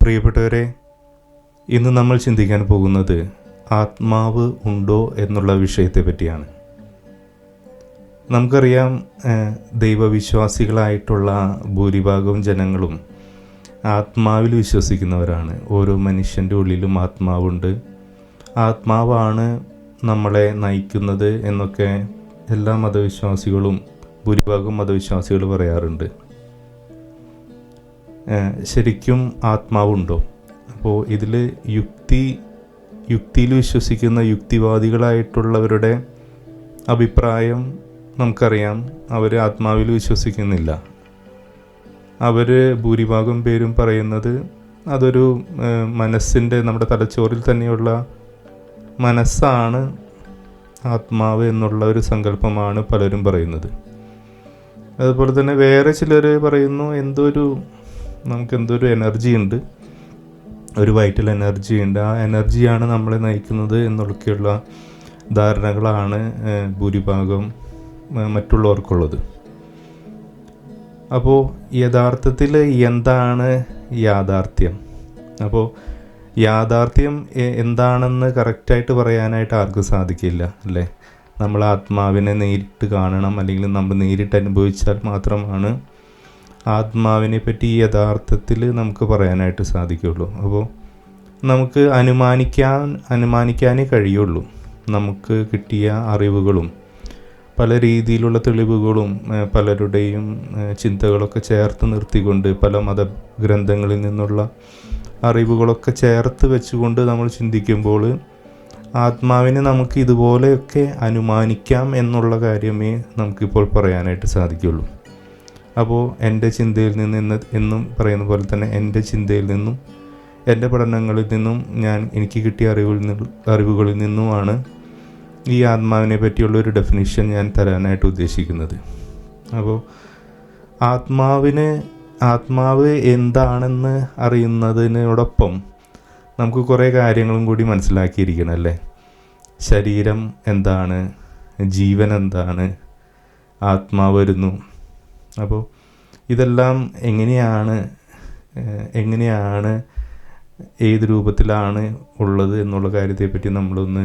പ്രിയപ്പെട്ടവരെ, ഇന്ന് നമ്മൾ ചിന്തിക്കാൻ പോകുന്നത് ആത്മാവ് ഉണ്ടോ എന്നുള്ള വിഷയത്തെ പറ്റിയാണ്. നമുക്കറിയാം, ദൈവവിശ്വാസികളായിട്ടുള്ള ഭൂരിഭാഗം ജനങ്ങളും ആത്മാവിൽ വിശ്വസിക്കുന്നവരാണ്. ഓരോ മനുഷ്യൻ്റെ ഉള്ളിലും ആത്മാവുണ്ട്. ആത്മാവാണ് നമ്മളെ നയിക്കുന്നത് എന്നൊക്കെ എല്ലാ മതവിശ്വാസികളും ഭൂരിഭാഗം മതവിശ്വാസികൾ പറയാറുണ്ട്. ശരിക്കും ആത്മാവുണ്ടോ? അപ്പോൾ ഇതിൽ യുക്തിയിൽ വിശ്വസിക്കുന്ന യുക്തിവാദികളായിട്ടുള്ളവരുടെ അഭിപ്രായം നമുക്കറിയാം. അവർ ആത്മാവിൽ വിശ്വസിക്കുന്നില്ല. അവർ ഭൂരിഭാഗം പേരും പറയുന്നത് അതൊരു മനസ്സിൻ്റെ, നമ്മുടെ തലച്ചോറിൽ തന്നെയുള്ള മനസ്സാണ് ആത്മാവ് എന്നുള്ള ഒരു സങ്കല്പമാണ് പലരും പറയുന്നത്. അതുപോലെ തന്നെ വേറെ ചിലർ പറയുന്നു നമുക്കെന്തൊരു എനർജി ഉണ്ട്, ഒരു വൈറ്റൽ എനർജി ഉണ്ട്, ആ എനർജിയാണ് നമ്മളെ നയിക്കുന്നത് എന്നൊക്കെയുള്ള ധാരണകളാണ് ഭൂരിഭാഗം മറ്റുള്ളവർക്കുള്ളത്. അപ്പോൾ യഥാർത്ഥത്തിൽ എന്താണ് യാഥാർത്ഥ്യം? അപ്പോൾ യാഥാർത്ഥ്യം എന്താണെന്ന് കറക്റ്റായിട്ട് പറയാനായിട്ട് ആർക്കും സാധിക്കില്ല, അല്ലേ? നമ്മൾ ആത്മാവിനെ നേരിട്ട് കാണണം, അല്ലെങ്കിൽ നമ്മൾ നേരിട്ട് അനുഭവിച്ചാൽ മാത്രമാണ് ആത്മാവിനെ പറ്റി യഥാർത്ഥത്തിൽ നമുക്ക് പറയാനായിട്ട് സാധിക്കുള്ളൂ. അപ്പോൾ നമുക്ക് അനുമാനിക്കാനേ കഴിയുള്ളൂ. നമുക്ക് കിട്ടിയ അറിവുകളും പല രീതിയിലുള്ള തെളിവുകളും പലരുടെയും ചിന്തകളൊക്കെ ചേർത്ത് നിർത്തിക്കൊണ്ട്, പല മതഗ്രന്ഥങ്ങളിൽ നിന്നുള്ള അറിവുകളൊക്കെ ചേർത്ത് വെച്ചുകൊണ്ട് നമ്മൾ ചിന്തിക്കുമ്പോൾ ആത്മാവിനെ നമുക്ക് ഇതുപോലെയൊക്കെ അനുമാനിക്കാം എന്നുള്ള കാര്യമേ നമുക്കിപ്പോൾ പറയാനായിട്ട് സാധിക്കുള്ളൂ. അപ്പോൾ എൻ്റെ ചിന്തയിൽ നിന്ന് എന്നും പറയുന്ന പോലെ തന്നെ എൻ്റെ ചിന്തയിൽ നിന്നും എൻ്റെ പഠനങ്ങളിൽ നിന്നും എനിക്ക് കിട്ടിയ അറിവുകളിൽ നിന്നുമാണ് ഈ ആത്മാവിനെ പറ്റിയുള്ളൊരു ഡെഫിനിഷൻ ഞാൻ തരാനായിട്ട് ഉദ്ദേശിക്കുന്നത്. അപ്പോൾ ആത്മാവ് എന്താണെന്ന് അറിയുന്നതിനോടൊപ്പം നമുക്ക് കുറേ കാര്യങ്ങളും കൂടി മനസ്സിലാക്കിയിരിക്കണം, അല്ലേ? ശരീരം എന്താണ്, ജീവൻ എന്താണ്, ആത്മാവ് വരുന്നു. അപ്പോൾ ഇതെല്ലാം എങ്ങനെയാണ് ഏത് രൂപത്തിലാണ് ഉള്ളത് എന്നുള്ള കാര്യത്തെപ്പറ്റി നമ്മളൊന്ന്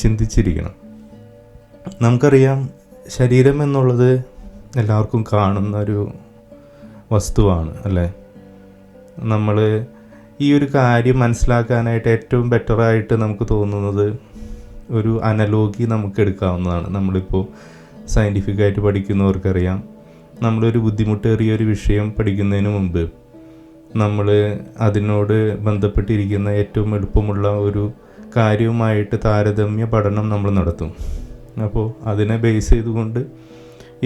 ചിന്തിച്ചിരിക്കണം. നമുക്കറിയാം, ശരീരം എന്നുള്ളത് എല്ലാവർക്കും കാണുന്ന ഒരു വസ്തുവാണ്, അല്ലേ? നമ്മൾ ഈ ഒരു കാര്യം മനസ്സിലാക്കാനായിട്ട് ഏറ്റവും ബെറ്ററായിട്ട് നമുക്ക് തോന്നുന്നത് ഒരു അനലോഗി നമുക്ക് എടുക്കാവുന്നതാണ്. നമ്മളിപ്പോൾ സയൻറ്റിഫിക്കായിട്ട് പഠിക്കുന്നവർക്കറിയാം, നമ്മളൊരു ബുദ്ധിമുട്ടേറിയൊരു വിഷയം പഠിക്കുന്നതിന് മുമ്പ് നമ്മൾ അതിനോട് ബന്ധപ്പെട്ടിരിക്കുന്ന ഏറ്റവും എളുപ്പമുള്ള ഒരു കാര്യവുമായിട്ട് താരതമ്യ പഠനം നമ്മൾ നടത്തും. അപ്പോൾ അതിനെ ബേസ് ചെയ്തുകൊണ്ട്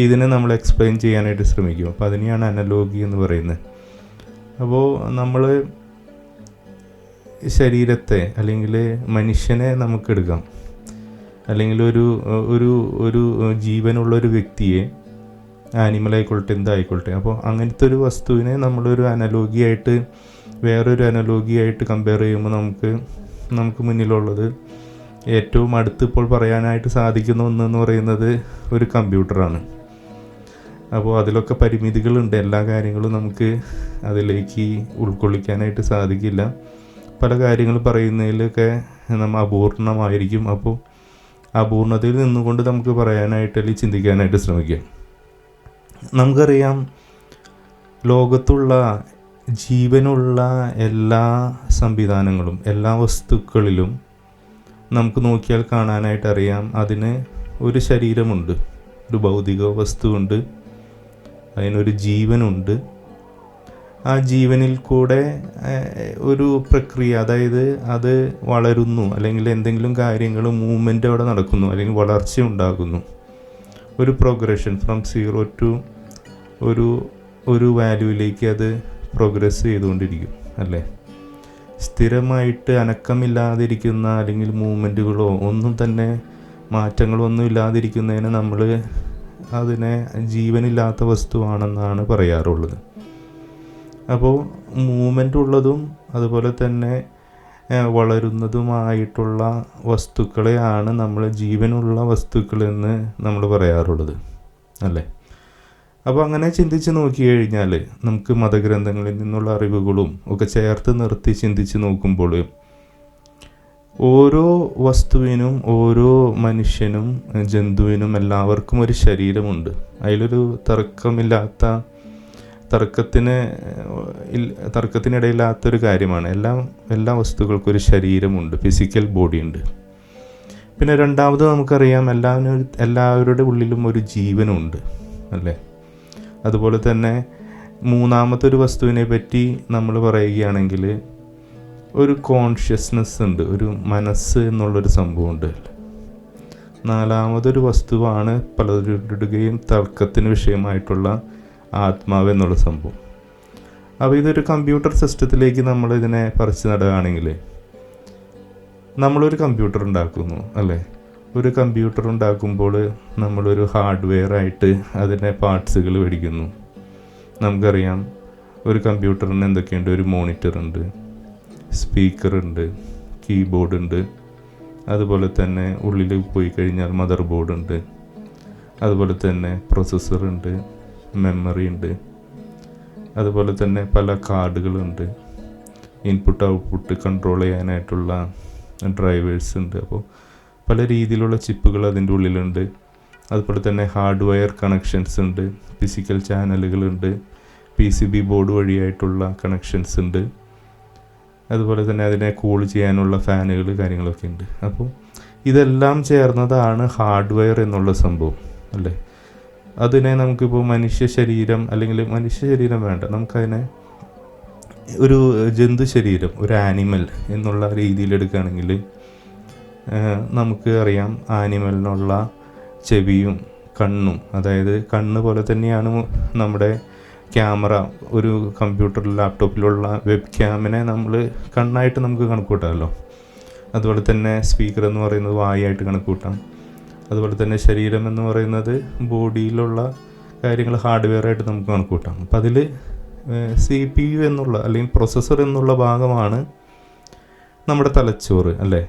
ഇതിനെ നമ്മൾ എക്സ്പ്ലെയിൻ ചെയ്യാനായിട്ട് ശ്രമിക്കും. അപ്പോൾ അതിനെയാണ് അനലോഗി എന്ന് പറയുന്നത്. അപ്പോൾ നമ്മൾ ശരീരത്തെ അല്ലെങ്കിൽ മനുഷ്യനെ നമുക്കെടുക്കാം, അല്ലെങ്കിൽ ഒരു ജീവനുള്ളൊരു വ്യക്തിയെ, ആനിമലായിക്കൊള്ളട്ടെ, എന്തായിക്കൊള്ളട്ടെ. അപ്പോൾ അങ്ങനത്തെ ഒരു വസ്തുവിനെ നമ്മളൊരു അനലോഗിയായിട്ട് വേറൊരു അനലോഗിയായിട്ട് കമ്പയർ ചെയ്യുമ്പോൾ നമുക്ക് മുന്നിലുള്ളത് ഏറ്റവും അടുത്ത് ഇപ്പോൾ പറയാനായിട്ട് സാധിക്കുന്ന ഒന്നെന്ന് പറയുന്നത് ഒരു കമ്പ്യൂട്ടറാണ്. അപ്പോൾ അതിലൊക്കെ പരിമിതികളുണ്ട്. എല്ലാ കാര്യങ്ങളും നമുക്ക് അതിലേക്ക് ഉൾക്കൊള്ളിക്കാനായിട്ട് സാധിക്കില്ല. പല കാര്യങ്ങൾ പറയുന്നതിലൊക്കെ നമ്മൾ അപൂർണമായിരിക്കും. അപ്പോൾ അപൂർണതയിൽ നിന്നുകൊണ്ട് നമുക്ക് പറയാനായിട്ട് അല്ലെങ്കിൽ ചിന്തിക്കാനായിട്ട് ശ്രമിക്കാം. നമുക്കറിയാം, ലോകത്തുള്ള ജീവനുള്ള എല്ലാ സംവിധാനങ്ങളും, എല്ലാ വസ്തുക്കളിലും നമുക്ക് നോക്കിയാൽ കാണാനായിട്ട് അറിയാം, അതിന് ഒരു ശരീരമുണ്ട്, ഒരു ഭൗതിക വസ്തുവുണ്ട്, അതിനൊരു ജീവനുണ്ട്. ആ ജീവനിൽ കൂടെ ഒരു പ്രക്രിയ, അതായത് അത് വളരുന്നു, അല്ലെങ്കിൽ എന്തെങ്കിലും കാര്യങ്ങൾ മൂവ്മെൻ്റ് അവിടെ നടക്കുന്നു, അല്ലെങ്കിൽ വളർച്ച ഉണ്ടാകുന്നു. ഒരു പ്രോഗ്രഷൻ ഫ്രം 0 to ഒരു വാല്യൂവിലേക്ക് അത് പ്രോഗ്രസ് ചെയ്തുകൊണ്ടിരിക്കും, അല്ലേ? സ്ഥിരമായിട്ട് അനക്കമില്ലാതിരിക്കുന്ന അല്ലെങ്കിൽ മൂവ്മെൻറ്റുകളോ ഒന്നും തന്നെ മാറ്റങ്ങളൊന്നും ഇല്ലാതിരിക്കുന്നതിന് നമ്മൾ അതിനെ ജീവനില്ലാത്ത വസ്തുവാണെന്നാണ് പറയാറുള്ളത്. അപ്പോൾ മൂവ്മെൻ്റ് ഉള്ളതും അതുപോലെ തന്നെ വളരുന്നതുമായിട്ടുള്ള വസ്തുക്കളെയാണ് നമ്മൾ ജീവനുള്ള വസ്തുക്കളെന്ന് നമ്മൾ പറയാറുള്ളത്, അല്ലേ? അപ്പോൾ അങ്ങനെ ചിന്തിച്ച് നോക്കി കഴിഞ്ഞാൽ നമുക്ക് മതഗ്രന്ഥങ്ങളിൽ നിന്നുള്ള അറിവുകളും ഒക്കെ ചേർത്ത് നിർത്തി ചിന്തിച്ച് നോക്കുമ്പോൾ ഓരോ വസ്തുവിനും ഓരോ മനുഷ്യനും ജന്തുവിനും എല്ലാവർക്കും ഒരു ശരീരമുണ്ട്. അതിലൊരു തർക്കത്തിനിടയില്ലാത്തൊരു കാര്യമാണ്. എല്ലാ വസ്തുക്കൾക്കും ഒരു ശരീരമുണ്ട്, ഫിസിക്കൽ ബോഡി ഉണ്ട്. പിന്നെ രണ്ടാമത് നമുക്കറിയാം എല്ലാവരുടെ ഉള്ളിലും ഒരു ജീവനുണ്ട് അല്ലേ. അതുപോലെ തന്നെ മൂന്നാമത്തെ ഒരു വസ്തുവിനെ പറ്റി നമ്മൾ പറയുകയാണെങ്കിൽ ഒരു കോൺഷ്യസ്നെസ് ഉണ്ട്, ഒരു മനസ്സ് എന്നുള്ളൊരു സംഭവമുണ്ട്. നാലാമതൊരു വസ്തുവാണ് പലരുടെയും തർക്കത്തിന് വിഷയമായിട്ടുള്ള ആത്മാവ് എന്നുള്ള സംഭവം. അപ്പോൾ ഇതൊരു കമ്പ്യൂട്ടർ സിസ്റ്റത്തിലേക്ക് നമ്മൾ ഇതിനെ പറിച്ചു നടുകയാണെങ്കിൽ നമ്മളൊരു കമ്പ്യൂട്ടർ ഉണ്ടാക്കുന്നു അല്ലേ. ഒരു കമ്പ്യൂട്ടർ ഉണ്ടാക്കുമ്പോൾ നമ്മളൊരു ഹാർഡ്വെയർ ആയിട്ട് അതിൻ്റെ പാർട്സുകൾ മേടിക്കുന്നു. നമുക്കറിയാം ഒരു കമ്പ്യൂട്ടറിന് എന്തൊക്കെയുണ്ട്, ഒരു മോണിറ്റർ ഉണ്ട്, സ്പീക്കർ ഉണ്ട്, കീബോർഡ് ഉണ്ട്, അതുപോലെ തന്നെ ഉള്ളിൽ പോയി കഴിഞ്ഞാൽ മദർ ബോർഡ് ഉണ്ട്, അതുപോലെ തന്നെ പ്രൊസസ്സർ ഉണ്ട്, മെമ്മറി ഉണ്ട്, അതുപോലെ തന്നെ പല കാർഡുകളുണ്ട്, ഇൻപുട്ട് ഔട്ട്പുട്ട് കൺട്രോൾ ചെയ്യാനായിട്ടുള്ള ഡ്രൈവേഴ്സ് ഉണ്ട്. അപ്പോൾ പല രീതിയിലുള്ള ചിപ്പുകൾ അതിൻ്റെ ഉള്ളിലുണ്ട്. അതുപോലെ തന്നെ ഹാർഡ്വെയർ കണക്ഷൻസ് ഉണ്ട്, ഫിസിക്കൽ ചാനലുകളുണ്ട്, PCB ബോർഡ് വഴിയായിട്ടുള്ള കണക്ഷൻസ് ഉണ്ട്, അതുപോലെ തന്നെ അതിനെ കൂൾ ചെയ്യാനുള്ള ഫാനുകൾ കാര്യങ്ങളൊക്കെ ഉണ്ട്. അപ്പോൾ ഇതെല്ലാം ചേർന്നതാണ് ഹാർഡ്വെയർ എന്നുള്ള സംഭവം അല്ലേ. അതിനെ നമുക്കിപ്പോൾ മനുഷ്യ ശരീരം വേണ്ട, നമുക്കതിനെ ഒരു ജന്തു ശരീരം, ഒരു ആനിമൽ എന്നുള്ള രീതിയിൽ എടുക്കുകയാണെങ്കിൽ നമുക്ക് അറിയാം ആനിമലിനുള്ള ചെവിയും കണ്ണും, അതായത് കണ്ണ് പോലെ തന്നെയാണ് നമ്മുടെ ക്യാമറ. ഒരു കമ്പ്യൂട്ടർ ലാപ്ടോപ്പിലുള്ള വെബ് ക്യാമിനെ നമ്മൾ കണ്ണായിട്ട് നമുക്ക് കണക്കൂട്ടാമല്ലോ. അതുപോലെ തന്നെ സ്പീക്കർ എന്ന് പറയുന്നത് വായായിട്ട് കണക്കൂട്ടാം. അതുപോലെ തന്നെ ശരീരം എന്ന് പറയുന്നത് ബോഡിയിലുള്ള കാര്യങ്ങൾ ഹാർഡ്വെയറായിട്ട് നമുക്ക് കണക്കൂട്ടാം. അപ്പം അതിൽ CPU എന്നുള്ള അല്ലെങ്കിൽ പ്രൊസസ്സർ എന്നുള്ള ഭാഗമാണ് നമ്മുടെ തലച്ചോറ് അല്ലേ.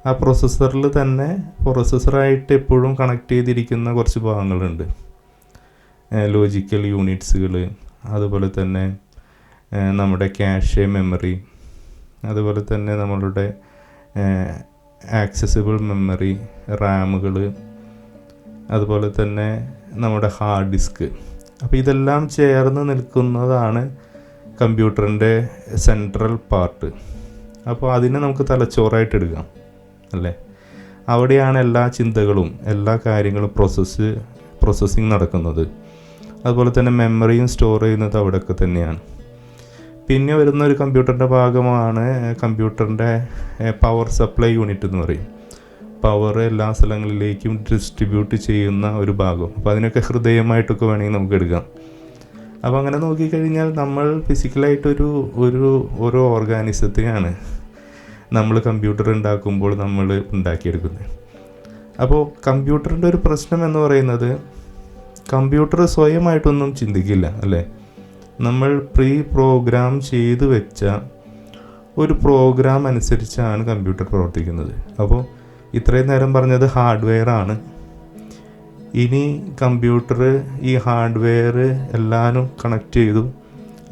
ആ പ്രൊസസ്സറിൽ തന്നെ പ്രൊസസ്സറായിട്ട് എപ്പോഴും കണക്ട് ചെയ്തിരിക്കുന്ന കുറച്ച് ഭാഗങ്ങളുണ്ട്, ലോജിക്കൽ യൂണിറ്റ്സുകൾ, അതുപോലെ തന്നെ നമ്മുടെ ക്യാഷെ മെമ്മറി, അതുപോലെ തന്നെ നമ്മളുടെ ആക്സസിബിൾ മെമ്മറി, റാമുകൾ, അതുപോലെ തന്നെ നമ്മുടെ ഹാർഡ് ഡിസ്ക്. അപ്പോൾ ഇതെല്ലാം ചേർന്ന് നിൽക്കുന്നതാണ് കമ്പ്യൂട്ടറിൻ്റെ സെൻട്രൽ പാർട്ട്. അപ്പോൾ അതിനെ നമുക്ക് തലച്ചോറായിട്ട് എടുക്കാം അല്ലേ. അവിടെയാണ് എല്ലാ ചിന്തകളും എല്ലാ കാര്യങ്ങളും പ്രോസസ്സിങ് നടക്കുന്നത്. അതുപോലെ തന്നെ മെമ്മറിയും സ്റ്റോർ ചെയ്യുന്നത് അവിടെയൊക്കെ തന്നെയാണ്. പിന്നെ വരുന്ന ഒരു കമ്പ്യൂട്ടറിൻ്റെ ഭാഗമാണ് കമ്പ്യൂട്ടറിൻ്റെ പവർ സപ്ലൈ യൂണിറ്റ് എന്ന് പറയും. പവർ എല്ലാ സ്ഥലങ്ങളിലേക്കും ഡിസ്ട്രിബ്യൂട്ട് ചെയ്യുന്ന ഒരു ഭാഗം. അപ്പോൾ അതിനൊക്കെ ഹൃദയമായിട്ടൊക്കെ വേണമെങ്കിൽ നമുക്ക് എടുക്കാം. അപ്പോൾ അങ്ങനെ നോക്കിക്കഴിഞ്ഞാൽ നമ്മൾ ഫിസിക്കലായിട്ടൊരു ഓരോ ഓർഗാനിസത്തെയാണ് നമ്മൾ കമ്പ്യൂട്ടർ ഉണ്ടാക്കുമ്പോൾ നമ്മൾ ഉണ്ടാക്കിയെടുക്കുന്നത്. അപ്പോൾ കമ്പ്യൂട്ടറിൻ്റെ ഒരു പ്രശ്നം എന്ന് പറയുന്നത് കമ്പ്യൂട്ടർ സ്വയമായിട്ടൊന്നും ചിന്തിക്കില്ല അല്ലേ. നമ്മൾ പ്രോഗ്രാം ചെയ്ത് വെച്ച ഒരു പ്രോഗ്രാം അനുസരിച്ചാണ് കമ്പ്യൂട്ടർ പ്രവർത്തിക്കുന്നത്. അപ്പോൾ ഇത്രയും നേരം പറഞ്ഞത് ഹാർഡ്വെയർ ആണ്. ഇനി കമ്പ്യൂട്ടർ ഈ ഹാർഡ്വെയർ എല്ലാനും കണക്ട് ചെയ്തു,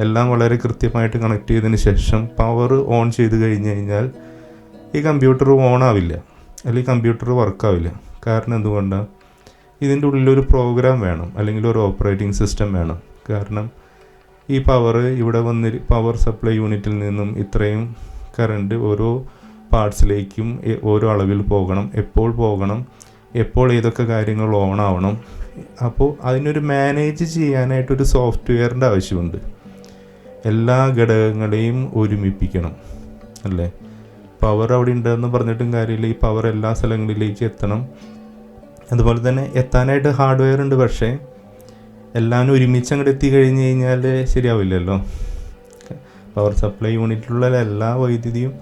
എല്ലാം വളരെ കൃത്യമായിട്ട് കണക്ട് ചെയ്തതിന് ശേഷം പവർ ഓൺ ചെയ്ത് കഴിഞ്ഞ് കഴിഞ്ഞാൽ ഈ കമ്പ്യൂട്ടർ ഓൺ ആവില്ല, അല്ലെങ്കിൽ കമ്പ്യൂട്ടർ വർക്കാവില്ല. കാരണം എന്തുകൊണ്ടാണ്? ഇതിൻ്റെ ഉള്ളിലൊരു പ്രോഗ്രാം വേണം, അല്ലെങ്കിൽ ഒരു ഓപ്പറേറ്റിംഗ് സിസ്റ്റം വേണം. കാരണം ഈ ഇവിടെ പവർ സപ്ലൈ യൂണിറ്റിൽ നിന്നും ഇത്രയും കറണ്ട് ഓരോ പാർട്സിലേക്കും ഓരോ അളവിൽ പോകണം, എപ്പോൾ ഏതൊക്കെ കാര്യങ്ങൾ ഓൺ ആവണം. അപ്പോൾ അതിനൊരു മാനേജ് ചെയ്യാനായിട്ടൊരു സോഫ്റ്റ്വെയറിൻ്റെ ആവശ്യമുണ്ട്. എല്ലാ ഘടകങ്ങളെയും ഒരുമിപ്പിക്കണം അല്ലേ. പവർ അവിടെ ഉണ്ടെന്ന് പറഞ്ഞിട്ടും കാര്യമില്ല, ഈ പവർ എല്ലാ സ്ഥലങ്ങളിലേക്ക് എത്തണം. അതുപോലെ തന്നെ എത്താനായിട്ട് ഹാർഡ്വെയർ ഉണ്ട്, പക്ഷേ എല്ലാം ഒരുമിച്ച് അങ്ങോട്ട് എത്തിക്കഴിഞ്ഞ് കഴിഞ്ഞാൽ ശരിയാവില്ലല്ലോ. പവർ സപ്ലൈ യൂണിറ്റിലുള്ള എല്ലാ വൈദ്യുതിയും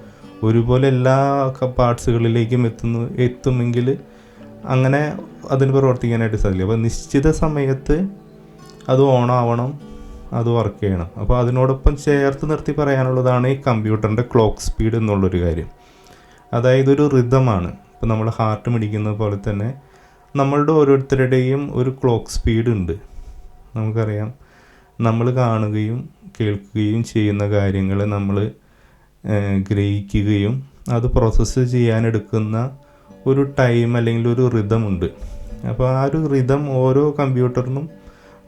ഒരുപോലെ എല്ലാ പാർട്സുകളിലേക്കും എത്തുമെങ്കിൽ അങ്ങനെ അതിന് പ്രവർത്തിക്കാനായിട്ട് സാധിക്കില്ല. അപ്പോൾ നിശ്ചിത സമയത്ത് അത് ഓണാവണം, അത് വർക്ക് ചെയ്യണം. അപ്പോൾ അതിനോടൊപ്പം ചേർത്ത് നിർത്തി പറയാനുള്ളതാണ് ഈ കമ്പ്യൂട്ടറിൻ്റെ ക്ലോക്ക് സ്പീഡ് എന്നുള്ളൊരു കാര്യം. അതായത് ഒരു റിതമാണ്. ഇപ്പോൾ നമ്മൾ ഹാർട്ട് മിടിക്കുന്നത് പോലെ തന്നെ നമ്മളുടെ ഓരോരുത്തരുടെയും ഒരു ക്ലോക്ക് സ്പീഡ് ഉണ്ട്. നമുക്കറിയാം, നമ്മൾ കാണുകയും കേൾക്കുകയും ചെയ്യുന്ന കാര്യങ്ങൾ നമ്മൾ ഗ്രഹിക്കുകയും അത് പ്രോസസ്സ് ചെയ്യാനെടുക്കുന്ന ഒരു ടൈം അല്ലെങ്കിൽ ഒരു റിതമുണ്ട്. അപ്പോൾ ആ ഒരു റിതം ഓരോ കമ്പ്യൂട്ടറിനും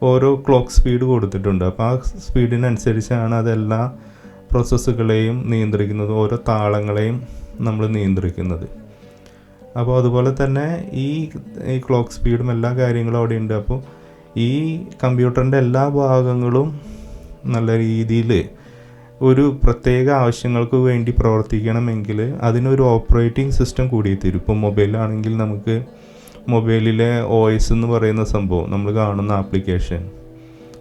ഓരോ ക്ലോക്ക് സ്പീഡ് കൊടുത്തിട്ടുണ്ട്. അപ്പോൾ ആ സ്പീഡിനനുസരിച്ചാണ് അതെല്ലാ പ്രോസസ്സുകളെയും നിയന്ത്രിക്കുന്നത്, ഓരോ താളങ്ങളെയും നമ്മൾ നിയന്ത്രിക്കുന്നത്. അപ്പോൾ അതുപോലെ തന്നെ ഈ ക്ലോക്ക് സ്പീഡും എല്ലാ കാര്യങ്ങളും അവിടെ ഉണ്ട്. അപ്പോൾ ഈ കമ്പ്യൂട്ടറിൻ്റെ എല്ലാ ഭാഗങ്ങളും നല്ല രീതിയിൽ ഒരു പ്രത്യേക ആവശ്യങ്ങൾക്ക് വേണ്ടി പ്രവർത്തിക്കണമെങ്കിൽ അതിനൊരു ഓപ്പറേറ്റിംഗ് സിസ്റ്റം കൂടി തരും. ഇപ്പോൾ മൊബൈലാണെങ്കിൽ നമുക്ക് മൊബൈലിലെ OS എന്ന് പറയുന്ന സംഭവം, നമ്മൾ കാണുന്ന ആപ്ലിക്കേഷൻ,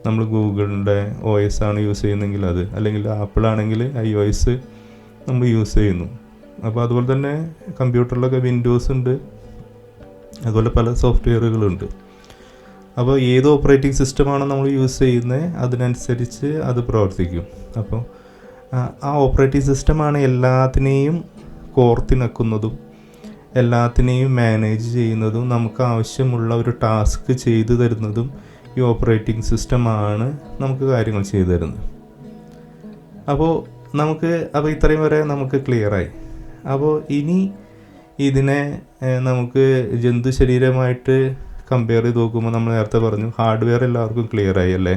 നമ്മൾ ഗൂഗിളിൻ്റെ OS ആണ് യൂസ് ചെയ്യുന്നതെങ്കിൽ അത്, അല്ലെങ്കിൽ ആപ്പിൾ ആണെങ്കിൽ iOS നമ്മൾ യൂസ് ചെയ്യുന്നു. അപ്പോൾ അതുപോലെ തന്നെ കമ്പ്യൂട്ടറിലൊക്കെ വിൻഡോസ് ഉണ്ട്, അതുപോലെ പല സോഫ്റ്റ്വെയറുകളുണ്ട്. അപ്പോൾ ഏത് ഓപ്പറേറ്റിംഗ് സിസ്റ്റമാണ് നമ്മൾ യൂസ് ചെയ്യുന്നത് അതിനനുസരിച്ച് അത് പ്രവർത്തിക്കും. അപ്പോൾ ആ ഓപ്പറേറ്റിംഗ് സിസ്റ്റമാണ് എല്ലാത്തിനെയും കോർത്തിണക്കുന്നതും എല്ലാത്തിനെയും മാനേജ് ചെയ്യുന്നതും നമുക്ക് ആവശ്യമുള്ള ഒരു ടാസ്ക് ചെയ്തു തരുന്നതും ഈ ഓപ്പറേറ്റിംഗ് സിസ്റ്റമാണ് നമുക്ക് കാര്യങ്ങൾ ചെയ്തു തരുന്നത്. അപ്പോൾ ഇത്രയും വരെ നമുക്ക് ക്ലിയറായി. അപ്പോൾ ഇനി ഇതിനെ നമുക്ക് ജന്തു ശരീരമായിട്ട് കമ്പയർ ചെയ്ത് നോക്കുമ്പോൾ നമ്മൾ നേരത്തെ പറഞ്ഞു ഹാർഡ്വെയർ എല്ലാവർക്കും ക്ലിയറായി അല്ലേ,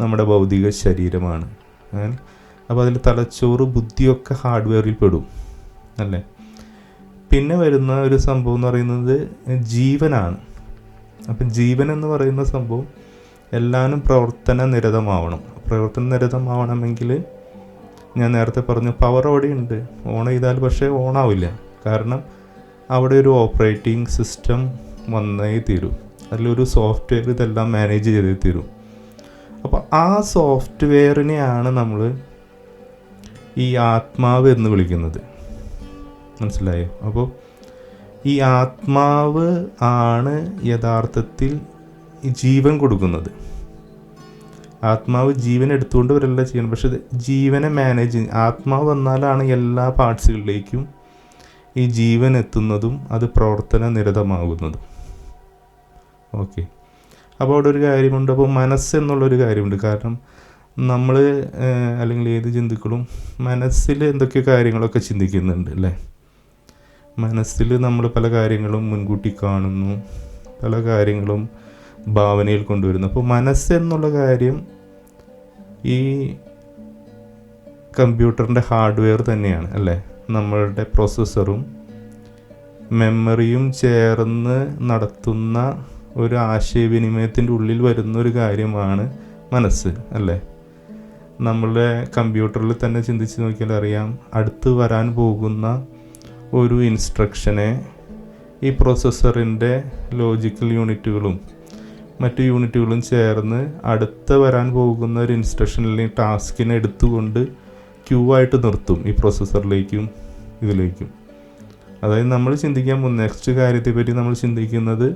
നമ്മുടെ ഭൗതിക ശരീരമാണ്. അപ്പോൾ അതിൽ തലച്ചോറ് ബുദ്ധിയൊക്കെ ഹാർഡ്വെയറിൽ പെടും അല്ലേ. പിന്നെ വരുന്ന ഒരു സംഭവം എന്ന് പറയുന്നത് ജീവനാണ്. അപ്പം ജീവൻ എന്ന് പറയുന്ന സംഭവം എല്ലാവരും പ്രവർത്തന നിരതമാവണമെങ്കിൽ ഞാൻ നേരത്തെ പറഞ്ഞു പവർ അവിടെ ഉണ്ട്, ഓൺ ചെയ്താൽ പക്ഷേ ഓണാവില്ല. കാരണം അവിടെ ഒരു ഓപ്പറേറ്റിംഗ് സിസ്റ്റം വന്നേ തീരും, അതിലൊരു സോഫ്റ്റ്വെയർ ഇതെല്ലാം മാനേജ് ചെയ്തേ തീരും. അപ്പോൾ ആ സോഫ്റ്റ്വെയറിനെയാണ് നമ്മൾ ഈ ആത്മാവ് എന്ന് വിളിക്കുന്നത്. മനസ്സിലായോ? അപ്പോൾ ഈ ആത്മാവ് ആണ് യഥാർത്ഥത്തിൽ ഈ ജീവൻ കൊടുക്കുന്നത്. ആത്മാവ് ജീവൻ എടുത്തുകൊണ്ട് വരല്ല ചെയ്യണം, പക്ഷെ ജീവനെ മാനേജ് ചെയ്യും. ആത്മാവ് വന്നാലാണ് എല്ലാ പാർട്സുകളിലേക്കും ഈ ജീവൻ എത്തുന്നതും അത് പ്രവർത്തന നിരതമാകുന്നതും. ഓക്കെ, അപ്പോൾ അവിടെ ഒരു കാര്യമുണ്ട്. അപ്പോൾ മനസ്സെന്നുള്ളൊരു കാര്യമുണ്ട്. കാരണം നമ്മൾ അല്ലെങ്കിൽ ഏത് ജന്തുക്കളും മനസ്സിൽ എന്തൊക്കെ കാര്യങ്ങളൊക്കെ ചിന്തിക്കുന്നുണ്ട് അല്ലേ. മനസ്സിൽ നമ്മൾ പല കാര്യങ്ങളും മുൻകൂട്ടി കാണുന്നു, പല കാര്യങ്ങളും ഭാവനയിൽ കൊണ്ടുവരുന്നു. അപ്പോൾ മനസ്സെന്നുള്ള കാര്യം ഈ കമ്പ്യൂട്ടറിൻ്റെ ഹാർഡ്വെയർ തന്നെയാണ് അല്ലേ. നമ്മളുടെ പ്രോസസ്സറും മെമ്മറിയും ചേർന്ന് നടത്തുന്ന ഒരു ആശയവിനിമയത്തിൻ്റെ ഉള്ളിൽ വരുന്നൊരു കാര്യമാണ് മനസ്സ് അല്ലേ. നമ്മളുടെ കമ്പ്യൂട്ടറിൽ തന്നെ ചിന്തിച്ച് നോക്കിയാൽ അറിയാം, അടുത്ത് വരാൻ പോകുന്ന ഒരു ഇൻസ്ട്രക്ഷനെ ഈ പ്രോസസ്സറിൻ്റെ ലോജിക്കൽ യൂണിറ്റുകളും മറ്റു യൂണിറ്റുകളും ചേർന്ന് അടുത്ത് വരാൻ പോകുന്ന ഒരു ഇൻസ്ട്രക്ഷനിലെ ടാസ്കിനെ എടുത്തുകൊണ്ട് ക്യൂ ആയിട്ട് നിർത്തും ഈ പ്രോസസ്സറിലേക്കും ഇതിലേക്കും. അതായത് നമ്മൾ ചിന്തിക്കാൻ പോകുന്ന നെക്സ്റ്റ് കാര്യത്തെപ്പറ്റി നമ്മൾ ചിന്തിക്കുന്നത്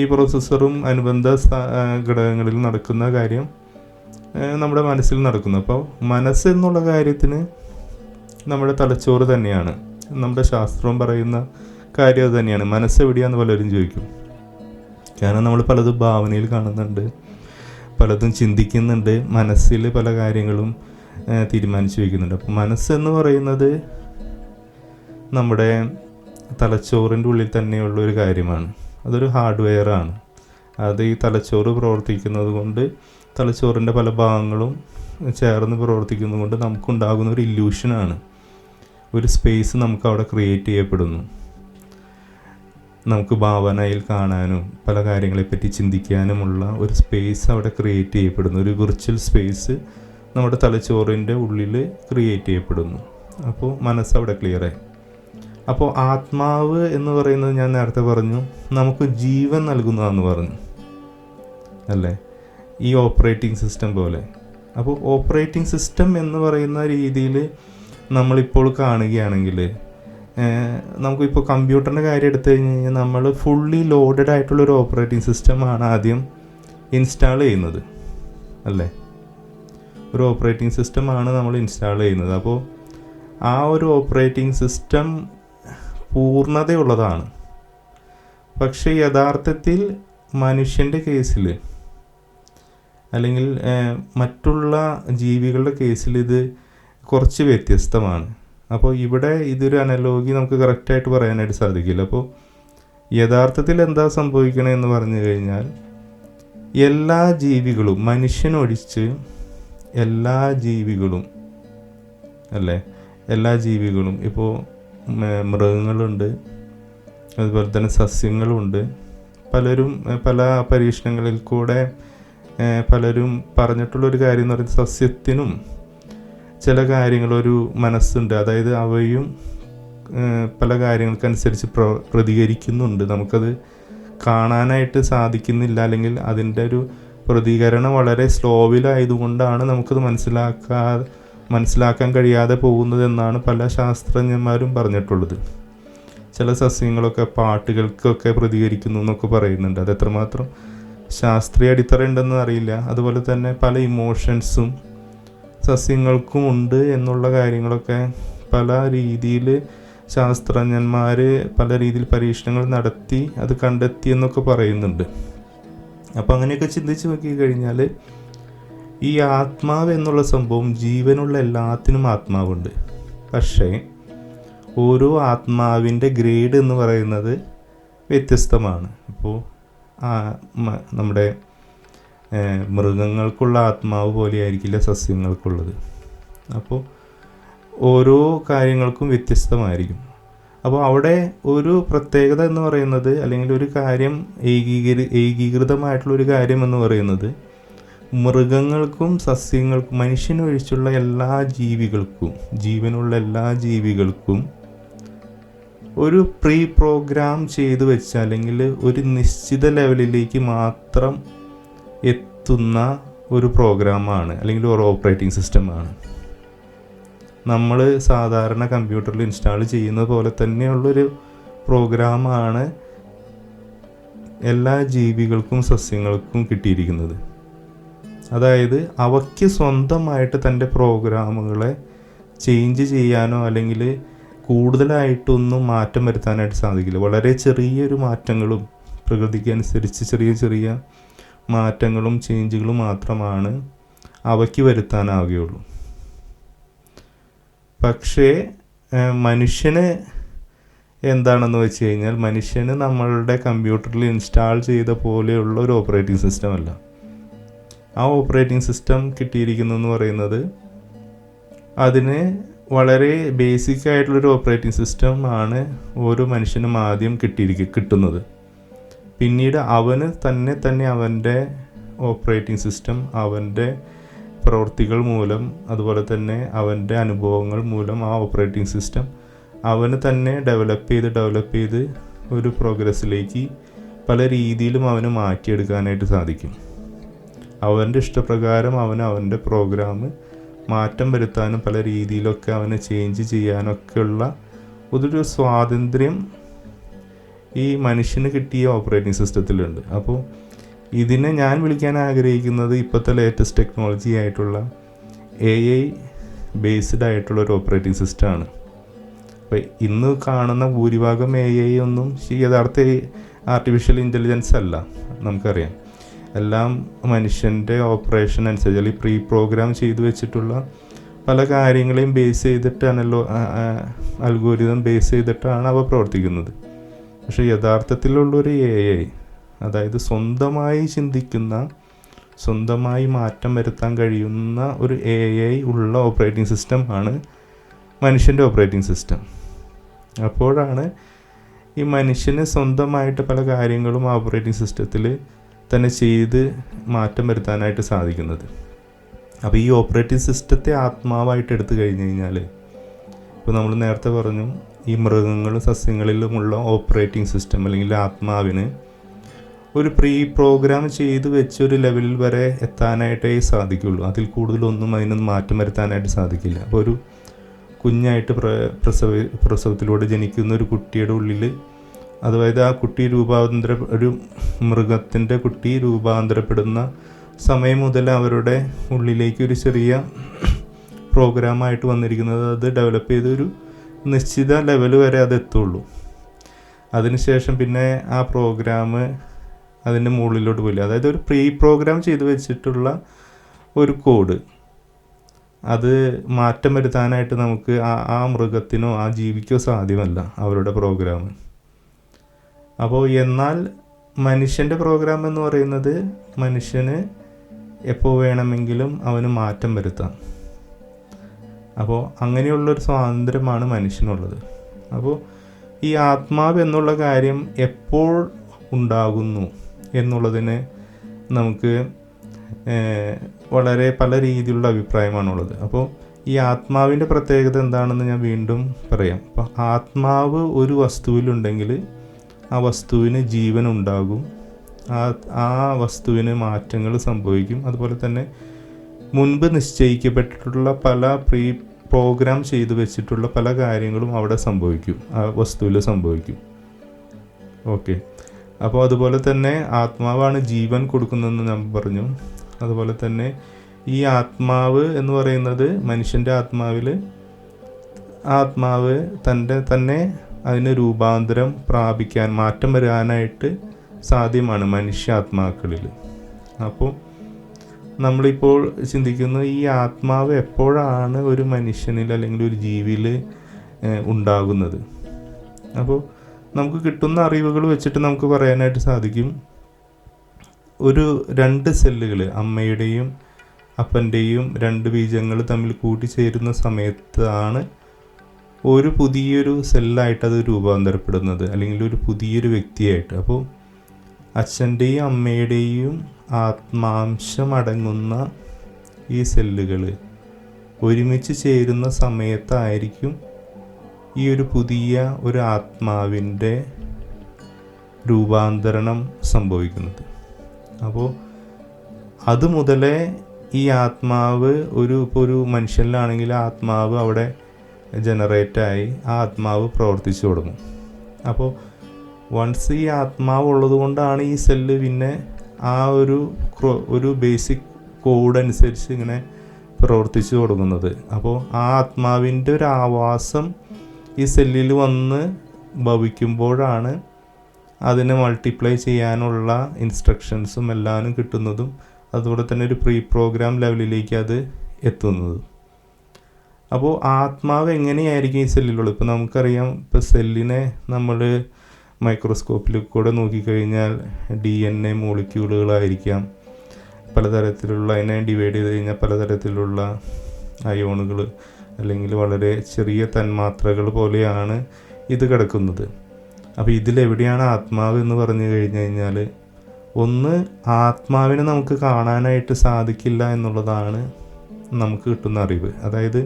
ഈ പ്രോസസ്സറും അനുബന്ധ ഘടകങ്ങളിൽ നടക്കുന്ന കാര്യം നമ്മുടെ മനസ്സിൽ നടക്കുന്നു. അപ്പോൾ മനസ്സെന്നുള്ള കാര്യത്തിന് നമ്മുടെ തലച്ചോറ് തന്നെയാണ്. നമ്മുടെ ശാസ്ത്രവും പറയുന്ന കാര്യം അത് തന്നെയാണ്. മനസ്സെവിടെയാണെന്ന് പലരും ചോദിക്കും. കാരണം നമ്മൾ പലതും ഭാവനയിൽ കാണുന്നുണ്ട്, പലതും ചിന്തിക്കുന്നുണ്ട്, മനസ്സിൽ പല കാര്യങ്ങളും തീരുമാനിച്ചു വയ്ക്കുന്നുണ്ട്. അപ്പോൾ മനസ്സെന്ന് പറയുന്നത് നമ്മുടെ തലച്ചോറിൻ്റെ ഉള്ളിൽ തന്നെയുള്ളൊരു കാര്യമാണ്. അതൊരു ഹാർഡ്വെയറാണ്. അത് ഈ തലച്ചോറ് പ്രവർത്തിക്കുന്നത് കൊണ്ട്, തലച്ചോറിൻ്റെ പല ഭാഗങ്ങളും ചേർന്ന് പ്രവർത്തിക്കുന്നത് കൊണ്ട് നമുക്കുണ്ടാകുന്ന ഒരു ഇല്യൂഷനാണ്. ഒരു സ്പേസ് നമുക്ക് അവിടെ ക്രിയേറ്റ് ചെയ്യപ്പെടുന്നു. നമുക്ക് ഭാവനയിൽ കാണാനും പല കാര്യങ്ങളെപ്പറ്റി ചിന്തിക്കാനുമുള്ള ഒരു സ്പേസ് അവിടെ ക്രിയേറ്റ് ചെയ്യപ്പെടുന്നു. ഒരു വിർച്വൽ സ്പേസ് നമ്മുടെ തലച്ചോറിൻ്റെ ഉള്ളിൽ ക്രിയേറ്റ് ചെയ്യപ്പെടുന്നു. അപ്പോൾ മനസ്സവിടെ ക്ലിയറായി. അപ്പോൾ ആത്മാവ് എന്ന് പറയുന്നത് ഞാൻ നേരത്തെ പറഞ്ഞു നമുക്ക് ജീവൻ നൽകുന്നതെന്ന് പറഞ്ഞു അല്ലേ, ഈ ഓപ്പറേറ്റിംഗ് സിസ്റ്റം പോലെ. അപ്പോൾ ഓപ്പറേറ്റിംഗ് സിസ്റ്റം എന്ന് പറയുന്ന രീതിയിൽ നമ്മളിപ്പോൾ കാണുകയാണെങ്കിൽ നമുക്കിപ്പോൾ കമ്പ്യൂട്ടറിൻ്റെ കാര്യം എടുത്തു കഴിഞ്ഞ് കഴിഞ്ഞാൽ നമ്മൾ ഫുള്ളി ലോഡഡ് ആയിട്ടുള്ളൊരു ഓപ്പറേറ്റിംഗ് സിസ്റ്റമാണ് ആദ്യം ഇൻസ്റ്റാൾ ചെയ്യുന്നത് അല്ലേ. ഒരു ഓപ്പറേറ്റിംഗ് സിസ്റ്റമാണ് നമ്മൾ ഇൻസ്റ്റാൾ ചെയ്യുന്നത്. അപ്പോൾ ആ ഒരു ഓപ്പറേറ്റിംഗ് സിസ്റ്റം പൂർണ്ണതയുള്ളതാണ്. പക്ഷേ യഥാർത്ഥത്തിൽ മനുഷ്യൻ്റെ കേസിൽ അല്ലെങ്കിൽ മറ്റുള്ള ജീവികളുടെ കേസിൽ ഇത് കുറച്ച് വ്യത്യസ്തമാണ്. അപ്പോൾ ഇവിടെ ഇതൊരു അനലോഗി നമുക്ക് കറക്റ്റായിട്ട് പറയാനായിട്ട് സാധിക്കില്ല. അപ്പോൾ യഥാർത്ഥത്തിൽ എന്താ സംഭവിക്കണമെന്ന് പറഞ്ഞു കഴിഞ്ഞാൽ എല്ലാ ജീവികളും മനുഷ്യനൊഴിച്ച് എല്ലാ ജീവികളും അല്ലേ, എല്ലാ ജീവികളും ഇപ്പോൾ മൃഗങ്ങളുണ്ട്, അതുപോലെ തന്നെ സസ്യങ്ങളുണ്ട്. പലരും പല പരീക്ഷണങ്ങളിൽ കൂടെ പലരും പറഞ്ഞിട്ടുള്ളൊരു കാര്യം എന്ന് പറയുന്നത് സസ്യത്തിനും ചില കാര്യങ്ങളൊരു മനസ്സുണ്ട്. അതായത് അവയും പല കാര്യങ്ങൾക്കനുസരിച്ച് പ്രതികരിക്കുന്നുണ്ട്. നമുക്കത് കാണാനായിട്ട് സാധിക്കുന്നില്ല, അല്ലെങ്കിൽ അതിൻ്റെ ഒരു പ്രതികരണം വളരെ സ്ലോവിലായതുകൊണ്ടാണ് നമുക്കത് മനസ്സിലാക്കാൻ കഴിയാതെ പോകുന്നത് എന്നാണ് പല ശാസ്ത്രജ്ഞന്മാരും പറഞ്ഞിട്ടുള്ളത്. ചില സസ്യങ്ങളൊക്കെ പാട്ടുകൾക്കൊക്കെ പ്രതികരിക്കുന്നു എന്നൊക്കെ പറയുന്നുണ്ട്. അത് എത്രമാത്രം ശാസ്ത്രീയ അടിത്തറ ഉണ്ടെന്ന് അറിയില്ല. അതുപോലെ തന്നെ പല ഇമോഷൻസും സസ്യങ്ങൾക്കും ഉണ്ട് എന്നുള്ള കാര്യങ്ങളൊക്കെ പല രീതിയിൽ ശാസ്ത്രജ്ഞന്മാർ പല രീതിയിൽ പരീക്ഷണങ്ങൾ നടത്തി അത് കണ്ടെത്തി എന്നൊക്കെ പറയുന്നുണ്ട്. അപ്പോൾ അങ്ങനെയൊക്കെ ചിന്തിച്ച് നോക്കി കഴിഞ്ഞാൽ ഈ ആത്മാവ് എന്നുള്ള സംഭവം, ജീവനുള്ള എല്ലാത്തിനും ആത്മാവുണ്ട്. പക്ഷേ ഓരോ ആത്മാവിൻ്റെ ഗ്രേഡ് എന്ന് പറയുന്നത് വ്യത്യസ്തമാണ്. ഇപ്പോൾ നമ്മുടെ മൃഗങ്ങൾക്കുള്ള ആത്മാവ് പോലെ ആയിരിക്കില്ല സസ്യങ്ങൾക്കുള്ളത്. അപ്പോൾ ഓരോ കാര്യങ്ങൾക്കും വ്യത്യസ്തമായിരിക്കും. അപ്പോൾ അവിടെ ഒരു പ്രത്യേകത എന്ന് പറയുന്നത്, അല്ലെങ്കിൽ ഒരു കാര്യം ഏകീകൃതമായിട്ടുള്ളൊരു കാര്യം എന്ന് പറയുന്നത്, മൃഗങ്ങൾക്കും സസ്യങ്ങൾക്കും മനുഷ്യനൊഴിച്ചുള്ള എല്ലാ ജീവികൾക്കും, ജീവനുള്ള എല്ലാ ജീവികൾക്കും ഒരു പ്രീ പ്രോഗ്രാം ചെയ്ത് വെച്ച, അല്ലെങ്കിൽ ഒരു നിശ്ചിത ലെവലിലേക്ക് മാത്രം എത്തുന്ന ഒരു പ്രോഗ്രാമാണ്, അല്ലെങ്കിൽ ഒരു ഓപ്പറേറ്റിംഗ് സിസ്റ്റമാണ്. നമ്മൾ സാധാരണ കമ്പ്യൂട്ടറിൽ ഇൻസ്റ്റാൾ ചെയ്യുന്നത് പോലെ തന്നെയുള്ളൊരു പ്രോഗ്രാമാണ് എല്ലാ ജീവികൾക്കും സസ്യങ്ങൾക്കും കിട്ടിയിരിക്കുന്നത്. അതായത് അവയ്ക്ക് സ്വന്തമായിട്ട് തൻ്റെ പ്രോഗ്രാമുകളെ ചേഞ്ച് ചെയ്യാനോ അല്ലെങ്കിൽ കൂടുതലായിട്ടൊന്നും മാറ്റം വരുത്താനായിട്ട് സാധിക്കില്ല. വളരെ ചെറിയൊരു മാറ്റങ്ങളും പ്രകൃതിക്കനുസരിച്ച് ചെറിയ ചെറിയ മാറ്റങ്ങളും ചേഞ്ചുകളും മാത്രമാണ് അവയ്ക്ക് വരുത്താനാവുകയുള്ളൂ. പക്ഷേ മനുഷ്യന് എന്താണെന്ന് വെച്ച് കഴിഞ്ഞാൽ, മനുഷ്യന് നമ്മളുടെ കമ്പ്യൂട്ടറിൽ ഇൻസ്റ്റാൾ ചെയ്ത പോലെയുള്ള ഒരു ഓപ്പറേറ്റിംഗ് സിസ്റ്റം അല്ല. ആ ഓപ്പറേറ്റിംഗ് സിസ്റ്റം കിട്ടിയിരിക്കുന്നതെന്ന് പറയുന്നത് അതിന് വളരെ ബേസിക് ആയിട്ടുള്ളൊരു ഓപ്പറേറ്റിംഗ് സിസ്റ്റം ആണ് ഓരോ മനുഷ്യനും ആദ്യം കിട്ടുന്നത്. പിന്നീട് അവന് തന്നെ അവൻ്റെ ഓപ്പറേറ്റിംഗ് സിസ്റ്റം അവൻ്റെ പ്രവൃത്തികൾ മൂലം, അതുപോലെ തന്നെ അവൻ്റെ അനുഭവങ്ങൾ മൂലം ആ ഓപ്പറേറ്റിംഗ് സിസ്റ്റം അവന് തന്നെ ഡെവലപ്പ് ചെയ്ത് ഒരു പ്രോഗ്രസ്സിലേക്ക് പല രീതിയിലും അവന് മാറ്റിയെടുക്കാനായിട്ട് സാധിക്കും. അവൻ്റെ ഇഷ്ടപ്രകാരം അവൻ്റെ പ്രോഗ്രാം മാറ്റം വരുത്താനും പല രീതിയിലൊക്കെ അവന് ചേഞ്ച് ചെയ്യാനൊക്കെയുള്ള ഒരു സ്വാതന്ത്ര്യം ഈ മനുഷ്യന് കിട്ടിയ ഓപ്പറേറ്റിംഗ് സിസ്റ്റത്തിലുണ്ട്. അപ്പോൾ ഇതിനെ ഞാൻ വിളിക്കാൻ ആഗ്രഹിക്കുന്നത് ഇപ്പോഴത്തെ ലേറ്റസ്റ്റ് ടെക്നോളജി ആയിട്ടുള്ള AI ബേസ്ഡ് ആയിട്ടുള്ള ഒരു ഓപ്പറേറ്റിംഗ് സിസ്റ്റമാണ്. അപ്പോൾ ഇന്ന് കാണുന്ന ഭൂരിഭാഗം AI ഒന്നും യഥാർത്ഥ ആർട്ടിഫിഷ്യൽ ഇൻ്റലിജൻസ് അല്ല, നമുക്കറിയാം. എല്ലാം മനുഷ്യൻ്റെ ഓപ്പറേഷൻ അനുസരിച്ച്, അല്ലെങ്കിൽ പ്രീ പ്രോഗ്രാം ചെയ്തു വെച്ചിട്ടുള്ള പല കാര്യങ്ങളെയും ബേസ് ചെയ്തിട്ടാണല്ലോ, അൽഗോരിതം ബേസ് ചെയ്തിട്ടാണ് അവ പ്രവർത്തിക്കുന്നത്. പക്ഷേ യഥാർത്ഥത്തിലുള്ളൊരു AI, അതായത് സ്വന്തമായി ചിന്തിക്കുന്ന, സ്വന്തമായി മാറ്റം വരുത്താൻ കഴിയുന്ന ഒരു AI ഉള്ള ഓപ്പറേറ്റിംഗ് സിസ്റ്റമാണ് മനുഷ്യൻ്റെ ഓപ്പറേറ്റിംഗ് സിസ്റ്റം. അപ്പോഴാണ് ഈ മനുഷ്യന് സ്വന്തമായിട്ട് പല കാര്യങ്ങളും ആ ഓപ്പറേറ്റിംഗ് സിസ്റ്റത്തിൽ തന്നെ ചെയ്ത് മാറ്റം വരുത്താനായിട്ട് സാധിക്കുന്നത്. അപ്പോൾ ഈ ഓപ്പറേറ്റിംഗ് സിസ്റ്റത്തെ ആത്മാവായിട്ട് എടുത്തു കഴിഞ്ഞ് കഴിഞ്ഞാൽ, ഇപ്പോൾ നമ്മൾ നേരത്തെ പറഞ്ഞു, ഈ മൃഗങ്ങളും സസ്യങ്ങളിലുമുള്ള ഓപ്പറേറ്റിംഗ് സിസ്റ്റം അല്ലെങ്കിൽ ആത്മാവിന് ഒരു പ്രീ പ്രോഗ്രാം ചെയ്ത് വെച്ചൊരു ലെവലിൽ വരെ എത്താനായിട്ടേ സാധിക്കുള്ളൂ. അതിൽ കൂടുതലൊന്നും അതിനൊന്നും മാറ്റം വരുത്താനായിട്ട് സാധിക്കില്ല. അപ്പോൾ ഒരു കുഞ്ഞായിട്ട് പ്രസവത്തിലൂടെ ജനിക്കുന്ന ഒരു കുട്ടിയുടെ ഉള്ളിൽ, അതായത് ആ കുട്ടി ഒരു മൃഗത്തിൻ്റെ കുട്ടി രൂപാന്തരപ്പെടുന്ന സമയം മുതൽ അവരുടെ ഉള്ളിലേക്ക് ഒരു ചെറിയ പ്രോഗ്രാമായിട്ട് വന്നിരിക്കുന്നത്, അത് ഡെവലപ്പ് ചെയ്തൊരു നിശ്ചിത ലെവൽ വരെ അത് എത്തുള്ളൂ. അതിനുശേഷം പിന്നെ ആ പ്രോഗ്രാം അതിൻ്റെ മുകളിലോട്ട് പോയില്ല. അതായത് ഒരു പ്രീ പ്രോഗ്രാം ചെയ്ത് വെച്ചിട്ടുള്ള ഒരു കോഡ്, അത് മാറ്റം വരുത്താനായിട്ട് നമുക്ക് ആ മൃഗത്തിനോ ആ ജീവിക്കോ സാധ്യമല്ല അവരുടെ പ്രോഗ്രാം. അപ്പോൾ എന്നാൽ മനുഷ്യൻ്റെ പ്രോഗ്രാം എന്ന് പറയുന്നത് മനുഷ്യന് എപ്പോൾ വേണമെങ്കിലും അവന് മാറ്റം വരുത്താം. അപ്പോൾ അങ്ങനെയുള്ളൊരു സ്വാതന്ത്ര്യമാണ് മനുഷ്യനുള്ളത്. അപ്പോൾ ഈ ആത്മാവ് എന്നുള്ള കാര്യം എപ്പോൾ ഉണ്ടാകുന്നു എന്നുള്ളതിന് നമുക്ക് വളരെ പല രീതിയിലുള്ള അഭിപ്രായമാണുള്ളത്. അപ്പോൾ ഈ ആത്മാവിൻ്റെ പ്രത്യേകത എന്താണെന്ന് ഞാൻ വീണ്ടും പറയാം. അപ്പോൾ ആത്മാവ് ഒരു വസ്തുവിലുണ്ടെങ്കിൽ ആ വസ്തുവിന് ജീവൻ ഉണ്ടാകും, ആ വസ്തുവിന് മാറ്റങ്ങൾ സംഭവിക്കും. അതുപോലെ തന്നെ മുൻപ് നിശ്ചയിക്കപ്പെട്ടിട്ടുള്ള പല പ്രോഗ്രാം ചെയ്തു വെച്ചിട്ടുള്ള പല കാര്യങ്ങളും അവിടെ സംഭവിക്കും, ആ വസ്തുവിൽ സംഭവിക്കും. ഓക്കെ, അപ്പോൾ അതുപോലെ തന്നെ ആത്മാവാണ് ജീവൻ കൊടുക്കുന്നതെന്ന് ഞാൻ പറഞ്ഞു. അതുപോലെ തന്നെ ഈ ആത്മാവ് എന്ന് പറയുന്നത് മനുഷ്യൻ്റെ ആത്മാവ് തന്നെ അതിന് രൂപാന്തരം പ്രാപിക്കാൻ, മാറ്റം വരാനായിട്ട് സാധ്യമാണ് മനുഷ്യാത്മാക്കളിൽ. അപ്പോൾ നമ്മളിപ്പോൾ ചിന്തിക്കുന്നു, ഈ ആത്മാവ് എപ്പോഴാണ് ഒരു മനുഷ്യനിൽ അല്ലെങ്കിൽ ഒരു ജീവിയിൽ ഉണ്ടാകുന്നത്? അപ്പോൾ നമുക്ക് കിട്ടുന്ന അറിവുകൾ വെച്ചിട്ട് നമുക്ക് പറയാനായിട്ട് സാധിക്കും, ഒരു 2 സെല്ലുകൾ, അമ്മയുടെയും അപ്പൻ്റെയും 2 ബീജങ്ങൾ തമ്മിൽ കൂട്ടിച്ചേരുന്ന സമയത്താണ് ഒരു പുതിയൊരു സെല്ലായിട്ട് അത് രൂപാന്തരപ്പെടുന്നത്, അല്ലെങ്കിൽ ഒരു പുതിയൊരു വ്യക്തിയായിട്ട്. അപ്പോൾ അച്ഛൻ്റെയും അമ്മയുടെയും ആത്മാംശം അടങ്ങുന്ന ഈ സെല്ലുകൾ ഒരുമിച്ച് ചേരുന്ന സമയത്തായിരിക്കും ഈ ഒരു പുതിയ ഒരു ആത്മാവിൻ്റെ രൂപാന്തരണം സംഭവിക്കുന്നത്. അപ്പോൾ അത് മുതലേ ഈ ആത്മാവ് ഒരു മനുഷ്യനിലാണെങ്കിൽ ആത്മാവ് അവിടെ ജനറേറ്റായി ആ ആത്മാവ് പ്രവർത്തിച്ചു തുടങ്ങും. അപ്പോൾ വൺസ് ഈ ആത്മാവ് ഉള്ളത് കൊണ്ടാണ് ഈ സെല്ല് പിന്നെ ആ ഒരു ബേസിക് കോഡ് അനുസരിച്ച് ഇങ്ങനെ പ്രവർത്തിച്ചു തുടങ്ങുന്നത്. അപ്പോൾ ആ ആത്മാവിൻ്റെ ഒരു ആവാസം ഈ സെല്ലിൽ വന്ന് ഭവിക്കുമ്പോഴാണ് അതിനെ മൾട്ടിപ്ലൈ ചെയ്യാനുള്ള ഇൻസ്ട്രക്ഷൻസും എല്ലാവരും കിട്ടുന്നതും അതുപോലെ തന്നെ ഒരു പ്രീ പ്രോഗ്രാം ലെവലിലേക്ക് അത് എത്തുന്നതും. അപ്പോൾ ആത്മാവ് എങ്ങനെയായിരിക്കും ഈ സെല്ലിലുള്ളത്? ഇപ്പോൾ നമുക്കറിയാം, ഇപ്പോൾ സെല്ലിനെ നമ്മൾ മൈക്രോസ്കോപ്പിൽ കൂടെ നോക്കിക്കഴിഞ്ഞാൽ DNA മോളിക്യൂളുകളായിരിക്കാം, പലതരത്തിലുള്ള, അതിനെ ഡിവൈഡ് ചെയ്ത് കഴിഞ്ഞാൽ പലതരത്തിലുള്ള അയോണുകൾ അല്ലെങ്കിൽ വളരെ ചെറിയ തന്മാത്രകൾ പോലെയാണ് ഇത് കിടക്കുന്നത്. അപ്പോൾ ഇതിലെവിടെയാണ് ആത്മാവ് എന്ന് പറഞ്ഞു കഴിഞ്ഞാൽ, ഒന്ന്, ആത്മാവിനെ നമുക്ക് കാണാനായിട്ട് സാധിക്കില്ല എന്നുള്ളതാണ് നമുക്ക് കിട്ടുന്ന അറിവ്. അതായത്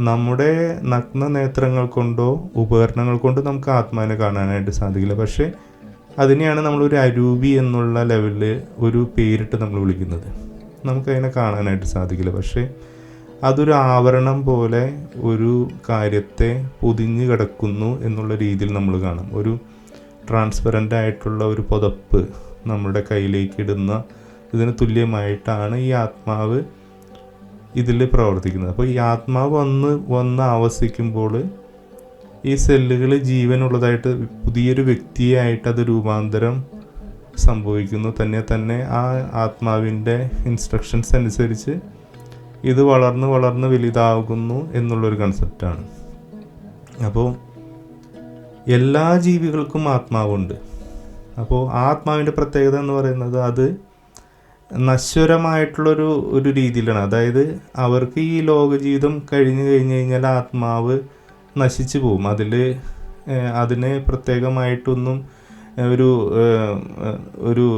നമ്മുടെ നഗ്ന നേത്രങ്ങൾ കൊണ്ടോ ഉപകരണങ്ങൾ കൊണ്ടോ നമുക്ക് ആത്മാവിനെ കാണാനായിട്ട് സാധിക്കില്ല. പക്ഷേ അതിനെയാണ് നമ്മളൊരു അരൂപി എന്നുള്ള ലെവലിൽ ഒരു പേരിട്ട് നമ്മൾ വിളിക്കുന്നത്. നമുക്കതിനെ കാണാനായിട്ട് സാധിക്കില്ല. പക്ഷേ അതൊരു ആവരണം പോലെ ഒരു കാര്യത്തെ പൊതിഞ്ഞ് കിടക്കുന്നു എന്നുള്ള രീതിയിൽ നമ്മൾ കാണാം. ഒരു ട്രാൻസ്പെറൻ്റ് ആയിട്ടുള്ള ഒരു പുതപ്പ് നമ്മുടെ കയ്യിലേക്ക് ഇടുന്ന ഇതിന് തുല്യമായിട്ടാണ് ഈ ആത്മാവ് ഇതിൽ പ്രവർത്തിക്കുന്നത്. അപ്പോൾ ഈ ആത്മാവ് വന്ന് ആവസിക്കുമ്പോൾ ഈ സെല്ലുകൾ ജീവനുള്ളതായിട്ട് പുതിയൊരു വ്യക്തിയായിട്ട് അത് രൂപാന്തരം സംഭവിക്കുന്നു. തന്നെ ആ ആത്മാവിൻ്റെ ഇൻസ്ട്രക്ഷൻസ് അനുസരിച്ച് ഇത് വളർന്ന് വലുതാകുന്നു എന്നുള്ളൊരു കൺസെപ്റ്റാണ്. അപ്പോൾ എല്ലാ ജീവികൾക്കും ആത്മാവുണ്ട്. അപ്പോൾ ആത്മാവിൻ്റെ പ്രത്യേകത എന്ന് പറയുന്നത് അത് നശ്വരമായിട്ടുള്ളൊരു രീതിയിലാണ്. അതായത് അവർക്ക് ഈ ലോകജീവിതം കഴിഞ്ഞ് കഴിഞ്ഞാൽ ആത്മാവ് നശിച്ചു പോകും. അതിന് പ്രത്യേകമായിട്ടൊന്നും ഒരു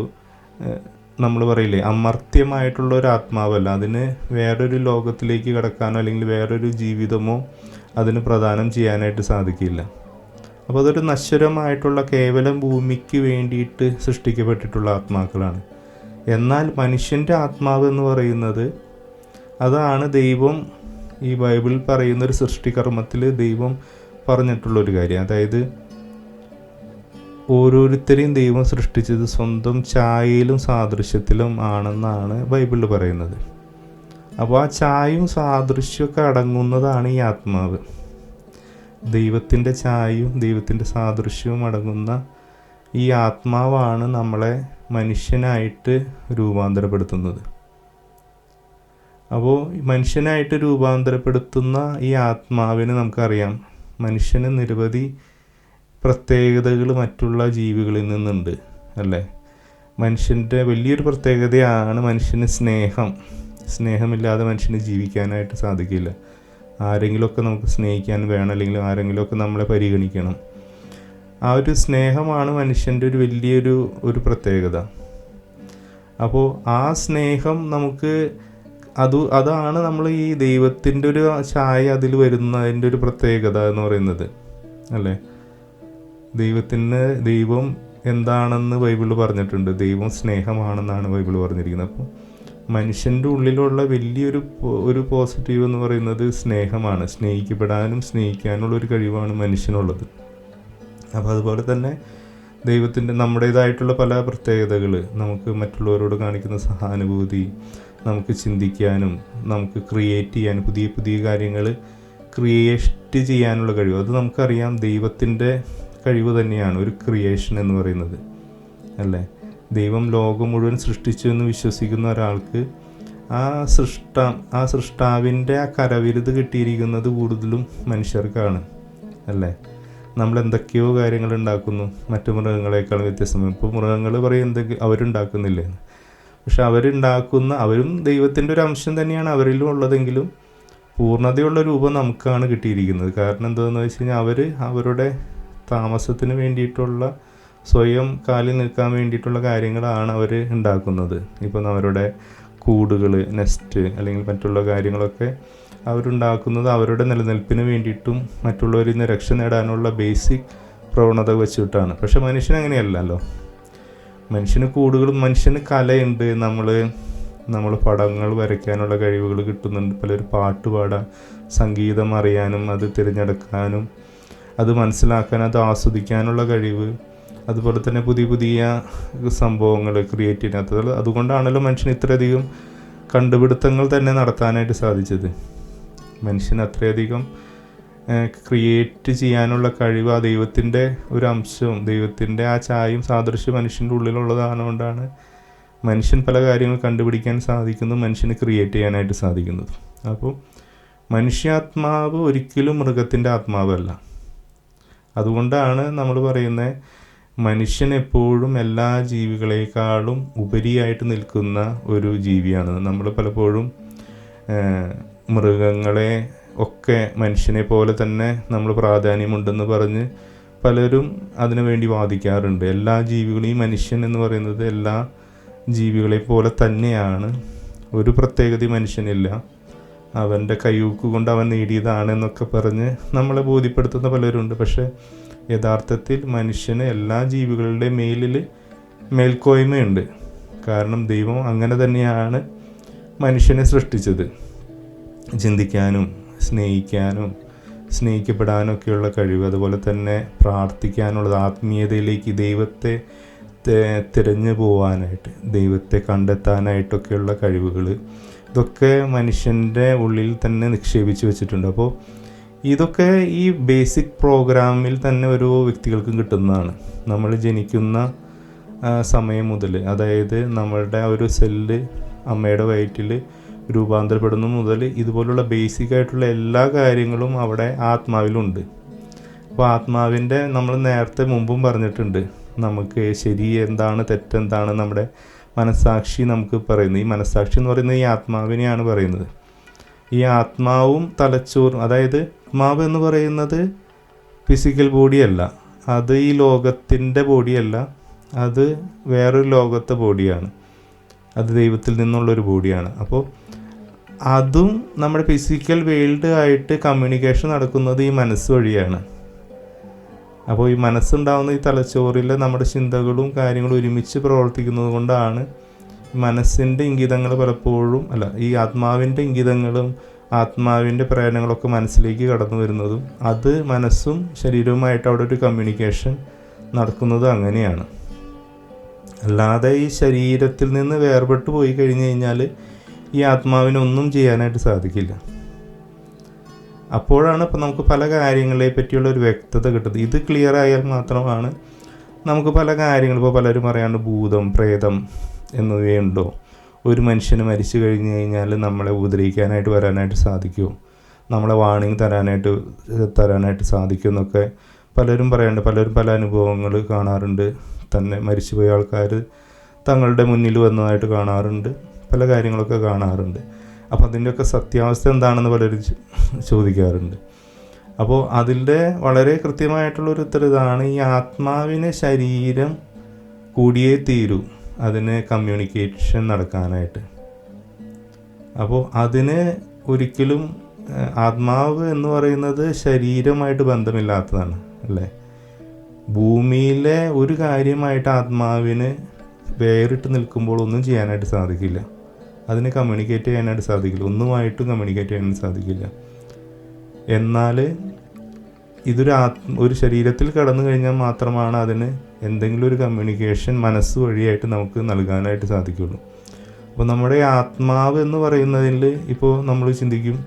നമ്മൾ പറയില്ലേ, അമർത്യമായിട്ടുള്ള ഒരു ആത്മാവല്ല. അതിന് വേറൊരു ലോകത്തിലേക്ക് കടക്കാനോ അല്ലെങ്കിൽ വേറൊരു ജീവിതമോ അതിന് പ്രദാനം ചെയ്യാനായിട്ട് സാധിക്കില്ല. അപ്പോൾ അതൊരു നശ്വരമായിട്ടുള്ള കേവലം ഭൂമിക്ക് വേണ്ടിയിട്ട് സൃഷ്ടിക്കപ്പെട്ടിട്ടുള്ള ആത്മാക്കളാണ്. എന്നാൽ മനുഷ്യൻ്റെ ആത്മാവ് എന്ന് പറയുന്നത് അതാണ് ദൈവം ഈ ബൈബിളിൽ പറയുന്നൊരു സൃഷ്ടികർമ്മത്തിൽ ദൈവം പറഞ്ഞിട്ടുള്ളൊരു കാര്യം. അതായത് ഓരോരുത്തരെയും ദൈവം സൃഷ്ടിച്ചത് സ്വന്തം ഛായയിലും സാദൃശ്യത്തിലും ആണെന്നാണ് ബൈബിളിൽ പറയുന്നത്. അപ്പോൾ ആ ഛായയും സാദൃശ്യമൊക്കെ അടങ്ങുന്നതാണ് ഈ ആത്മാവ്. ദൈവത്തിൻ്റെ ഛായയും ദൈവത്തിൻ്റെ സാദൃശ്യവും അടങ്ങുന്ന ഈ ആത്മാവാണ് നമ്മളെ മനുഷ്യനായിട്ട് രൂപാന്തരപ്പെടുത്തുന്നത്. അപ്പോൾ മനുഷ്യനായിട്ട് രൂപാന്തരപ്പെടുത്തുന്ന ഈ ആത്മാവിന് നമുക്കറിയാം, മനുഷ്യന് നിരവധി പ്രത്യേകതകൾ മറ്റുള്ള ജീവികളിൽ നിന്നുണ്ട് അല്ലേ. മനുഷ്യൻ്റെ വലിയൊരു പ്രത്യേകതയാണ് മനുഷ്യന് സ്നേഹമില്ലാതെ മനുഷ്യന് ജീവിക്കാനായിട്ട് സാധിക്കില്ല. ആരെങ്കിലുമൊക്കെ നമുക്ക് സ്നേഹിക്കാൻ വേണം, അല്ലെങ്കിൽ ആരെങ്കിലുമൊക്കെ നമ്മളെ പരിഗണിക്കണം. ആ ഒരു സ്നേഹമാണ് മനുഷ്യൻ്റെ ഒരു വലിയൊരു പ്രത്യേകത. അപ്പോൾ ആ സ്നേഹം നമുക്ക് അതാണ് നമ്മൾ ഈ ദൈവത്തിൻ്റെ ഒരു ഛായ അതിൽ വരുന്നതിൻ്റെ ഒരു പ്രത്യേകത എന്ന് പറയുന്നത് അല്ലേ. ദൈവം എന്താണെന്ന് ബൈബിളിൽ പറഞ്ഞിട്ടുണ്ട്. ദൈവം സ്നേഹമാണെന്നാണ് ബൈബിൾ പറഞ്ഞിരിക്കുന്നത്. അപ്പോൾ മനുഷ്യൻ്റെ ഉള്ളിലുള്ള ഒരു പോസിറ്റീവ് എന്ന് പറയുന്നത് സ്നേഹമാണ്. സ്നേഹിക്കപ്പെടാനും സ്നേഹിക്കാനുള്ള ഒരു കഴിവാണ് മനുഷ്യനുള്ളത്. അപ്പോൾ അതുപോലെ തന്നെ ദൈവത്തിൻ്റെ നമ്മുടേതായിട്ടുള്ള പല പ്രത്യേകതകൾ, നമുക്ക് മറ്റുള്ളവരോട് കാണിക്കുന്ന സഹാനുഭൂതി, നമുക്ക് ചിന്തിക്കാനും നമുക്ക് ക്രിയേറ്റ് ചെയ്യാനും പുതിയ പുതിയ കാര്യങ്ങൾ ക്രിയേറ്റ് ചെയ്യാനുള്ള കഴിവ്, അത് നമുക്കറിയാം ദൈവത്തിൻ്റെ കഴിവ് തന്നെയാണ് ഒരു ക്രിയേഷൻ എന്ന് പറയുന്നത് അല്ലേ. ദൈവം ലോകം മുഴുവൻ സൃഷ്ടിച്ചു എന്ന് വിശ്വസിക്കുന്ന ഒരാൾക്ക് ആ സൃഷ്ടാവിൻ്റെ ആ കരവിരുത് കിട്ടിയിരിക്കുന്നത് കൂടുതലും മനുഷ്യർക്കാണ് അല്ലേ. നമ്മൾ എന്തൊക്കെയോ കാര്യങ്ങൾ ഉണ്ടാക്കുന്നു മറ്റു മൃഗങ്ങളെക്കാളും വ്യത്യസ്തമായി. ഇപ്പോൾ മൃഗങ്ങൾ പറയും അവരുണ്ടാക്കുന്നില്ലേ, പക്ഷെ അവരും ദൈവത്തിൻ്റെ ഒരു അംശം തന്നെയാണ് അവരിലും ഉള്ളതെങ്കിലും പൂർണ്ണതയുള്ള രൂപം നമുക്കാണ് കിട്ടിയിരിക്കുന്നത്. കാരണം എന്താണെന്ന് വെച്ച് കഴിഞ്ഞാൽ അവരുടെ താമസത്തിന് വേണ്ടിയിട്ടുള്ള, സ്വയം കാലിൽ നിൽക്കാൻ വേണ്ടിയിട്ടുള്ള കാര്യങ്ങളാണ് അവർ ഉണ്ടാക്കുന്നത്. ഇപ്പം അവരുടെ കൂടുകൾ, നെസ്റ്റ് അല്ലെങ്കിൽ മറ്റുള്ള കാര്യങ്ങളൊക്കെ അവരുണ്ടാക്കുന്നത് അവരുടെ നിലനിൽപ്പിന് വേണ്ടിയിട്ടും മറ്റുള്ളവരിൽ നിന്ന് രക്ഷ നേടാനുള്ള ബേസിക് പ്രവണത വെച്ചിട്ടാണ്. പക്ഷെ മനുഷ്യൻ അങ്ങനെയല്ലല്ലോ. മനുഷ്യന് കൂടുകളും മനുഷ്യന് കലയുണ്ട്. നമ്മൾ പടങ്ങൾ വരയ്ക്കാനുള്ള കഴിവുകൾ കിട്ടുന്നുണ്ട്. പലരും പാട്ട് പാടാൻ, സംഗീതം അറിയാനും അത് തിരഞ്ഞെടുക്കാനും അത് മനസ്സിലാക്കാൻ, അത് ആസ്വദിക്കാനുള്ള കഴിവ്, അതുപോലെ തന്നെ പുതിയ പുതിയ സംഭവങ്ങൾ ക്രിയേറ്റ് ചെയ്യാത്തത്. അതുകൊണ്ടാണല്ലോ മനുഷ്യന് ഇത്രയധികം കണ്ടുപിടുത്തങ്ങൾ തന്നെ നടത്താനായിട്ട് സാധിച്ചത്. മനുഷ്യന് അത്രയധികം ക്രിയേറ്റ് ചെയ്യാനുള്ള കഴിവ് ആ ദൈവത്തിൻ്റെ ഒരു അംശവും ദൈവത്തിൻ്റെ ആ ഛായയും സാദൃശ്യം മനുഷ്യൻ്റെ ഉള്ളിലുള്ളതാണുകൊണ്ടാണ് മനുഷ്യൻ പല കാര്യങ്ങൾ കണ്ടുപിടിക്കാൻ സാധിക്കുന്നതും മനുഷ്യന് ക്രിയേറ്റ് ചെയ്യാനായിട്ട് സാധിക്കുന്നത്. അപ്പോൾ മനുഷ്യാത്മാവ് ഒരിക്കലും മൃഗത്തിൻ്റെ ആത്മാവല്ല. അതുകൊണ്ടാണ് നമ്മൾ പറയുന്നത് മനുഷ്യൻ എപ്പോഴും എല്ലാ ജീവികളെക്കാളും ഉപരിയായിട്ട് നിൽക്കുന്ന ഒരു ജീവിയാണ്. നമ്മൾ പലപ്പോഴും മൃഗങ്ങളെ ഒക്കെ മനുഷ്യനെ പോലെ തന്നെ നമ്മൾ പ്രാധാന്യമുണ്ടെന്ന് പറഞ്ഞ് പലരും അതിനു വേണ്ടി വാദിക്കാറുണ്ട്. എല്ലാ ജീവികളെയും മനുഷ്യൻ എന്ന് പറയുന്നത് എല്ലാ ജീവികളെ പോലെ തന്നെയാണ്, ഒരു പ്രത്യേകത മനുഷ്യനില്ല, അവൻ്റെ കയ്യൂക്ക് കൊണ്ട് അവൻ നേടിയതാണ് എന്നൊക്കെ പറഞ്ഞ് നമ്മളെ ബോധ്യപ്പെടുത്തുന്ന പലരുണ്ട്. പക്ഷേ യഥാർത്ഥത്തിൽ മനുഷ്യന് എല്ലാ ജീവികളുടെ മേൽക്കോയ്മയുണ്ട്. കാരണം ദൈവം അങ്ങനെ തന്നെയാണ് മനുഷ്യനെ സൃഷ്ടിച്ചത്. ചിന്തിക്കാനും സ്നേഹിക്കാനും സ്നേഹിക്കപ്പെടാനും ഒക്കെയുള്ള കഴിവ്, അതുപോലെ തന്നെ പ്രാർത്ഥിക്കാനുള്ളത്, ആത്മീയതയിലേക്ക് ദൈവത്തെ തിരഞ്ഞു പോകാനായിട്ട്, ദൈവത്തെ കണ്ടെത്താനായിട്ടൊക്കെയുള്ള കഴിവുകൾ, ഇതൊക്കെ മനുഷ്യൻ്റെ ഉള്ളിൽ തന്നെ നിക്ഷേപിച്ച് വെച്ചിട്ടുണ്ട്. അപ്പോൾ ഇതൊക്കെ ഈ ബേസിക് പ്രോഗ്രാമിൽ തന്നെ ഓരോ വ്യക്തികൾക്കും കിട്ടുന്നതാണ്. നമ്മൾ ജനിക്കുന്ന സമയം മുതൽ, അതായത് നമ്മളുടെ ഒരു സെല്ല് അമ്മയുടെ വയറ്റിൽ രൂപാന്തരപ്പെടുന്ന മുതൽ ഇതുപോലുള്ള ബേസിക് ആയിട്ടുള്ള എല്ലാ കാര്യങ്ങളും അവിടെ ആത്മാവിലുണ്ട്. അപ്പോൾ ആത്മാവിൻ്റെ നമ്മൾ നേരത്തെ മുമ്പും പറഞ്ഞിട്ടുണ്ട്, നമുക്ക് ശരി എന്താണ് തെറ്റെന്താണ് നമ്മുടെ മനസ്സാക്ഷി നമുക്ക് പറയുന്നത്. ഈ മനസ്സാക്ഷി എന്ന് പറയുന്നത് ഈ ആത്മാവിനെയാണ് പറയുന്നത്. ഈ ആത്മാവും തലച്ചോറും, അതായത് ആത്മാവ് എന്ന് പറയുന്നത് ഫിസിക്കൽ ബോഡിയല്ല, അത് ഈ ലോകത്തിൻ്റെ ബോഡിയല്ല, അത് വേറൊരു ലോകത്തെ ബോഡിയാണ്, അത് ദൈവത്തിൽ നിന്നുള്ളൊരു ബോഡിയാണ്. അപ്പോൾ അതും നമ്മുടെ ഫിസിക്കൽ വേൾഡ് ആയിട്ട് കമ്മ്യൂണിക്കേഷൻ നടക്കുന്നത് ഈ മനസ്സ് വഴിയാണ്. അപ്പോൾ ഈ മനസ്സുണ്ടാകുന്ന ഈ തലച്ചോറിൽ നമ്മുടെ ചിന്തകളും കാര്യങ്ങളും ഒരുമിച്ച് പ്രവർത്തിക്കുന്നത് കൊണ്ടാണ് മനസ്സിൻ്റെ ഇംഗിതങ്ങൾ പലപ്പോഴും ഈ ആത്മാവിൻ്റെ ഇംഗിതങ്ങളും ആത്മാവിൻ്റെ പ്രേരണകളൊക്കെ മനസ്സിലേക്ക് കടന്നു വരുന്നതും, അത് മനസ്സും ശരീരവുമായിട്ട് അവിടെ ഒരു കമ്മ്യൂണിക്കേഷൻ നടക്കുന്നത് അങ്ങനെയാണ്. അല്ലാതെ ഈ ശരീരത്തിൽ നിന്ന് വേർപെട്ട് പോയി കഴിഞ്ഞ് കഴിഞ്ഞാൽ ഈ ആത്മാവിനൊന്നും ചെയ്യാനായിട്ട് സാധിക്കില്ല. അപ്പോഴാണ് ഇപ്പം നമുക്ക് പല കാര്യങ്ങളെ പറ്റിയുള്ള ഒരു വ്യക്തത കിട്ടുന്നത്. ഇത് ക്ലിയർ ആയാൽ മാത്രമാണ് നമുക്ക് പല കാര്യങ്ങളും ഇപ്പോൾ പലരും പറയാണ്ട് ഭൂതം പ്രേതം എന്നിവയുണ്ടോ, ഒരു മനുഷ്യന് മരിച്ചു കഴിഞ്ഞ് കഴിഞ്ഞാൽ നമ്മളെ ഉപദ്രവിക്കാനായിട്ട് വരാനായിട്ട് സാധിക്കുമോ, നമ്മളെ വാണിംഗ് തരാനായിട്ട് സാധിക്കും എന്നൊക്കെ പലരും പറയാറുണ്ട്. പലരും പല അനുഭവങ്ങൾ കാണാറുണ്ട്. തന്നെ മരിച്ചുപോയ ആൾക്കാർ തങ്ങളുടെ മുന്നിൽ വന്നതായിട്ട് കാണാറുണ്ട്. പല കാര്യങ്ങളൊക്കെ കാണാറുണ്ട്. അപ്പോൾ അതിൻ്റെയൊക്കെ സത്യാവസ്ഥ എന്താണെന്ന് പലരും ചോദിക്കാറുണ്ട്. അപ്പോൾ അതിൻ്റെ വളരെ കൃത്യമായിട്ടുള്ളൊരു ഉത്തരം ഇതാണ്: ഈ ആത്മാവിന് ശരീരം കൂടിയേ തീരൂ അതിന് കമ്മ്യൂണിക്കേഷൻ നടക്കാനായിട്ട്. അപ്പോൾ അതിന് ഒരിക്കലും ആത്മാവ് എന്ന് പറയുന്നത് ശരീരമായിട്ട് ബന്ധമില്ലാത്തതാണ് അല്ലേ. ഭൂമിയിലെ ഒരു കാര്യമായിട്ട് ആത്മാവിന് വേറിട്ട് നിൽക്കുമ്പോൾ ഒന്നും ചെയ്യാനായിട്ട് സാധിക്കില്ല. അതിന് കമ്മ്യൂണിക്കേറ്റ് ചെയ്യാനായിട്ട് സാധിക്കില്ല. ഒന്നുമായിട്ടും കമ്മ്യൂണിക്കേറ്റ് ചെയ്യാനായിട്ട് സാധിക്കില്ല. എന്നാൽ ഒരു ശരീരത്തിൽ കടന്നു കഴിഞ്ഞാൽ മാത്രമാണ് അതിന് എന്തെങ്കിലും ഒരു കമ്മ്യൂണിക്കേഷൻ മനസ്സ് വഴിയായിട്ട് നമുക്ക് നൽകാനായിട്ട് സാധിക്കുള്ളൂ. അപ്പോൾ നമ്മുടെ ആത്മാവ് എന്ന് പറയുന്നതിൽ ഇപ്പോൾ നമ്മൾ ചിന്തിക്കും,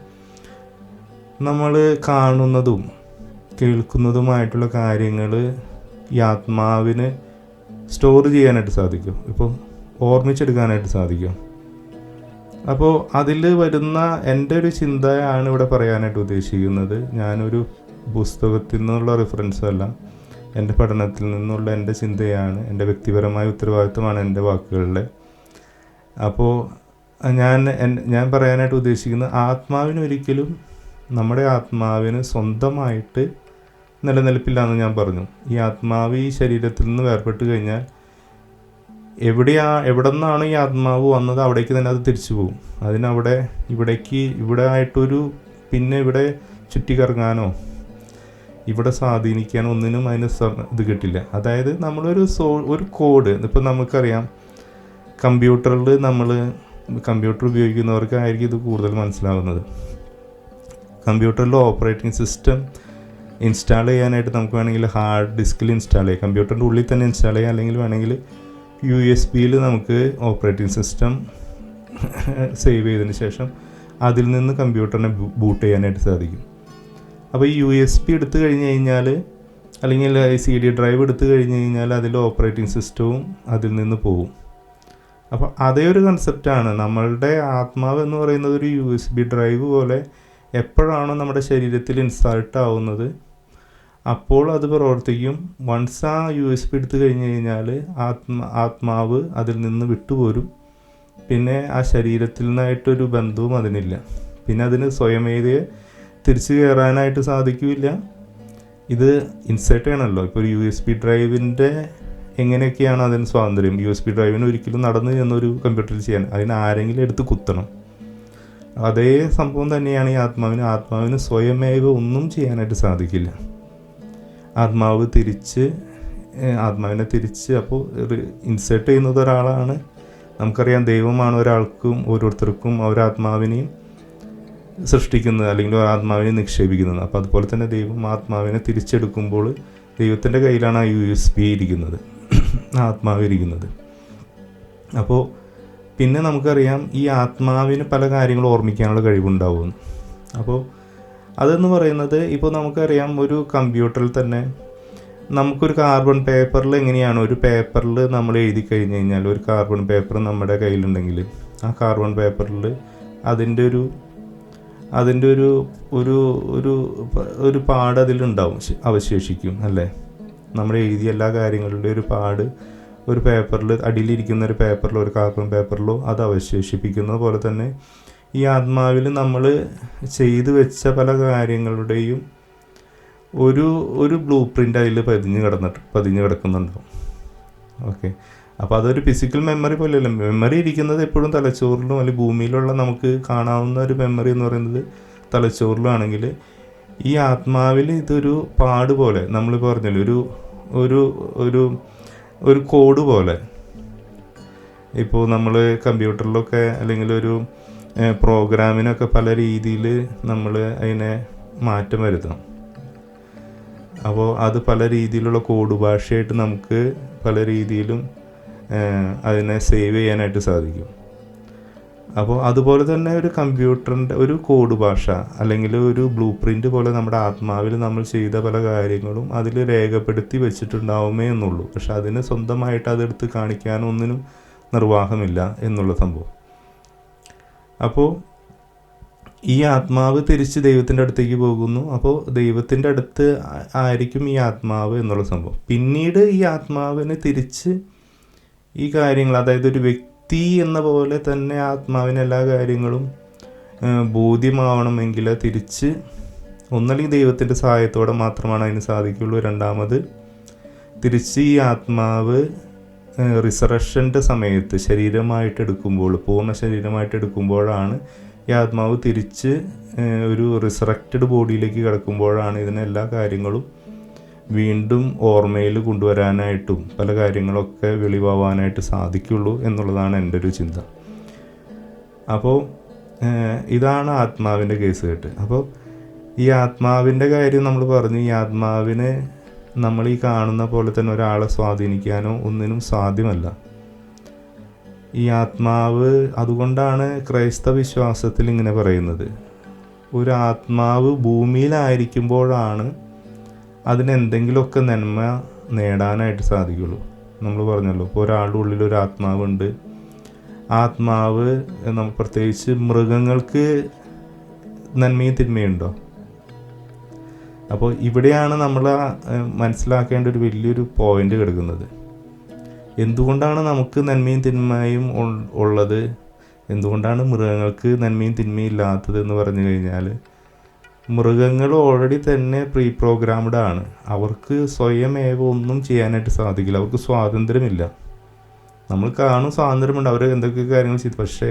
നമ്മൾ കാണുന്നതും കേൾക്കുന്നതുമായിട്ടുള്ള കാര്യങ്ങൾ ഈ ആത്മാവിന് സ്റ്റോർ ചെയ്യാനായിട്ട് സാധിക്കും, ഇപ്പോൾ ഓർമ്മിച്ചെടുക്കാനായിട്ട് സാധിക്കും. അപ്പോൾ അതിൽ വരുന്ന എൻ്റെ ഒരു ചിന്തയാണ് ഇവിടെ പറയാനായിട്ട് ഉദ്ദേശിക്കുന്നത്. ഞാനൊരു പുസ്തകത്തിൽ നിന്നുള്ള റെഫറൻസും അല്ല, എൻ്റെ പഠനത്തിൽ നിന്നുള്ള എൻ്റെ ചിന്തയാണ്, എൻ്റെ വ്യക്തിപരമായ ഉത്തരവാദിത്തമാണ് എൻ്റെ വാക്കുകളുടെ. അപ്പോൾ ഞാൻ പറയാനായിട്ട് ഉദ്ദേശിക്കുന്നത്, ആത്മാവിനൊരിക്കലും നമ്മുടെ ആത്മാവിന് സ്വന്തമായിട്ട് നിലനിൽപ്പില്ല എന്ന് ഞാൻ പറഞ്ഞു. ഈ ആത്മാവ് ഈ ശരീരത്തിൽ നിന്ന് വേർപെട്ട് കഴിഞ്ഞാൽ എവിടെ നിന്നാണ് ഈ ആത്മാവ് വന്നത് അവിടേക്ക് തന്നെ അത് തിരിച്ചു പോകും. ഇവിടെ ആയിട്ടൊരു പിന്നെ ഇവിടെ ചുറ്റിക്കറങ്ങാനോ ഇവിടെ സ്വാധീനിക്കാനോ ഒന്നിനും അതിന് ഇത് കിട്ടില്ല. അതായത് നമ്മളൊരു ഒരു കോഡ്, ഇപ്പം നമുക്കറിയാം കമ്പ്യൂട്ടർ ഉപയോഗിക്കുന്നവർക്കായിരിക്കും ഇത് കൂടുതൽ മനസ്സിലാവുന്നത്. കമ്പ്യൂട്ടറിൽ ഓപ്പറേറ്റിംഗ് സിസ്റ്റം ഇൻസ്റ്റാൾ ചെയ്യാനായിട്ട് നമുക്ക് വേണമെങ്കിൽ ഹാർഡ് ഡിസ്കിൽ ഇൻസ്റ്റാൾ ചെയ്യാം, കമ്പ്യൂട്ടറിൻ്റെ ഉള്ളിൽ തന്നെ ഇൻസ്റ്റാൾ ചെയ്യാം. അല്ലെങ്കിൽ വേണമെങ്കിൽ USB-യിൽ നമുക്ക് ഓപ്പറേറ്റിംഗ് സിസ്റ്റം സേവ് ചെയ്തതിന് ശേഷം അതിൽ നിന്ന് കമ്പ്യൂട്ടറിനെ ബൂട്ട് ചെയ്യാനായിട്ട് സാധിക്കും. അപ്പോൾ ഈ USB എടുത്തു കഴിഞ്ഞ് കഴിഞ്ഞാൽ, അല്ലെങ്കിൽ CD ഡ്രൈവ് എടുത്തു കഴിഞ്ഞ് കഴിഞ്ഞാൽ അതിൽ ഓപ്പറേറ്റിംഗ് സിസ്റ്റവും അതിൽ നിന്ന് പോകും. അപ്പോൾ അതേ ഒരു കൺസെപ്റ്റാണ് നമ്മളുടെ ആത്മാവ് എന്ന് പറയുന്നത്. ഒരു USB ഡ്രൈവ് പോലെ എപ്പോഴാണോ നമ്മുടെ ശരീരത്തിൽ ഇൻസേർട്ട് ആവുന്നത് അപ്പോൾ അത് പ്രവർത്തിക്കും. വൺസ് ആ USB എടുത്തു കഴിഞ്ഞ് കഴിഞ്ഞാൽ ആത്മാവ് അതിൽ നിന്ന് വിട്ടുപോരും. പിന്നെ ആ ശരീരത്തിൽ നിന്നായിട്ടൊരു ബന്ധവും അതിനില്ല. പിന്നെ അതിന് സ്വയമേതയെ തിരിച്ചു കയറാനായിട്ട് സാധിക്കില്ല. ഇത് ഇൻസേർട്ട് ചെയ്യണമല്ലോ. ഇപ്പോൾ ഒരു USB ഡ്രൈവിൻ്റെ എങ്ങനെയൊക്കെയാണ് അതിന് സ്വാതന്ത്ര്യം? USB ഡ്രൈവിന് ഒരിക്കലും നടന്ന് എന്നൊരു കമ്പ്യൂട്ടറിൽ ചെയ്യാൻ അതിന് ആരെങ്കിലും എടുത്ത് കുത്തണം. അതേ സംഭവം തന്നെയാണ് ഈ ആത്മാവിന് സ്വയമേവ ഒന്നും ചെയ്യാനായിട്ട് സാധിക്കില്ല. ആത്മാവിനെ തിരിച്ച് അപ്പോൾ ഇൻസേർട്ട് ചെയ്യുന്നത് ഒരാളാണ്. നമുക്കറിയാം ദൈവമാണ് ഓരോരുത്തർക്കും ഒരാത്മാവിനെയും സൃഷ്ടിക്കുന്നത്, അല്ലെങ്കിൽ ഒരാത്മാവിനെ നിക്ഷേപിക്കുന്നത്. അപ്പോൾ അതുപോലെ തന്നെ ദൈവം ആത്മാവിനെ തിരിച്ചെടുക്കുമ്പോൾ ദൈവത്തിൻ്റെ കയ്യിലാണ് ആ USB ഇരിക്കുന്നത്, ആത്മാവ് ഇരിക്കുന്നത്. അപ്പോൾ പിന്നെ നമുക്കറിയാം ഈ ആത്മാവിന് പല കാര്യങ്ങളും ഓർമ്മിക്കാനുള്ള കഴിവുണ്ടാവുമെന്ന്. അപ്പോൾ അതെന്ന് പറയുന്നത്, ഇപ്പോൾ നമുക്കറിയാം ഒരു കമ്പ്യൂട്ടറിൽ തന്നെ നമുക്കൊരു കാർബൺ പേപ്പറിൽ എങ്ങനെയാണ്, ഒരു പേപ്പറിൽ നമ്മൾ എഴുതി കഴിഞ്ഞ് കഴിഞ്ഞാൽ ഒരു കാർബൺ പേപ്പർ നമ്മുടെ കയ്യിലുണ്ടെങ്കിൽ ആ കാർബൺ പേപ്പറിൽ അതിൻ്റെ ഒരു പാട് അതിലുണ്ടാവും, അവശേഷിക്കും അല്ലേ. നമ്മൾ എഴുതിയ എല്ലാ കാര്യങ്ങളുടെ ഒരു പാട് ഒരു പേപ്പറിൽ, അടിയിലിരിക്കുന്ന ഒരു പേപ്പറിലോ ഒരു കാർബൺ പേപ്പറിലോ അത് അവശേഷിപ്പിക്കുന്നത് പോലെ തന്നെ ഈ ആത്മാവിൽ നമ്മൾ ചെയ്തു വെച്ച പല കാര്യങ്ങളുടെയും ഒരു ബ്ലൂ പ്രിൻ്റ് അതിൽ പതിഞ്ഞ് കിടക്കുന്നുണ്ടാവും. ഓക്കെ, അപ്പോൾ അതൊരു ഫിസിക്കൽ മെമ്മറി പോലെയല്ല. മെമ്മറി ഇരിക്കുന്നത് എപ്പോഴും തലച്ചോറിലും അല്ലെങ്കിൽ ഭൂമിയിലുള്ള നമുക്ക് കാണാവുന്ന ഒരു മെമ്മറി എന്ന് പറയുന്നത് തലച്ചോറിലാണെങ്കിൽ, ഈ ആത്മാവിൽ ഇതൊരു പാട് പോലെ, നമ്മൾ പറഞ്ഞല്ലോ ഒരു കോഡ് പോലെ. ഇപ്പോൾ നമ്മൾ കമ്പ്യൂട്ടറിലൊക്കെ അല്ലെങ്കിൽ ഒരു പ്രോഗ്രാമിനൊക്കെ പല രീതിയിൽ നമ്മൾ അതിനെ മാറ്റം വരുത്തണം. അപ്പോൾ അത് പല രീതിയിലുള്ള കോഡ് ഭാഷയായിട്ട് നമുക്ക് പല രീതിയിലും അതിനെ സേവ് ചെയ്യാനായിട്ട് സാധിക്കും. അപ്പോൾ അതുപോലെ തന്നെ ഒരു കമ്പ്യൂട്ടറിൻ്റെ ഒരു കോഡ് ഭാഷ അല്ലെങ്കിൽ ഒരു ബ്ലൂ പ്രിൻ്റ് പോലെ നമ്മുടെ ആത്മാവിൽ നമ്മൾ ചെയ്ത പല കാര്യങ്ങളും അതിൽ രേഖപ്പെടുത്തി വെച്ചിട്ടുണ്ടാവുമേ എന്നുള്ളൂ. പക്ഷെ അതിന് സ്വന്തമായിട്ട് അതെടുത്ത് കാണിക്കാനൊന്നിനും നിർവാഹമില്ല എന്നുള്ള സംഭവം. അപ്പോൾ ഈ ആത്മാവ് തിരിച്ച് ദൈവത്തിൻ്റെ അടുത്തേക്ക് പോകുന്നു. അപ്പോൾ ദൈവത്തിൻ്റെ അടുത്ത് ആയിരിക്കും ഈ ആത്മാവ് എന്നുള്ള സംഭവം. പിന്നീട് ഈ ആത്മാവിന് തിരിച്ച് ഈ കാര്യങ്ങൾ, അതായത് ഒരു വ്യക്തി എന്ന പോലെ തന്നെ ആത്മാവിന് എല്ലാ കാര്യങ്ങളും ബോധ്യമാവണമെങ്കിൽ തിരിച്ച് ഒന്നല്ലെങ്കിൽ ദൈവത്തിൻ്റെ സഹായത്തോടെ മാത്രമാണ് അതിന് സാധിക്കുള്ളൂ. രണ്ടാമത് തിരിച്ച് ഈ ആത്മാവ് റിസറക്ഷൻ്റെ സമയത്ത് ശരീരമായിട്ട് എടുക്കുമ്പോൾ, പൂർണ്ണ ശരീരമായിട്ട് എടുക്കുമ്പോഴാണ് ഈ ആത്മാവ് തിരിച്ച് ഒരു റിസറക്റ്റഡ് ബോഡിയിലേക്ക് കിടക്കുമ്പോഴാണ് ഇതിനെല്ലാ കാര്യങ്ങളും വീണ്ടും ഓർമ്മയിൽ കൊണ്ടുവരാനായിട്ടും പല കാര്യങ്ങളൊക്കെ വെളിവാവാനായിട്ട് സാധിക്കുള്ളൂ എന്നുള്ളതാണ് എൻ്റെ ഒരു ചിന്ത. അപ്പോൾ ഇതാണ് ആത്മാവിൻ്റെ കേസ് കേട്ട്. അപ്പോൾ ഈ ആത്മാവിൻ്റെ കാര്യം നമ്മൾ പറഞ്ഞു. ഈ ആത്മാവിന് നമ്മൾ ഈ കാണുന്ന പോലെ തന്നെ ഒരാളെ സ്വാധീനിക്കാനോ ഒന്നിനും സാധ്യമല്ല. ഈ ആത്മാവ്, അതുകൊണ്ടാണ് ക്രൈസ്തവ വിശ്വാസത്തിൽ ഇങ്ങനെ പറയുന്നത്, ഒരു ആത്മാവ് ഭൂമിയിലായിരിക്കുമ്പോഴാണ് അതിനെന്തെങ്കിലുമൊക്കെ നന്മ നേടാനായിട്ട് സാധിക്കുള്ളൂ. നമ്മൾ പറഞ്ഞല്ലോ, ഇപ്പോൾ ഒരാളുടെ ഉള്ളിൽ ഒരു ആത്മാവുണ്ട്. ആത്മാവ് പ്രത്യേകിച്ച് മൃഗങ്ങൾക്ക് നന്മയും തിന്മയുണ്ടോ? അപ്പോൾ ഇവിടെയാണ് നമ്മൾ മനസ്സിലാക്കേണ്ട ഒരു വലിയൊരു പോയിന്റ് കിടക്കുന്നത്. എന്തുകൊണ്ടാണ് നമുക്ക് നന്മയും തിന്മയും ഉള്ളത്, എന്തുകൊണ്ടാണ് മൃഗങ്ങൾക്ക് നന്മയും തിന്മയും ഇല്ലാത്തത് എന്ന് പറഞ്ഞു കഴിഞ്ഞാൽ, മൃഗങ്ങൾ ഓൾറെഡി തന്നെ പ്രീ പ്രോഗ്രാംഡ് ആണ്. അവർക്ക് സ്വയമേവ ഒന്നും ചെയ്യാനായിട്ട് സാധിക്കില്ല. അവർക്ക് സ്വാതന്ത്ര്യമില്ല. നമ്മൾ കാണും സ്വാതന്ത്ര്യമുണ്ട്, അവർ എന്തൊക്കെ കാര്യങ്ങൾ ചെയ്തു. പക്ഷേ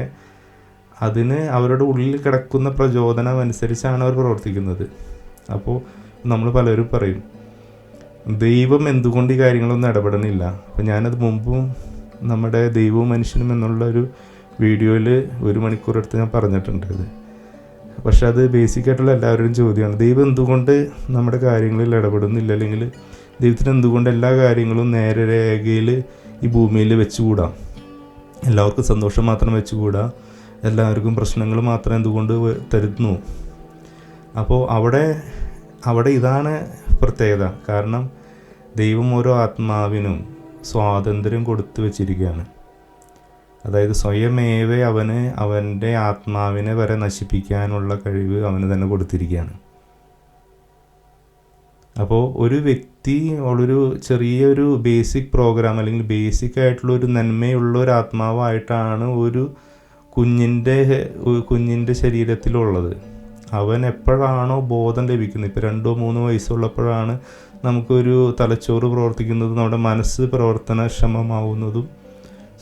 അതിന് അവരുടെ ഉള്ളിൽ കിടക്കുന്ന പ്രചോദനം അനുസരിച്ചാണ് അവർ പ്രവർത്തിക്കുന്നത്. അപ്പോൾ നമ്മൾ പലരും പറയും, ദൈവം എന്തുകൊണ്ട് ഈ കാര്യങ്ങളൊന്നും ഇടപെടണില്ല. അപ്പോൾ ഞാനത് മുമ്പും നമ്മുടെ ദൈവവും മനുഷ്യനും എന്നുള്ള ഒരു വീഡിയോയിൽ 1 മണിക്കൂർ എടുത്ത് ഞാൻ പറഞ്ഞിട്ടുണ്ട് ഇത്. പക്ഷെ അത് ബേസിക്കായിട്ടുള്ള എല്ലാവരുടെയും ചോദ്യമാണ്, ദൈവം എന്തുകൊണ്ട് നമ്മുടെ കാര്യങ്ങളിൽ ഇടപെടുന്നില്ല, അല്ലെങ്കിൽ ദൈവത്തിന് എന്തുകൊണ്ട് എല്ലാ കാര്യങ്ങളും നേരെ രേഖയിൽ ഈ ഭൂമിയിൽ വെച്ചുകൂടാം, എല്ലാവർക്കും സന്തോഷം മാത്രം വെച്ചുകൂടാ, എല്ലാവർക്കും പ്രശ്നങ്ങൾ മാത്രം എന്തുകൊണ്ട് തരുന്നു. അപ്പോൾ അവിടെ ഇതാണ് പ്രത്യേകത. കാരണം ദൈവം ഓരോ ആത്മാവിനും സ്വാതന്ത്ര്യം കൊടുത്തു വച്ചിരിക്കുകയാണ്. അതായത് സ്വയമേവ അവന് അവൻ്റെ ആത്മാവിനെ വരെ നശിപ്പിക്കാനുള്ള കഴിവ് അവന് തന്നെ കൊടുത്തിരിക്കുകയാണ്. അപ്പോൾ ഒരു വ്യക്തി ഒരു ചെറിയൊരു ബേസിക് പ്രോഗ്രാം അല്ലെങ്കിൽ ബേസിക് ആയിട്ടുള്ളൊരു നന്മയുള്ള ഒരു ആത്മാവായിട്ടാണ് ഒരു കുഞ്ഞിൻ്റെ ശരീരത്തിലുള്ളത്. അവൻ എപ്പോഴാണോ ബോധം ലഭിക്കുന്നത്, ഇപ്പോൾ 2-3 വയസ്സുള്ളപ്പോഴാണ് നമുക്കൊരു തലച്ചോറ് പ്രവർത്തിക്കുന്നതും നമ്മുടെ മനസ്സ് പ്രവർത്തനക്ഷമമാവുന്നതും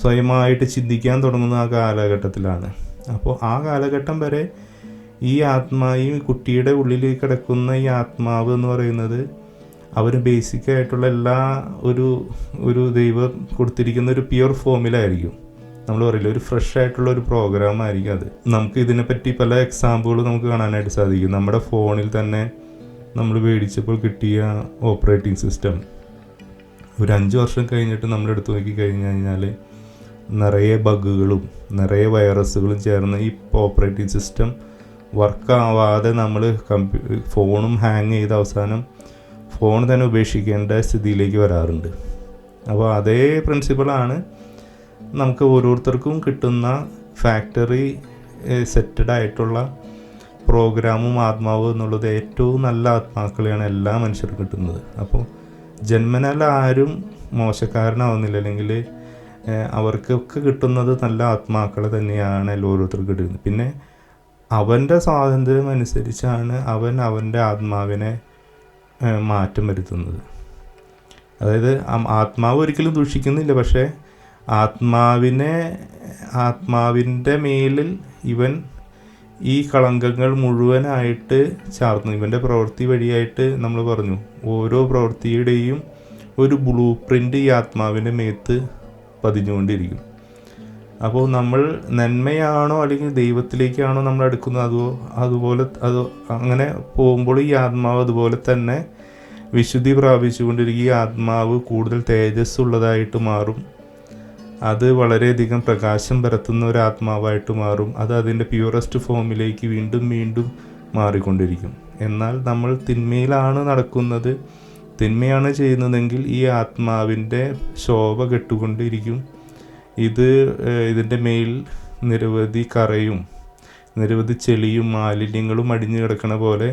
സ്വയമായിട്ട് ചിന്തിക്കാൻ തുടങ്ങുന്ന ആ കാലഘട്ടത്തിലാണ്. അപ്പോൾ ആ കാലഘട്ടം വരെ ഈ കുട്ടിയുടെ ഉള്ളിൽ കിടക്കുന്ന ഈ ആത്മാവ് എന്ന് പറയുന്നത് അവന് ബേസിക്കായിട്ടുള്ള എല്ലാ ഒരു ദൈവം കൊടുത്തിരിക്കുന്ന ഒരു പ്യുവർ ഫോമിലായിരിക്കും. നമ്മൾ പറയില്ല, ഒരു ഫ്രഷ് ആയിട്ടുള്ള ഒരു പ്രോഗ്രാം ആയിരിക്കും അത്. നമുക്ക് ഇതിനെപ്പറ്റി പല എക്സാമ്പിളുകൾ നമുക്ക് കാണാനായിട്ട് സാധിക്കും. നമ്മുടെ ഫോണിൽ തന്നെ നമ്മൾ മേടിച്ചപ്പോൾ കിട്ടിയ ഓപ്പറേറ്റിംഗ് സിസ്റ്റം ഒരു 5 വർഷം കഴിഞ്ഞിട്ട് നമ്മളെടുത്ത് നോക്കി കഴിഞ്ഞ് കഴിഞ്ഞാൽ നിറയെ ബഗ്ഗുകളും നിറയെ വൈറസുകളും ചേർന്ന് ഈ ഓപ്പറേറ്റിംഗ് സിസ്റ്റം വർക്കാവാതെ നമ്മൾ ഫോണും ഹാങ് ചെയ്ത് അവസാനം ഫോൺ തന്നെ ഉപേക്ഷിക്കേണ്ട സ്ഥിതിയിലേക്ക് വരാറുണ്ട്. അപ്പോൾ അതേ പ്രിൻസിപ്പിളാണ് നമുക്ക് ഓരോരുത്തർക്കും കിട്ടുന്ന ഫാക്ടറി സെറ്റഡ് ആയിട്ടുള്ള പ്രോഗ്രാമും ആത്മാവും എന്നുള്ളത്. ഏറ്റവും നല്ല ആത്മാക്കളെയാണ് എല്ലാ മനുഷ്യർക്കും കിട്ടുന്നത്. അപ്പോൾ ജന്മനാൽ ആരും മോശക്കാരനാവുന്നില്ല, അല്ലെങ്കിൽ അവർക്കൊക്കെ കിട്ടുന്നത് നല്ല ആത്മാക്കളെ തന്നെയാണ് ഓരോരുത്തർക്കും കിട്ടുന്നത്. പിന്നെ അവൻ്റെ സ്വാതന്ത്ര്യം അനുസരിച്ചാണ് അവൻ്റെ ആത്മാവിനെ മാറ്റം വരുത്തുന്നത്. അതായത് ആത്മാവ് ഒരിക്കലും ദൂഷിക്കുന്നില്ല, പക്ഷേ ആത്മാവിൻ്റെ മേലിൽ ഇവൻ ഈ കളങ്കങ്ങൾ മുഴുവനായിട്ട് ചാർന്നു. ഇവൻ്റെ പ്രവൃത്തി വഴിയായിട്ട് നമ്മൾ പറഞ്ഞു, ഓരോ പ്രവൃത്തിയുടെയും ഒരു ബ്ലൂ പ്രിൻ്റ് ഈ ആത്മാവിൻ്റെ മേത്ത് പതിഞ്ഞുകൊണ്ടിരിക്കും. അപ്പോൾ നമ്മൾ നന്മയാണോ അല്ലെങ്കിൽ ദൈവത്തിലേക്കാണോ നമ്മൾ അടുക്കുന്നത്, അതുപോലെ അങ്ങനെ പോകുമ്പോൾ ഈ ആത്മാവ് അതുപോലെ തന്നെ വിശുദ്ധി പ്രാപിച്ചുകൊണ്ടിരിക്കും. ഈ ആത്മാവ് കൂടുതൽ തേജസ്സുള്ളതായിട്ട് മാറും. അത് വളരെയധികം പ്രകാശം പരത്തുന്ന ഒരു ആത്മാവായിട്ട് മാറും. അത് അതിൻ്റെ പ്യൂറസ്റ്റ് ഫോമിലേക്ക് വീണ്ടും വീണ്ടും മാറിക്കൊണ്ടിരിക്കും. എന്നാൽ നമ്മൾ തിന്മയിലാണ് നടക്കുന്നത്, തിന്മയാണ് ചെയ്യുന്നതെങ്കിൽ ഈ ആത്മാവിൻ്റെ ശോഭ കെട്ടുകൊണ്ടിരിക്കും. ഇതിൻ്റെ മേൽ നിരവധി കറയും നിരവധി ചെളിയും മാലിന്യങ്ങളും അടിഞ്ഞു കിടക്കണ പോലെ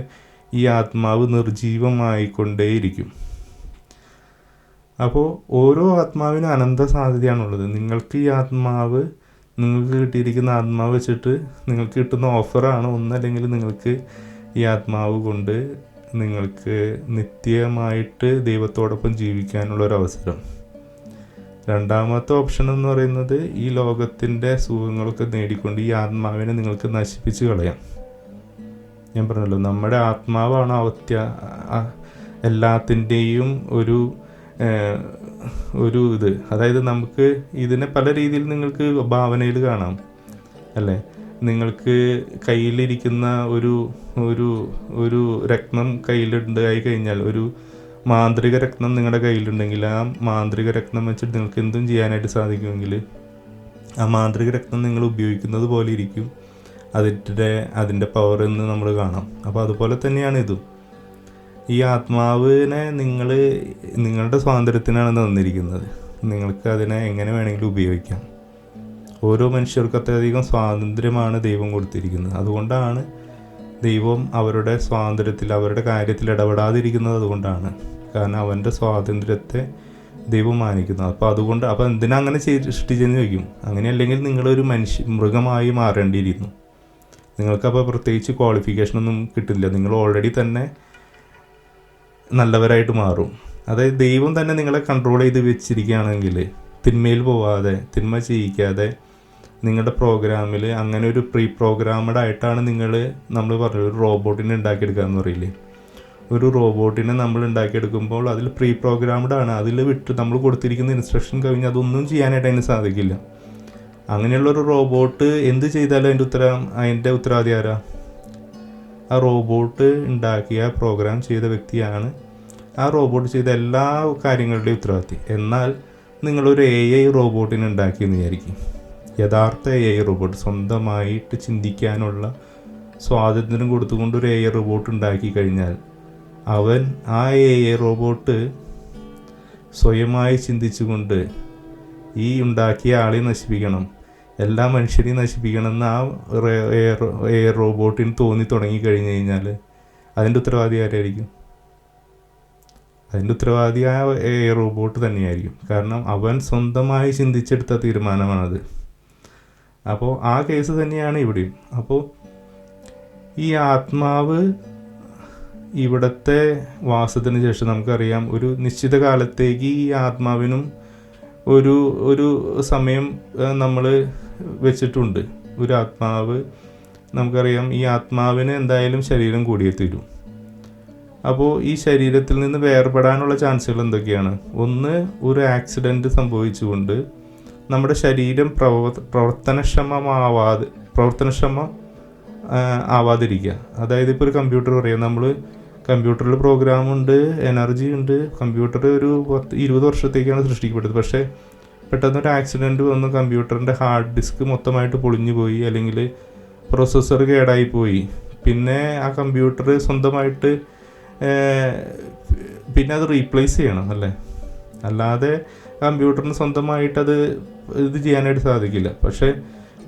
ഈ ആത്മാവ് നിർജീവമായിക്കൊണ്ടേയിരിക്കും. അപ്പോൾ ഓരോ ആത്മാവിനും അനന്ത സാധ്യതയാണുള്ളത്. നിങ്ങൾക്ക് ഈ ആത്മാവ്, നിങ്ങൾക്ക് കിട്ടിയിരിക്കുന്ന ആത്മാവ് വെച്ചിട്ട് നിങ്ങൾക്ക് കിട്ടുന്ന ഓഫറാണ്. ഒന്നല്ലെങ്കിൽ നിങ്ങൾക്ക് ഈ ആത്മാവ് കൊണ്ട് നിങ്ങൾക്ക് നിത്യമായിട്ട് ദൈവത്തോടൊപ്പം ജീവിക്കാനുള്ളൊരവസരം. രണ്ടാമത്തെ ഓപ്ഷൻ എന്ന് പറയുന്നത് ഈ ലോകത്തിൻ്റെ സുഖങ്ങളൊക്കെ നേടിക്കൊണ്ട് ഈ ആത്മാവിനെ നിങ്ങൾക്ക് നശിപ്പിച്ച് കളയാം. ഞാൻ പറഞ്ഞല്ലോ, നമ്മുടെ ആത്മാവാണ് എല്ലാത്തിൻ്റെയും ഒരു ഇത്. അതായത് നമുക്ക് ഇതിനെ പല രീതിയിൽ നിങ്ങൾക്ക് ഭാവനയിൽ കാണാം അല്ലേ. നിങ്ങൾക്ക് കയ്യിലിരിക്കുന്ന ഒരു രത്നം കയ്യിലുണ്ടായി കഴിഞ്ഞാൽ, ഒരു മാന്ത്രിക രത്നം നിങ്ങളുടെ കയ്യിലുണ്ടെങ്കിൽ ആ മാന്ത്രിക രത്നം വെച്ചിട്ട് നിങ്ങൾക്ക് എന്തും ചെയ്യാനായിട്ട് സാധിക്കുമെങ്കിൽ ആ മാന്ത്രിക രത്നം നിങ്ങൾ ഉപയോഗിക്കുന്നത് പോലെ ഇരിക്കും അതിൻ്റെ പവർ എന്ന് നമ്മൾ കാണാം. അപ്പോൾ അതുപോലെ തന്നെയാണ് ഇതും. ഈ ആത്മാവിനെ നിങ്ങളുടെ സ്വാതന്ത്ര്യത്തിനാണ് തന്നിരിക്കുന്നത്. നിങ്ങൾക്ക് അതിനെ എങ്ങനെ വേണമെങ്കിലും ഉപയോഗിക്കാം. ഓരോ മനുഷ്യർക്കും അത്രയധികം സ്വാതന്ത്ര്യമാണ് ദൈവം കൊടുത്തിരിക്കുന്നത്. അതുകൊണ്ടാണ് ദൈവം അവരുടെ സ്വാതന്ത്ര്യത്തിൽ, അവരുടെ കാര്യത്തിൽ ഇടപെടാതിരിക്കുന്നത്. അതുകൊണ്ടാണ്, കാരണം അവൻ്റെ സ്വാതന്ത്ര്യത്തെ ദൈവം മാനിക്കുന്നത്. അപ്പോൾ എന്തിനാ അങ്ങനെ സൃഷ്ടിച്ചെന്ന് ചോദിക്കും. അങ്ങനെയല്ലെങ്കിൽ നിങ്ങളൊരു മൃഗമായി മാറേണ്ടിയിരിക്കുന്നു. നിങ്ങൾക്കപ്പോൾ പ്രത്യേകിച്ച് ക്വാളിഫിക്കേഷനൊന്നും കിട്ടില്ല. നിങ്ങൾ ഓൾറെഡി തന്നെ നല്ലവരായിട്ട് മാറും. അതായത് ദൈവം തന്നെ നിങ്ങളെ കൺട്രോൾ ചെയ്ത് വെച്ചിരിക്കുകയാണെങ്കിൽ, തിന്മയിൽ പോവാതെ, തിന്മ ചെയ്യിക്കാതെ നിങ്ങളുടെ പ്രോഗ്രാമിൽ അങ്ങനെ ഒരു പ്രീ പ്രോഗ്രാമഡ് ആയിട്ടാണ് നമ്മൾ പറഞ്ഞത്. ഒരു റോബോട്ടിനെ ഉണ്ടാക്കിയെടുക്കുക എന്ന് പറയില്ലേ. ഒരു റോബോട്ടിനെ നമ്മൾ ഉണ്ടാക്കിയെടുക്കുമ്പോൾ അതിൽ പ്രീ പ്രോഗ്രാമഡ് ആണ്. അതിൽ നമ്മൾ കൊടുത്തിരിക്കുന്ന ഇൻസ്ട്രക്ഷൻ കഴിഞ്ഞ് അതൊന്നും ചെയ്യാനായിട്ട് അതിന് സാധിക്കില്ല. അങ്ങനെയുള്ളൊരു റോബോട്ട് എന്ത് ചെയ്താലും അതിൻ്റെ ഉത്തരവാദി ആരാ? ആ റോബോട്ട് ഉണ്ടാക്കിയ പ്രോഗ്രാം ചെയ്ത വ്യക്തിയാണ് ആ റോബോട്ട് ചെയ്ത എല്ലാ കാര്യങ്ങളുടെയും ഉത്തരവാദി. എന്നാൽ നിങ്ങളൊരു AI റോബോട്ടിനെ ഉണ്ടാക്കിയെന്ന് വിചാരിക്കും. യഥാർത്ഥ AI റോബോട്ട് സ്വന്തമായിട്ട് ചിന്തിക്കാനുള്ള സ്വാതന്ത്ര്യം കൊടുത്തുകൊണ്ട് ഒരു AI റോബോട്ട് ഉണ്ടാക്കി കഴിഞ്ഞാൽ ആ AI റോബോട്ട് സ്വയമായി ചിന്തിച്ചുകൊണ്ട് ഈ ഉണ്ടാക്കിയ ആളെ നശിപ്പിക്കണം, എല്ലാ മനുഷ്യരെയും നശിപ്പിക്കണം എന്ന് ആ റോബോട്ടിന് തോന്നി തുടങ്ങിക്കഴിഞ്ഞ് കഴിഞ്ഞാൽ അതിൻ്റെ ഉത്തരവാദി ആരായിരിക്കും? അതിൻ്റെ ഉത്തരവാദി ആ റോബോട്ട് തന്നെയായിരിക്കും. കാരണം അവൻ സ്വന്തമായി ചിന്തിച്ചെടുത്ത തീരുമാനമാണത്. അപ്പോൾ ആ കേസ് തന്നെയാണ് ഇവിടെയും. അപ്പോൾ ഈ ആത്മാവ് ഇവിടുത്തെ വാസത്തിന് ശേഷം നമുക്കറിയാം ഒരു നിശ്ചിത കാലത്തേക്ക് ഈ ആത്മാവിനും ഒരു സമയം നമ്മൾ വെച്ചിട്ടുണ്ട്. ഒരു ആത്മാവ് നമുക്കറിയാം, ഈ ആത്മാവിന് എന്തായാലും ശരീരം കൂടിയേ തീരും. അപ്പോൾ ഈ ശരീരത്തിൽ നിന്ന് വേർപെടാനുള്ള ചാൻസുകൾ എന്തൊക്കെയാണ്? ഒന്ന്, ഒരു ആക്സിഡൻറ്റ് സംഭവിച്ചുകൊണ്ട് നമ്മുടെ ശരീരം ആവാതിരിക്കുക. അതായത് ഇപ്പോൾ ഒരു കമ്പ്യൂട്ടർ പറയാം, നമ്മൾ കമ്പ്യൂട്ടറിൽ പ്രോഗ്രാമുണ്ട്, എനർജി ഉണ്ട്. കമ്പ്യൂട്ടർ ഒരു 20 വർഷത്തേക്കാണ് സൃഷ്ടിക്കപ്പെട്ടത്. പക്ഷേ പെട്ടെന്നൊരു ആക്സിഡൻറ്റ് വന്ന് കമ്പ്യൂട്ടറിൻ്റെ ഹാർഡ് ഡിസ്ക് മൊത്തമായിട്ട് പൊളിഞ്ഞു പോയി, അല്ലെങ്കിൽ പ്രോസസ്സർ കേടായിപ്പോയി. പിന്നെ ആ കമ്പ്യൂട്ടർ സ്വന്തമായിട്ട് പിന്നെ അത് റീപ്ലേസ് ചെയ്യണം അല്ലേ. അല്ലാതെ കമ്പ്യൂട്ടറിന് സ്വന്തമായിട്ട് ഇത് ചെയ്യാനായിട്ട് സാധിക്കില്ല. പക്ഷേ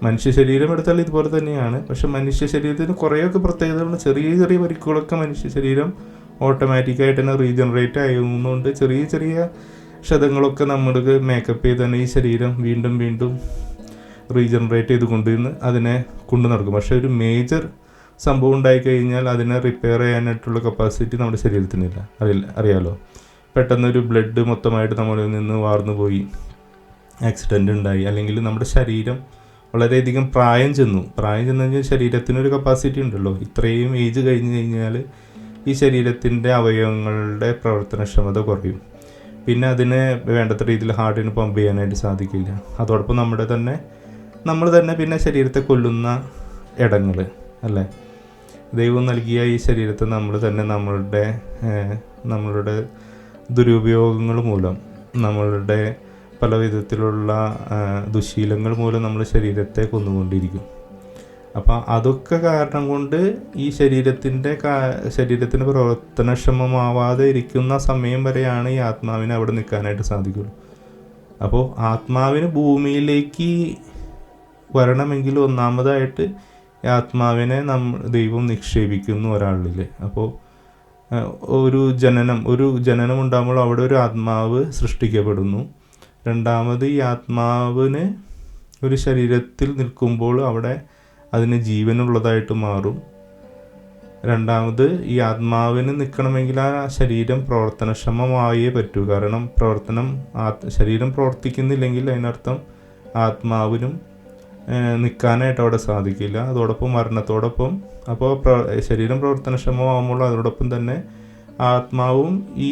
മനുഷ്യ ശരീരം എടുത്താൽ ഇതുപോലെ തന്നെയാണ്. പക്ഷെ മനുഷ്യ ശരീരത്തിന് കുറേയൊക്കെ പ്രത്യേകതകളുണ്ട്. ചെറിയ ചെറിയ പരിക്കുകളൊക്കെ മനുഷ്യ ശരീരം ഓട്ടോമാറ്റിക്കായിട്ട് തന്നെ റീജനറേറ്റ് ആകുന്നുണ്ട്. ചെറിയ ചെറിയ ക്ഷതങ്ങളൊക്കെ നമ്മൾക്ക് മേക്കപ്പ് ചെയ്ത് തന്നെ ഈ ശരീരം വീണ്ടും വീണ്ടും റീജനറേറ്റ് ചെയ്ത് കൊണ്ടുവന്ന് അതിനെ കൊണ്ടു നടക്കും. പക്ഷേ ഒരു മേജർ സംഭവം ഉണ്ടായിക്കഴിഞ്ഞാൽ അതിനെ റിപ്പയർ ചെയ്യാനായിട്ടുള്ള കപ്പാസിറ്റി നമ്മുടെ ശരീരത്തിനില്ല. അറിയാലോ, പെട്ടെന്നൊരു ബ്ലഡ് മൊത്തമായിട്ട് നമ്മളിൽ നിന്ന് വാർന്നു പോയി, ആക്സിഡൻ്റ് ഉണ്ടായി, അല്ലെങ്കിൽ നമ്മുടെ ശരീരം വളരെയധികം പ്രായം ചെന്നു കഴിഞ്ഞാൽ ശരീരത്തിനൊരു കപ്പാസിറ്റി ഉണ്ടല്ലോ. ഇത്രയും ഏജ് കഴിഞ്ഞ് കഴിഞ്ഞാൽ ഈ ശരീരത്തിൻ്റെ അവയവങ്ങളുടെ പ്രവർത്തനക്ഷമത കുറയും. പിന്നെ അതിന് വേണ്ടത്ര രീതിയിൽ ഹാർട്ടിന് പമ്പ് ചെയ്യാനായിട്ട് സാധിക്കില്ല. അതോടൊപ്പം നമ്മൾ തന്നെ പിന്നെ ശരീരത്തെ കൊല്ലുന്ന ഇടങ്ങൾ അല്ലേ. ദൈവം നൽകിയ ഈ ശരീരത്തെ നമ്മൾ തന്നെ നമ്മളുടെ ദുരുപയോഗങ്ങൾ മൂലം, നമ്മളുടെ പല വിധത്തിലുള്ള ദുശീലങ്ങൾ മൂലം നമ്മൾ ശരീരത്തെ കൊന്നുകൊണ്ടിരിക്കും. അപ്പോൾ അതൊക്കെ കാരണം കൊണ്ട് ഈ ശരീരത്തിന് പ്രവർത്തനക്ഷമമാവാതെ ഇരിക്കുന്ന സമയം വരെയാണ് ഈ ആത്മാവിന് അവിടെ നിൽക്കാനായിട്ട് സാധിക്കുള്ളൂ. അപ്പോൾ ആത്മാവിന് ഭൂമിയിലേക്ക് വരണമെങ്കിൽ ഒന്നാമതായിട്ട് ഈ ആത്മാവിനെ ദൈവം നിക്ഷേപിക്കുന്നു ഒരാളിൽ. അപ്പോൾ ഒരു ജനനം ഉണ്ടാകുമ്പോൾ അവിടെ ഒരു ആത്മാവ് സൃഷ്ടിക്കപ്പെടുന്നു. രണ്ടാമത് ഈ ആത്മാവിന് ഒരു ശരീരത്തിൽ നിൽക്കുമ്പോൾ അവിടെ അതിന് ജീവനുള്ളതായിട്ട് മാറും. രണ്ടാമത് ഈ ആത്മാവിന് നിൽക്കണമെങ്കിൽ ആ ശരീരം പ്രവർത്തനക്ഷമമായേ പറ്റൂ. കാരണം ശരീരം പ്രവർത്തിക്കുന്നില്ലെങ്കിൽ അതിനർത്ഥം ആത്മാവിനും നിൽക്കാനായിട്ട് അവിടെ സാധിക്കില്ല. അതോടൊപ്പം മരണത്തോടൊപ്പം അപ്പോൾ ശരീരം പ്രവർത്തനക്ഷമമാകുമ്പോൾ അതോടൊപ്പം തന്നെ ആത്മാവും ഈ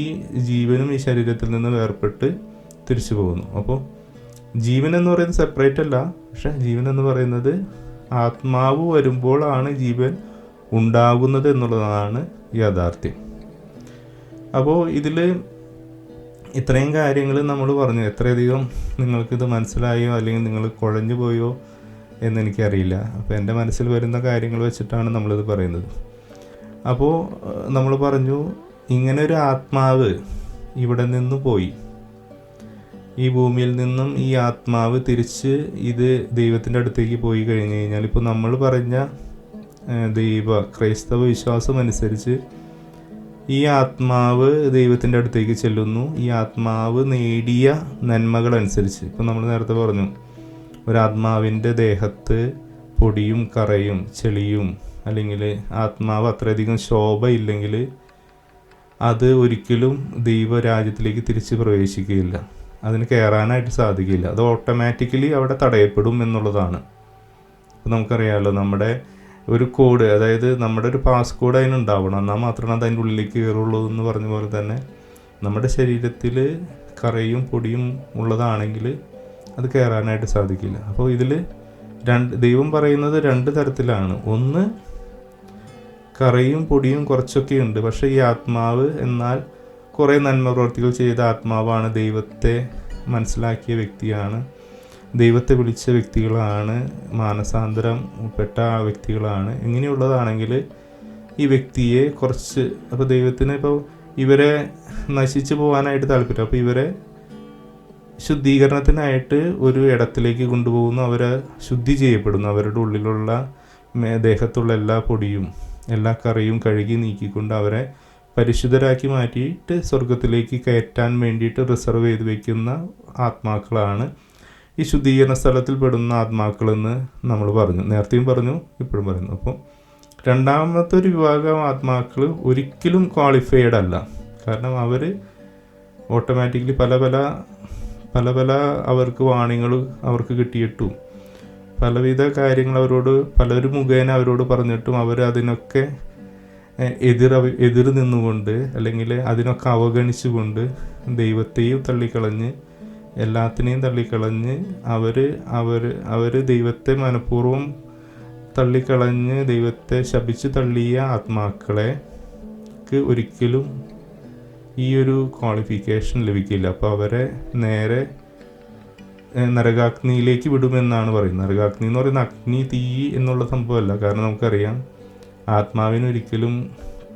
ജീവനും ഈ ശരീരത്തിൽ നിന്ന് വേർപെട്ട് തിരിച്ചു പോകുന്നു. അപ്പോൾ ജീവൻ എന്ന് പറയുന്നത് സെപ്പറേറ്റ് അല്ല, പക്ഷെ ജീവൻ എന്ന് പറയുന്നത് ആത്മാവ് വരുമ്പോഴാണ് ജീവൻ ഉണ്ടാകുന്നത് എന്നുള്ളതാണ് യാഥാർത്ഥ്യം. അപ്പോൾ ഇതിൽ ഇത്രയും കാര്യങ്ങൾ നമ്മൾ പറഞ്ഞു. എത്രയധികം നിങ്ങൾക്കിത് മനസ്സിലായോ അല്ലെങ്കിൽ നിങ്ങൾ കുഴഞ്ഞു പോയോ എന്നെനിക്കറിയില്ല. അപ്പോൾ എൻ്റെ മനസ്സിൽ വരുന്ന കാര്യങ്ങൾ വെച്ചിട്ടാണ് നമ്മളിത് പറയുന്നത്. അപ്പോൾ നമ്മൾ പറഞ്ഞു, ഇങ്ങനെ ഒരു ആത്മാവ് ഇവിടെ നിന്ന് പോയി, ഈ ഭൂമിയിൽ നിന്നും ഈ ആത്മാവ് തിരിച്ച് ഇത് ദൈവത്തിൻ്റെ അടുത്തേക്ക് പോയി കഴിഞ്ഞ് കഴിഞ്ഞാൽ, ഇപ്പോൾ നമ്മൾ പറഞ്ഞ ക്രൈസ്തവ വിശ്വാസം അനുസരിച്ച് ഈ ആത്മാവ് ദൈവത്തിൻ്റെ അടുത്തേക്ക് ചെല്ലുന്നു. ഈ ആത്മാവ് നേടിയ നന്മകളനുസരിച്ച്, ഇപ്പോൾ നമ്മൾ നേരത്തെ പറഞ്ഞു, ഒരാത്മാവിൻ്റെ ദേഹത്ത് പൊടിയും കറയും ചെളിയും അല്ലെങ്കിൽ ആത്മാവ് അത്രയധികം ശോഭയില്ലെങ്കിൽ അത് ഒരിക്കലും ദൈവരാജ്യത്തിലേക്ക് തിരിച്ച് പ്രവേശിക്കുകയില്ല, അതിന് കയറാനായിട്ട് സാധിക്കില്ല. അത് ഓട്ടോമാറ്റിക്കലി അവിടെ തടയപ്പെടും എന്നുള്ളതാണ്. അപ്പോൾ നമുക്കറിയാമല്ലോ, നമ്മുടെ ഒരു കോഡ്, അതായത് നമ്മുടെ ഒരു പാസ്കോഡ് അതിനുണ്ടാവണം, എന്നാൽ മാത്രമേ അത് അതിൻ്റെ ഉള്ളിലേക്ക് കയറുള്ളൂ എന്ന് പറഞ്ഞ പോലെ തന്നെ നമ്മുടെ ശരീരത്തിൽ കറയും പൊടിയും ഉള്ളതാണെങ്കിൽ അത് കയറാനായിട്ട് സാധിക്കില്ല. അപ്പോൾ ഇതിൽ ദൈവം പറയുന്നത് രണ്ട് തരത്തിലാണ്. ഒന്ന്, കറയും പൊടിയും കുറച്ചൊക്കെ ഉണ്ട്, പക്ഷേ ഈ ആത്മാവ് എന്നാൽ കുറേ നന്മ പ്രവർത്തികൾ ചെയ്ത ആത്മാവാണ്, ദൈവത്തെ മനസ്സിലാക്കിയ വ്യക്തിയാണ്, ദൈവത്തെ വിളിച്ച വ്യക്തികളാണ്, മാനസാന്തരം പെട്ട വ്യക്തികളാണ്. ഇങ്ങനെയുള്ളതാണെങ്കിൽ ഈ വ്യക്തിയെ കുറച്ച്, അപ്പോൾ ദൈവത്തിന് ഇപ്പോൾ ഇവരെ നശിച്ചു പോകാനായിട്ട് താല്പര്യം, അപ്പോൾ ഇവരെ ശുദ്ധീകരണത്തിനായിട്ട് ഒരു ഇടത്തിലേക്ക് കൊണ്ടുപോകുന്നു, അവരെ ശുദ്ധി ചെയ്യപ്പെടുന്നു, അവരുടെ ഉള്ളിലുള്ള ദേഹത്തുള്ള എല്ലാ പൊടിയും എല്ലാ കറിയും കഴുകി നീക്കിക്കൊണ്ട് അവരെ പരിശുദ്ധരാക്കി മാറ്റിയിട്ട് സ്വർഗത്തിലേക്ക് കയറ്റാൻ വേണ്ടിയിട്ട് റിസർവ് ചെയ്ത് വയ്ക്കുന്ന ആത്മാക്കളാണ് ഈ ശുദ്ധീകരണ സ്ഥലത്തിൽ പെടുന്ന ആത്മാക്കളെന്ന് നമ്മൾ പറഞ്ഞു, നേരത്തെയും പറഞ്ഞു, ഇപ്പോഴും പറയുന്നു. അപ്പോൾ രണ്ടാമത്തെ ഒരു വിഭാഗം ആത്മാക്കൾ ഒരിക്കലും ക്വാളിഫൈഡ് അല്ല. കാരണം അവർ ഓട്ടോമാറ്റിക്കലി പല പല അവർക്ക് വാണിങ്ങൾ അവർക്ക് കിട്ടിയിട്ടും പലവിധ കാര്യങ്ങൾ പലരും മുഖേന അവരോട് പറഞ്ഞിട്ടും അവർ അതിനൊക്കെ എതിർ നിന്നുകൊണ്ട് അല്ലെങ്കിൽ അതിനൊക്കെ അവഗണിച്ചുകൊണ്ട് ദൈവത്തെയും തള്ളിക്കളഞ്ഞ് എല്ലാത്തിനെയും തള്ളിക്കളഞ്ഞ് അവർ ദൈവത്തെ മനഃപൂർവ്വം തള്ളിക്കളഞ്ഞ് ദൈവത്തെ ശപിച്ച് തള്ളിയ ആത്മാക്കളെക്ക് ഒരിക്കലും ഈ ഒരു ക്വാളിഫിക്കേഷൻ ലഭിക്കില്ല. അപ്പോൾ അവരെ നേരെ നരകാഗ്നിയിലേക്ക് വിടുമെന്നാണ് പറയുന്നത്. നരകാഗ്നി എന്ന് പറയുന്ന അഗ്നി, തീ എന്നുള്ള സംഭവമല്ല. കാരണം നമുക്കറിയാം, ആത്മാവിനൊരിക്കലും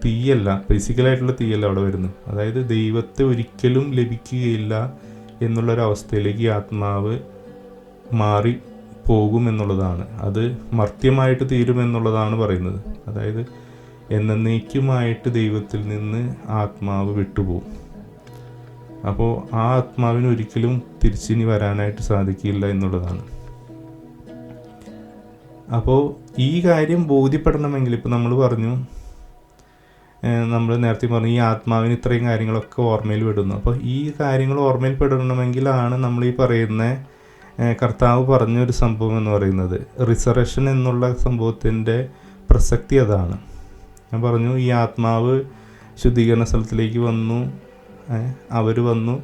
തീയല്ല, ഫിസിക്കലായിട്ടുള്ള തീയല്ല അവിടെ വരുന്നത്. അതായത് ദൈവത്തെ ഒരിക്കലും ലഭിക്കുകയില്ല എന്നുള്ളൊരവസ്ഥയിലേക്ക് ആത്മാവ് മാറി പോകുമെന്നുള്ളതാണ്. അത് മർത്യമായിട്ട് തീരുമെന്നുള്ളതാണ് പറയുന്നത്. അതായത് എന്നേക്കുമായിട്ട് ദൈവത്തിൽ നിന്ന് ആത്മാവ് വിട്ടുപോകും. അപ്പോൾ ആ ആത്മാവിന് ഒരിക്കലും തിരിച്ചിനി വരാനായിട്ട് സാധിക്കില്ല എന്നുള്ളതാണ്. അപ്പോൾ ഈ കാര്യം ബോധ്യപ്പെടണമെങ്കിൽ, ഇപ്പോൾ നമ്മൾ നേരത്തെ പറഞ്ഞു, ഈ ആത്മാവിന് ഇത്രയും കാര്യങ്ങളൊക്കെ ഓർമ്മയിൽ വിടുന്നു. അപ്പോൾ ഈ കാര്യങ്ങൾ ഓർമ്മയിൽ പെടണമെങ്കിലാണ് നമ്മൾ ഈ പറയുന്ന കർത്താവ് പറഞ്ഞൊരു സംഭവം എന്ന് പറയുന്നത്, റിസറക്ഷൻ എന്നുള്ള സംഭവത്തിൻ്റെ പ്രസക്തി അതാണ്. ഞാൻ പറഞ്ഞു, ഈ ആത്മാവ് ശുദ്ധീകരണ സ്ഥലത്തിലേക്ക് വന്നു, അവർ വന്നു,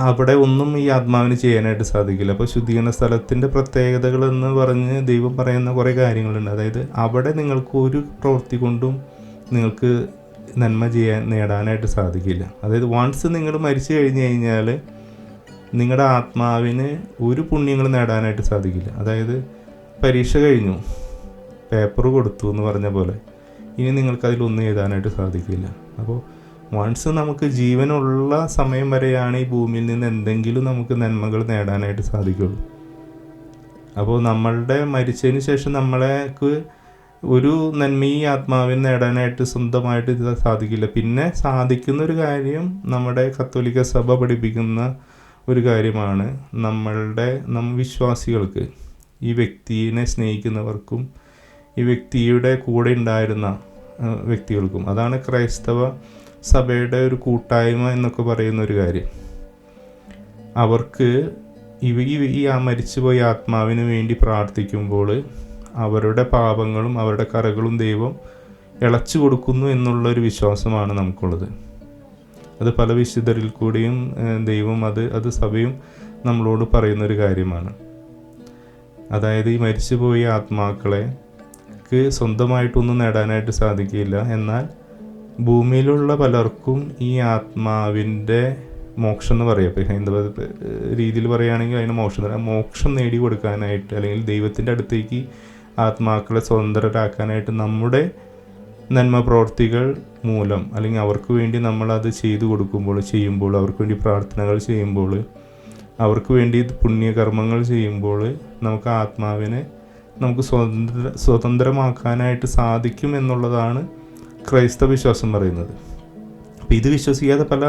അവിടെ ഒന്നും ഈ ആത്മാവിന് ചെയ്യാനായിട്ട് സാധിക്കില്ല. അപ്പോൾ ശുദ്ധീകരണ സ്ഥലത്തിൻ്റെ പ്രത്യേകതകളെന്ന് പറഞ്ഞ് ദൈവം പറയുന്ന കുറേ കാര്യങ്ങളുണ്ട്. അതായത് അവിടെ നിങ്ങൾക്ക് ഒരു പ്രവൃത്തി കൊണ്ടും നിങ്ങൾക്ക് നന്മ നേടാനായിട്ട് സാധിക്കില്ല. അതായത് വൺസ് നിങ്ങൾ മരിച്ചു കഴിഞ്ഞ് കഴിഞ്ഞാൽ നിങ്ങളുടെ ആത്മാവിന് ഒരു പുണ്യങ്ങൾ നേടാനായിട്ട് സാധിക്കില്ല. അതായത് പരീക്ഷ കഴിഞ്ഞു, പേപ്പർ കൊടുത്തു എന്ന് പറഞ്ഞ പോലെ ഇനി നിങ്ങൾക്കതിലൊന്നും എഴുതാനായിട്ട് സാധിക്കില്ല. അപ്പോൾ വൺസ് നമുക്ക് ജീവനുള്ള സമയം വരെയാണ് ഈ ഭൂമിയിൽ നിന്ന് എന്തെങ്കിലും നമുക്ക് നന്മകൾ നേടാനായിട്ട് സാധിക്കുള്ളൂ. അപ്പോൾ നമ്മളുടെ മരിച്ചതിന് ശേഷം നമ്മളേക്ക് ഒരു നന്മ ഈ ആത്മാവിന് നേടാനായിട്ട് സ്വന്തമായിട്ട് ഇത് സാധിക്കില്ല. പിന്നെ സാധിക്കുന്ന ഒരു കാര്യം നമ്മുടെ കത്തോലിക്ക സഭ പഠിപ്പിക്കുന്ന ഒരു കാര്യമാണ്, നമ്മളുടെ വിശ്വാസികൾക്ക്, ഈ വ്യക്തിയെ സ്നേഹിക്കുന്നവർക്കും ഈ വ്യക്തിയുടെ കൂടെ ഉണ്ടായിരുന്ന വ്യക്തികൾക്കും, അതാണ് ക്രൈസ്തവ സഭയുടെ ഒരു കൂട്ടായ്മ എന്നൊക്കെ പറയുന്ന ഒരു കാര്യം. അവർക്ക് ഈ മരിച്ചുപോയ ആത്മാവിന് വേണ്ടി പ്രാർത്ഥിക്കുമ്പോൾ അവരുടെ പാപങ്ങളും അവരുടെ കറകളും ദൈവം ഇളച്ചു കൊടുക്കുന്നു എന്നുള്ളൊരു വിശ്വാസമാണ് നമുക്കുള്ളത്. അത് പല വിശുദ്ധരിൽ കൂടിയും ദൈവം അത് സഭയും നമ്മളോട് പറയുന്നൊരു കാര്യമാണ്. അതായത് ഈ മരിച്ചുപോയ ആത്മാക്കളെക്ക് സ്വന്തമായിട്ടൊന്നും നേടാനായിട്ട് സാധിക്കില്ല. എന്നാൽ ഭൂമിയിലുള്ള പലർക്കും ഈ ആത്മാവിൻ്റെ മോക്ഷം എന്ന് പറയാം, ഇപ്പോൾ ഹൈന്ദവ രീതിയിൽ പറയുകയാണെങ്കിൽ അതിന് മോക്ഷം നേടിക്കൊടുക്കാനായിട്ട്, അല്ലെങ്കിൽ ദൈവത്തിൻ്റെ അടുത്തേക്ക് ആത്മാക്കളെ സ്വതന്ത്രരാക്കാനായിട്ട് നമ്മുടെ നന്മ പ്രവർത്തികൾ മൂലം, അല്ലെങ്കിൽ അവർക്ക് വേണ്ടി നമ്മളത് ചെയ്യുമ്പോൾ, അവർക്ക് വേണ്ടി പ്രാർത്ഥനകൾ ചെയ്യുമ്പോൾ, അവർക്ക് വേണ്ടി പുണ്യകർമ്മങ്ങൾ ചെയ്യുമ്പോൾ നമുക്ക് ആത്മാവിനെ നമുക്ക് സ്വതന്ത്രമാക്കാനായിട്ട് സാധിക്കും എന്നുള്ളതാണ് ക്രൈസ്തവ വിശ്വാസം പറയുന്നത്. അപ്പോൾ ഇത് വിശ്വസിക്കാതെ പല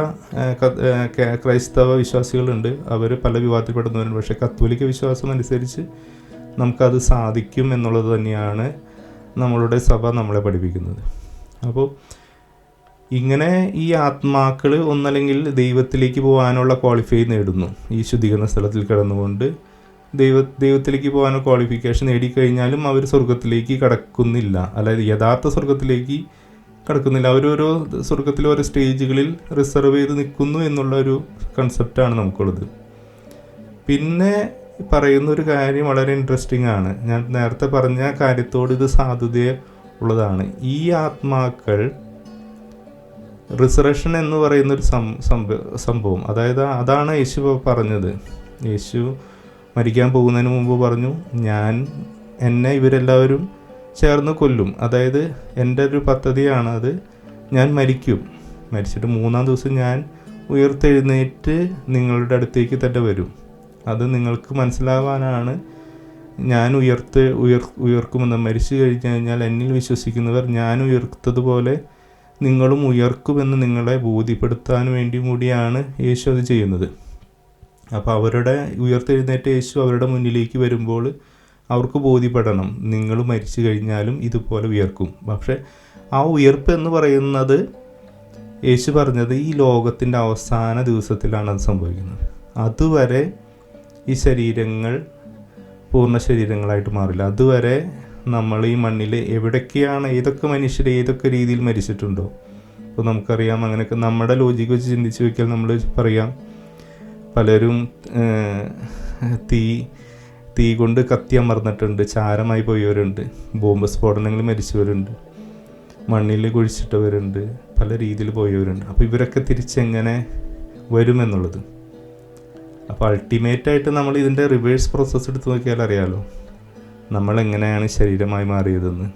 ക്രൈസ്തവ വിശ്വാസികളുണ്ട്, അവർ പല വിവാദത്തിൽപ്പെടുന്നവരുണ്ട്. പക്ഷേ കത്തോലിക്ക വിശ്വാസം അനുസരിച്ച് നമുക്കത് സാധിക്കും എന്നുള്ളത് തന്നെയാണ് നമ്മളുടെ സഭ നമ്മളെ പഠിപ്പിക്കുന്നത്. അപ്പോൾ ഇങ്ങനെ ഈ ആത്മാക്കൾ ഒന്നല്ലെങ്കിൽ ദൈവത്തിലേക്ക് പോകാനുള്ള ക്വാളിഫൈ നേടുന്നു. ഈ ശുദ്ധീകരണ സ്ഥലത്തിൽ കിടന്നുകൊണ്ട് ദൈവത്തിലേക്ക് പോകാനുള്ള ക്വാളിഫിക്കേഷൻ നേടിക്കഴിഞ്ഞാലും അവർ സ്വർഗത്തിലേക്ക് കടക്കുന്നില്ല, അതായത് യഥാർത്ഥ സ്വർഗത്തിലേക്ക് കടക്കുന്നില്ല. അവരോരോ സ്വർഗത്തിൽ ഓരോ സ്റ്റേജുകളിൽ റിസർവ് ചെയ്ത് നിൽക്കുന്നു എന്നുള്ളൊരു കൺസെപ്റ്റാണ് നമുക്കുള്ളത്. പിന്നെ പറയുന്നൊരു കാര്യം വളരെ ഇൻട്രസ്റ്റിംഗ് ആണ്. ഞാൻ നേരത്തെ പറഞ്ഞ കാര്യത്തോട് ഇത് സാധുത ഉള്ളതാണ്. ഈ ആത്മാക്കൾ റിസറക്ഷൻ എന്ന് പറയുന്നൊരു സംഭവം, അതായത് അതാണ് യേശു പറഞ്ഞത്. യേശു മരിക്കാൻ പോകുന്നതിന് മുമ്പ് പറഞ്ഞു, എന്നെ ഇവരെല്ലാവരും ചേർന്ന് കൊല്ലും. അതായത് എൻ്റെ ഒരു പദ്ധതിയാണ് അത്. ഞാൻ മരിച്ചിട്ട് 3-ാം ദിവസം ഞാൻ ഉയർത്തെഴുന്നേറ്റ് നിങ്ങളുടെ അടുത്തേക്ക് തന്നെ വരും. അത് നിങ്ങൾക്ക് മനസ്സിലാവാനാണ് ഞാൻ ഉയർക്കുമെന്ന്. മരിച്ചു കഴിഞ്ഞു കഴിഞ്ഞാൽ എന്നിൽ വിശ്വസിക്കുന്നവർ ഞാൻ ഉയർത്തതുപോലെ നിങ്ങളും ഉയർക്കുമെന്ന് നിങ്ങളെ ബോധ്യപ്പെടുത്താൻ വേണ്ടി കൂടിയാണ് യേശു അത് ചെയ്യുന്നത്. അപ്പോൾ അവരുടെ ഉയർത്തെഴുന്നേറ്റ യേശു അവരുടെ മുന്നിലേക്ക് വരുമ്പോൾ അവർക്ക് ബോധ്യപ്പെടണം, നിങ്ങൾ മരിച്ചു കഴിഞ്ഞാലും ഇതുപോലെ ഉയർക്കും. പക്ഷേ ആ ഉയർപ്പ് എന്ന് പറയുന്നത് യേശു പറഞ്ഞത് ഈ ലോകത്തിൻ്റെ അവസാന ദിവസത്തിലാണ് അത് സംഭവിക്കുന്നത്. അതുവരെ ഈ ശരീരങ്ങൾ പൂർണ്ണ ശരീരങ്ങളായിട്ട് മാറില്ല. അതുവരെ നമ്മൾ ഈ മണ്ണിൽ എവിടൊക്കെയാണ്, ഏതൊക്കെ മനുഷ്യർ ഏതൊക്കെ രീതിയിൽ മരിച്ചിട്ടുണ്ടോ, അപ്പോൾ നമുക്കറിയാം. അങ്ങനെയൊക്കെ നമ്മുടെ ലോജിക്ക് വെച്ച് ചിന്തിച്ച് നോക്കിയാൽ നമ്മൾ പറയാം, പലരും തീ കൊണ്ട് കത്തി അമർന്നിട്ടുണ്ട്, ചാരമായി പോയവരുണ്ട്, ബോംബ് സ്ഫോടനങ്ങളിൽ മരിച്ചവരുണ്ട്, മണ്ണിൽ കുഴിച്ചിട്ടവരുണ്ട്, പല രീതിയിൽ പോയവരുണ്ട്. അപ്പോൾ ഇവരൊക്കെ തിരിച്ചെങ്ങനെ വരുമെന്നുള്ളത്. അപ്പോൾ അൾട്ടിമേറ്റായിട്ട് നമ്മൾ ഇതിൻ്റെ റിവേഴ്സ് പ്രോസസ്സ് എടുത്ത് നോക്കിയാൽ അറിയാമല്ലോ നമ്മളെങ്ങനെയാണ് ശരീരമായി മാറിയതെന്ന്.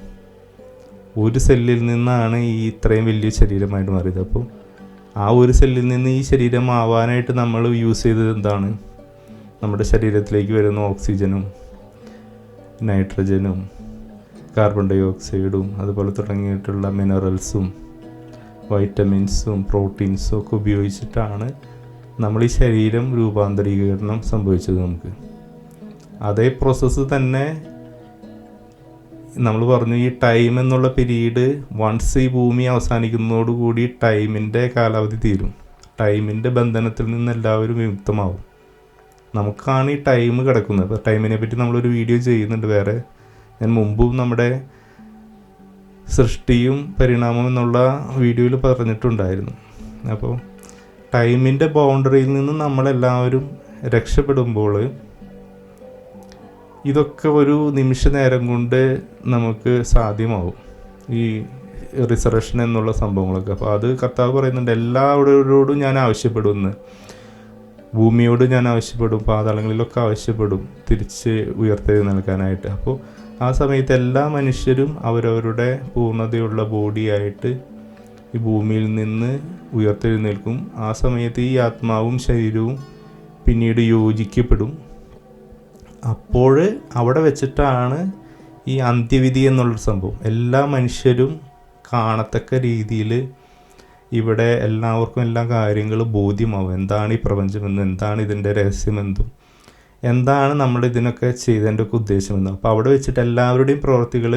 ഒരു സെല്ലിൽ നിന്നാണ് ഈ ഇത്രയും വലിയ ശരീരമായിട്ട് മാറിയത്. അപ്പോൾ ആ ഒരു സെല്ലിൽ നിന്ന് ഈ ശരീരം ആവാനായിട്ട് നമ്മൾ യൂസ് ചെയ്തത് എന്താണ്? നമ്മുടെ ശരീരത്തിലേക്ക് വരുന്ന ഓക്സിജനും നൈട്രജനും കാർബൺ ഡൈ ഓക്സൈഡും അതുപോലെ തുടങ്ങിയിട്ടുള്ള മിനറൽസും വൈറ്റമിൻസും പ്രോട്ടീൻസും ഒക്കെ ഉപയോഗിച്ചിട്ടാണ് നമ്മൾ ഈ ശരീരം രൂപാന്തരീകരണം സംഭവിച്ചത് നമുക്ക്. അതേ പ്രോസസ്സ് തന്നെ നമ്മൾ പറഞ്ഞു, ഈ ടൈം എന്നുള്ള പീരീഡ് വൺസ് ഈ ഭൂമി അവസാനിക്കുന്നതോടുകൂടി ടൈമിൻ്റെ കാലാവധി തീരും. ടൈമിൻ്റെ ബന്ധനത്തിൽ നിന്ന് എല്ലാവരും വിമുക്തമാവും. നമുക്കാണ് ഈ ടൈം കിടക്കുന്നത്. അപ്പോൾ ടൈമിനെ പറ്റി നമ്മളൊരു വീഡിയോ ചെയ്യുന്നുണ്ട് വേറെ. ഞാൻ മുമ്പും നമ്മുടെ സൃഷ്ടിയും പരിണാമം എന്നുള്ള വീഡിയോയിൽ പറഞ്ഞിട്ടുണ്ടായിരുന്നു. അപ്പോൾ ടൈമിൻ്റെ ബൗണ്ടറിയിൽ നിന്ന് നമ്മളെല്ലാവരും രക്ഷപ്പെടുമ്പോൾ ഇതൊക്കെ ഒരു നിമിഷ നേരം കൊണ്ട് നമുക്ക് സാധ്യമാവും, ഈ റിസറക്ഷൻ എന്നുള്ള സംഭവങ്ങളൊക്കെ. അപ്പോൾ അത് കർത്താവ് പറയുന്നുണ്ട്, എല്ലാവരോടും ഞാൻ ആവശ്യപ്പെടുന്നു. ഭൂമിയോട് ഞാൻ ആവശ്യപ്പെടും, പാതാളങ്ങളിലൊക്കെ ആവശ്യപ്പെടും തിരിച്ച് ഉയർത്തെഴുന്നേൽക്കാനായിട്ട്. അപ്പോൾ ആ സമയത്ത് എല്ലാ മനുഷ്യരും അവരവരുടെ പൂർണ്ണതയുള്ള ബോഡിയായിട്ട് ഈ ഭൂമിയിൽ നിന്ന് ഉയർത്തെഴുന്നേൽക്കും. ആ സമയത്ത് ഈ ആത്മാവും ശരീരവും പിന്നീട് യോജിക്കപ്പെടും. അപ്പോൾ അവിടെ വെച്ചിട്ടാണ് ഈ അന്ത്യവിധി എന്നുള്ളൊരു സംഭവം. എല്ലാ മനുഷ്യരും കാണത്തക്ക രീതിയിൽ ഇവിടെ എല്ലാവർക്കും എല്ലാ കാര്യങ്ങളും ബോധ്യമാവും. എന്താണ് ഈ പ്രപഞ്ചമെന്നും, എന്താണ് ഇതിൻ്റെ രഹസ്യമെന്തും, എന്താണ് നമ്മൾ ഇതിനൊക്കെ ചെയ്തതിൻ്റെ ഒക്കെ ഉദ്ദേശമെന്നും. അപ്പോൾ അവിടെ വെച്ചിട്ട് എല്ലാവരുടെയും പ്രവൃത്തികൾ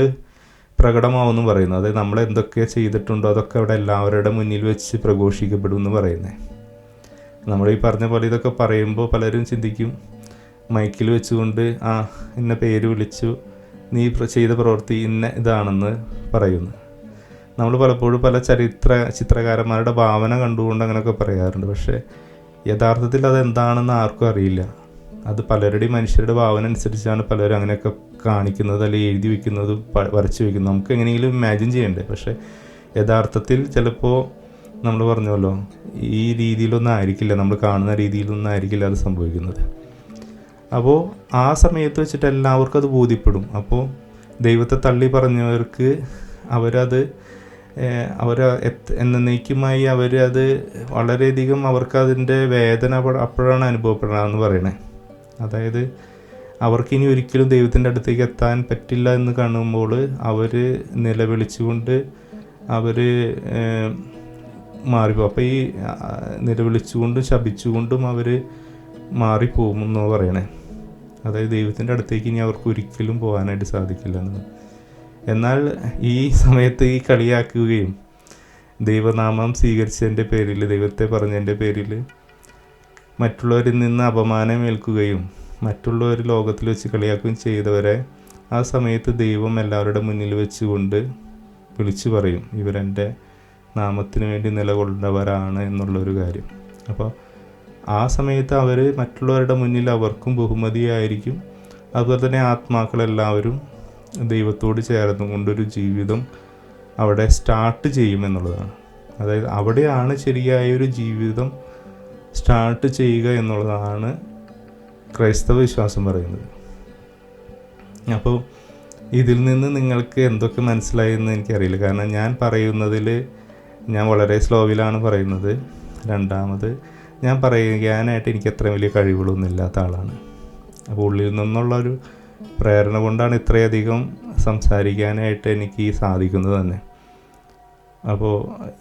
പ്രകടമാവുമെന്ന് പറയുന്നു. അതായത് നമ്മൾ എന്തൊക്കെ ചെയ്തിട്ടുണ്ടോ അതൊക്കെ അവിടെ എല്ലാവരുടെ മുന്നിൽ വെച്ച് പ്രഘോഷിക്കപ്പെടും എന്ന് പറയുന്നത്. നമ്മൾ ഈ പറഞ്ഞ പോലെ ഇതൊക്കെ പറയുമ്പോൾ പലരും ചിന്തിക്കും, മൈക്കിൽ വെച്ചുകൊണ്ട് ഇന്ന പേര് വിളിച്ചു, നീ ചെയ്ത പ്രവൃത്തി ഇന്ന ഇതാണെന്ന് പറയുന്നു. നമ്മൾ പലപ്പോഴും പല ചിത്രകാരന്മാരുടെ ഭാവന കണ്ടുകൊണ്ട് അങ്ങനെയൊക്കെ പറയാറുണ്ട്. പക്ഷേ യഥാർത്ഥത്തിൽ അതെന്താണെന്ന് ആർക്കും അറിയില്ല. അത് പലരുടെയും മനുഷ്യരുടെ ഭാവന അനുസരിച്ചാണ് പലരും അങ്ങനെയൊക്കെ കാണിക്കുന്നത്, അല്ലെങ്കിൽ എഴുതി വയ്ക്കുന്നതും വരച്ച് വയ്ക്കുന്നത്. നമുക്ക് എങ്ങനെയെങ്കിലും ഇമാജിൻ ചെയ്യണ്ടേ? പക്ഷേ യഥാർത്ഥത്തിൽ ചിലപ്പോൾ നമ്മൾ പറഞ്ഞല്ലോ, ഈ രീതിയിലൊന്നും ആയിരിക്കില്ല, നമ്മൾ കാണുന്ന രീതിയിലൊന്നും ആയിരിക്കില്ല അത് സംഭവിക്കുന്നത്. അപ്പോൾ ആ സമയത്ത് വെച്ചിട്ട് എല്ലാവർക്കും അത് ബോധ്യപ്പെടും. അപ്പോൾ ദൈവത്തെ തള്ളി പറഞ്ഞവർക്ക് എന്നേക്കുമായി അവരത് വളരെയധികം അവർക്കതിൻ്റെ വേദന അപ്പോഴാണ് അനുഭവപ്പെടണമെന്ന് പറയണേ. അതായത് അവർക്കിനി ഒരിക്കലും ദൈവത്തിൻ്റെ അടുത്തേക്ക് എത്താൻ പറ്റില്ല എന്ന് കാണുമ്പോൾ അവർ നിലവിളിച്ചുകൊണ്ട് അവർ മാറിപ്പോകും. അപ്പോൾ ഈ നിലവിളിച്ചുകൊണ്ടും ശപിച്ചുകൊണ്ടും അവർ മാറിപ്പോകുമെന്ന് പറയണേ. അതായത് ദൈവത്തിൻ്റെ അടുത്തേക്ക് ഇനി അവർക്ക് ഒരിക്കലും പോകാനായിട്ട് സാധിക്കില്ല എന്ന്. എന്നാൽ ഈ സമയത്ത് ഈ കളിയാക്കുകയും ദൈവനാമം സ്വീകരിച്ചതിൻ്റെ പേരിൽ, ദൈവത്തെ പറഞ്ഞതിൻ്റെ പേരിൽ മറ്റുള്ളവരിൽ നിന്ന് അപമാനം ഏൽക്കുകയും മറ്റുള്ളവർ ലോകത്തിൽ വെച്ച് കളിയാക്കുകയും ചെയ്തവരെ ആ സമയത്ത് ദൈവം എല്ലാവരുടെ മുന്നിൽ വെച്ചുകൊണ്ട് വിളിച്ചു പറയും, ഇവരെൻ്റെ നാമത്തിന് വേണ്ടി നിലകൊള്ളവരാണ് എന്നുള്ളൊരു കാര്യം. അപ്പോൾ ആ സമയത്ത് അവർ മറ്റുള്ളവരുടെ മുന്നിൽ അവർക്കും ബഹുമതിയായിരിക്കും. അതുപോലെ തന്നെ ആത്മാക്കളെല്ലാവരും ദൈവത്തോട് ചേർന്നു കൊണ്ടൊരു ജീവിതം അവിടെ സ്റ്റാർട്ട് ചെയ്യുമെന്നുള്ളതാണ്. അതായത് അവിടെയാണ് ശരിയായൊരു ജീവിതം സ്റ്റാർട്ട് ചെയ്യുക എന്നുള്ളതാണ് ക്രൈസ്തവ വിശ്വാസം പറയുന്നത്. അപ്പോൾ ഇതിൽ നിന്ന് നിങ്ങൾക്ക് എന്തൊക്കെ മനസ്സിലായി എന്ന് എനിക്കറിയില്ല. കാരണം ഞാൻ പറയുന്നതിൽ ഞാൻ വളരെ സ്ലോവിലാണ് പറയുന്നത്. രണ്ടാമത്, ഞാൻ പറയാനായിട്ട് എനിക്ക് അത്ര വലിയ കഴിവുകളൊന്നും ഇല്ലാത്ത ആളാണ്. അപ്പോൾ ഉള്ളിൽ നിന്നുള്ളൊരു പ്രേരണ കൊണ്ടാണ് ഇത്രയധികം സംസാരിക്കാനായിട്ട് എനിക്ക് സാധിക്കുന്നത് തന്നെ. അപ്പോൾ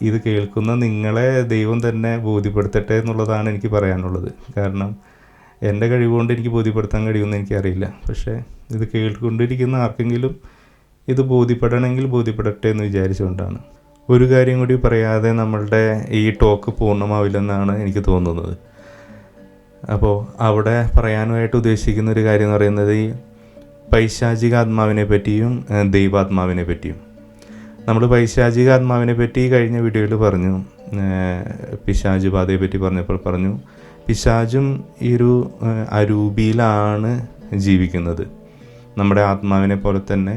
ഇത് കേൾക്കുന്ന നിങ്ങളെ ദൈവം തന്നെ ബോധ്യപ്പെടുത്തട്ടെ എന്നുള്ളതാണ് എനിക്ക് പറയാനുള്ളത്. കാരണം എൻ്റെ കഴിവുകൊണ്ട് എനിക്ക് ബോധ്യപ്പെടുത്താൻ കഴിയുമെന്ന് എനിക്കറിയില്ല. പക്ഷേ ഇത് കേൾക്കൊണ്ടിരിക്കുന്ന ആർക്കെങ്കിലും ഇത് ബോധ്യപ്പെടണമെങ്കിൽ ബോധ്യപ്പെടട്ടെ എന്ന് വിചാരിച്ചുകൊണ്ടാണ്. ഒരു കാര്യം കൂടി പറയാതെ നമ്മളുടെ ഈ ടോക്ക് പൂർണ്ണമാവില്ലെന്നാണ് എനിക്ക് തോന്നുന്നത്. അപ്പോൾ അവിടെ പറയാനായിട്ട് ഉദ്ദേശിക്കുന്ന ഒരു കാര്യം എന്ന് പറയുന്നത് ഈ പൈശാചിക ആത്മാവിനെ പറ്റിയും ദൈവാത്മാവിനെ പറ്റിയും. നമ്മൾ പൈശാചിക ആത്മാവിനെ പറ്റി കഴിഞ്ഞ വീഡിയോയിൽ പറഞ്ഞു, പിശാച് ബാധയെ പറ്റി പറഞ്ഞപ്പോൾ പറഞ്ഞു, പിശാചും ഈ ഒരു അരൂപിയിലാണ് ജീവിക്കുന്നത്. നമ്മുടെ ആത്മാവിനെ പോലെ തന്നെ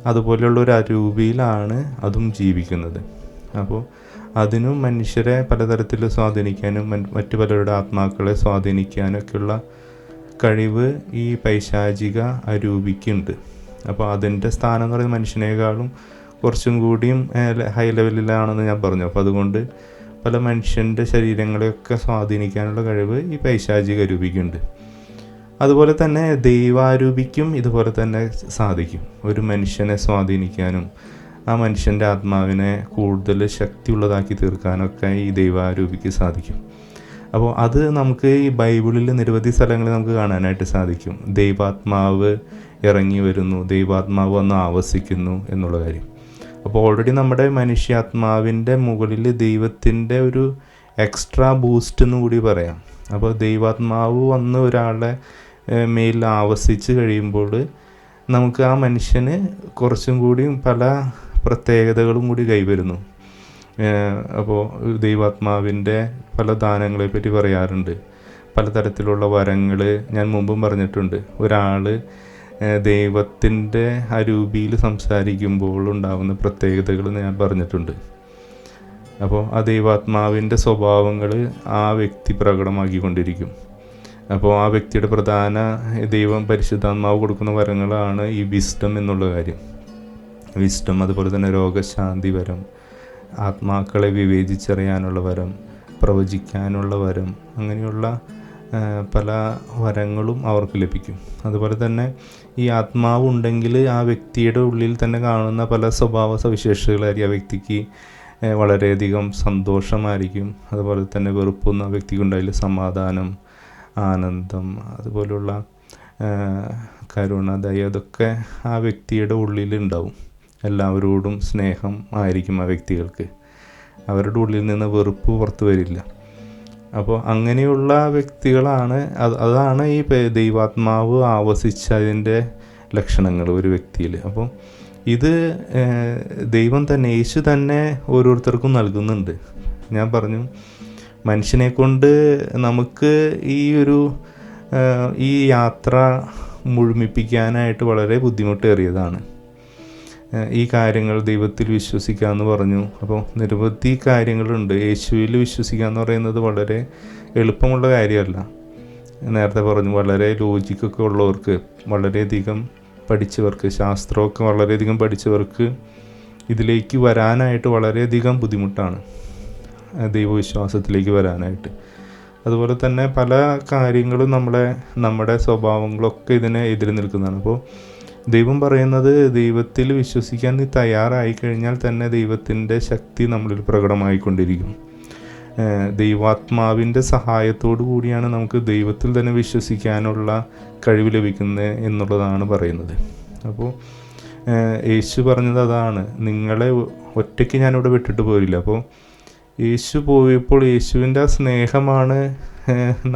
അതുപോലെയുള്ളൊരു അരൂപിയിലാണ് അതും ജീവിക്കുന്നത്. അപ്പോൾ അതിനും മനുഷ്യരെ പലതരത്തിൽ സ്വാധീനിക്കാനും മറ്റു പലരുടെ ആത്മാക്കളെ സ്വാധീനിക്കാനൊക്കെയുള്ള കഴിവ് ഈ പൈശാചിക അരൂപിക്കുണ്ട്. അപ്പോൾ അതിൻ്റെ സ്ഥാനം എന്ന് പറയുന്നത് മനുഷ്യനേക്കാളും കുറച്ചും കൂടിയും ഹൈ ലെവലിലാണെന്ന് ഞാൻ പറഞ്ഞു. അപ്പോൾ അതുകൊണ്ട് പല മനുഷ്യൻ്റെ ശരീരങ്ങളെയൊക്കെ സ്വാധീനിക്കാനുള്ള കഴിവ് ഈ പൈശാചിക അരൂപിക്കുണ്ട്. അതുപോലെ തന്നെ ദൈവാരൂപിക്കും ഇതുപോലെ തന്നെ സാധിക്കും. ഒരു മനുഷ്യനെ സ്വാധീനിക്കാനും ആ മനുഷ്യൻ്റെ ആത്മാവിനെ കൂടുതൽ ശക്തിയുള്ളതാക്കി തീർക്കാനൊക്കെ ഈ ദൈവാരൂപിക്ക് സാധിക്കും. അപ്പോൾ അത് നമുക്ക് ഈ ബൈബിളിൽ നിരവധി സ്ഥലങ്ങളിൽ നമുക്ക് കാണാനായിട്ട് സാധിക്കും. ദൈവാത്മാവ് ഇറങ്ങി വരുന്നു, ദൈവാത്മാവ് വന്ന് ആവസിക്കുന്നു എന്നുള്ള കാര്യം. അപ്പോൾ ഓൾറെഡി നമ്മുടെ മനുഷ്യാത്മാവിൻ്റെ മുകളിൽ ദൈവത്തിൻ്റെ ഒരു എക്സ്ട്രാ ബൂസ്റ്റ് എന്ന് കൂടി പറയാം. അപ്പോൾ ദൈവാത്മാവ് വന്ന് ഒരാളെ മേലിൽ ആവസിച്ച് കഴിയുമ്പോൾ നമുക്ക് ആ മനുഷ്യന് കുറച്ചും കൂടിയും പല പ്രത്യേകതകളും കൂടി കൈവരുന്നു. അപ്പോൾ ദൈവാത്മാവിൻ്റെ പല ദാനങ്ങളെ പറ്റി പറയാറുണ്ട്. പലതരത്തിലുള്ള വരങ്ങൾ ഞാൻ മുമ്പും പറഞ്ഞിട്ടുണ്ട്. ഒരാൾ ദൈവത്തിൻ്റെ അരൂപിയിൽ സംസാരിക്കുമ്പോൾ ഉണ്ടാകുന്ന പ്രത്യേകതകൾ ഞാൻ പറഞ്ഞിട്ടുണ്ട്. അപ്പോൾ ആ ദൈവാത്മാവിൻ്റെ സ്വഭാവങ്ങൾ ആ വ്യക്തി പ്രകടമാക്കിക്കൊണ്ടിരിക്കും. അപ്പോൾ ആ വ്യക്തിയുടെ പ്രധാന ദൈവം പരിശുദ്ധാത്മാവ് കൊടുക്കുന്ന വരങ്ങളാണ് ഈ വിസ്ഡം എന്നുള്ള കാര്യം. വിസ്ഡം, അതുപോലെ തന്നെ രോഗശാന്തി വരം, ആത്മാക്കളെ വിവേചിച്ചറിയാനുള്ള വരം, പ്രവചിക്കാനുള്ള വരം, അങ്ങനെയുള്ള പല വരങ്ങളും അവർക്ക് ലഭിക്കും. അതുപോലെ തന്നെ ഈ ആത്മാവ് ഉണ്ടെങ്കിൽ ആ വ്യക്തിയുടെ ഉള്ളിൽ തന്നെ കാണുന്ന പല സ്വഭാവ സവിശേഷതകളായിരിക്കും. ആ വ്യക്തിക്ക് വളരെയധികം സന്തോഷമായിരിക്കും. അതുപോലെ തന്നെ വെറുപ്പൊന്നും ആ വ്യക്തിക്കുണ്ടായില്ല. സമാധാനം, ആനന്ദം, അതുപോലുള്ള കരുണ, ദയ, അതൊക്കെ ആ വ്യക്തിയുടെ ഉള്ളിലുണ്ടാവും. എല്ലാവരോടും സ്നേഹം ആയിരിക്കും ആ വ്യക്തികൾക്ക്. അവരുടെ ഉള്ളിൽ നിന്ന് വെറുപ്പ് പുറത്തു വരില്ല. അപ്പോൾ അങ്ങനെയുള്ള വ്യക്തികളാണ്, അതാണ് ഈ ദൈവാത്മാവ് ആവസിച്ചതിൻ്റെ ലക്ഷണങ്ങൾ ഒരു വ്യക്തിയിൽ. അപ്പോൾ ഇത് ദൈവം തന്നെ, യേശു തന്നെ ഓരോരുത്തർക്കും നൽകുന്നുണ്ട്. ഞാൻ പറഞ്ഞു, മനുഷ്യനെ കൊണ്ട് നമുക്ക് ഈ യാത്ര മുഴുമിപ്പിക്കാനായിട്ട് വളരെ ബുദ്ധിമുട്ടേറിയതാണ്. ഈ കാര്യങ്ങൾ ദൈവത്തിൽ വിശ്വസിക്കുക എന്ന് പറഞ്ഞു. അപ്പോൾ നിരവധി കാര്യങ്ങളുണ്ട്. യേശുവിൽ വിശ്വസിക്കുക എന്ന് പറയുന്നത് വളരെ എളുപ്പമുള്ള കാര്യമല്ല. നേരത്തെ പറഞ്ഞു, വളരെ ലോജിക്കൊക്കെ ഉള്ളവർക്ക്, വളരെയധികം പഠിച്ചവർക്ക്, ശാസ്ത്രമൊക്കെ വളരെയധികം പഠിച്ചവർക്ക് ഇതിലേക്ക് വരാനായിട്ട് വളരെയധികം ബുദ്ധിമുട്ടാണ്, ദൈവവിശ്വാസത്തിലേക്ക് വരാനായിട്ട്. അതുപോലെ തന്നെ പല കാര്യങ്ങളും നമ്മുടെ സ്വഭാവങ്ങളൊക്കെ ഇതിനെ എതിര് നിൽക്കുന്നതാണ്. അപ്പോൾ ദൈവം പറയുന്നത്, ദൈവത്തിൽ വിശ്വസിക്കാൻ നീ തയ്യാറായി കഴിഞ്ഞാൽ തന്നെ ദൈവത്തിൻ്റെ ശക്തി നമ്മളിൽ പ്രകടമായിക്കൊണ്ടിരിക്കും. ദൈവാത്മാവിൻ്റെ സഹായത്തോടു കൂടിയാണ് നമുക്ക് ദൈവത്തിൽ തന്നെ വിശ്വസിക്കാനുള്ള കഴിവ് ലഭിക്കുന്നത് എന്നുള്ളതാണ് പറയുന്നത്. അപ്പോൾ യേശു പറഞ്ഞത് അതാണ്, നിങ്ങളെ ഒറ്റയ്ക്ക് ഞാനിവിടെ വിട്ടിട്ട് പോരില്ല. അപ്പോൾ യേശു പോയപ്പോൾ യേശുവിൻ്റെ ആ സ്നേഹമാണ്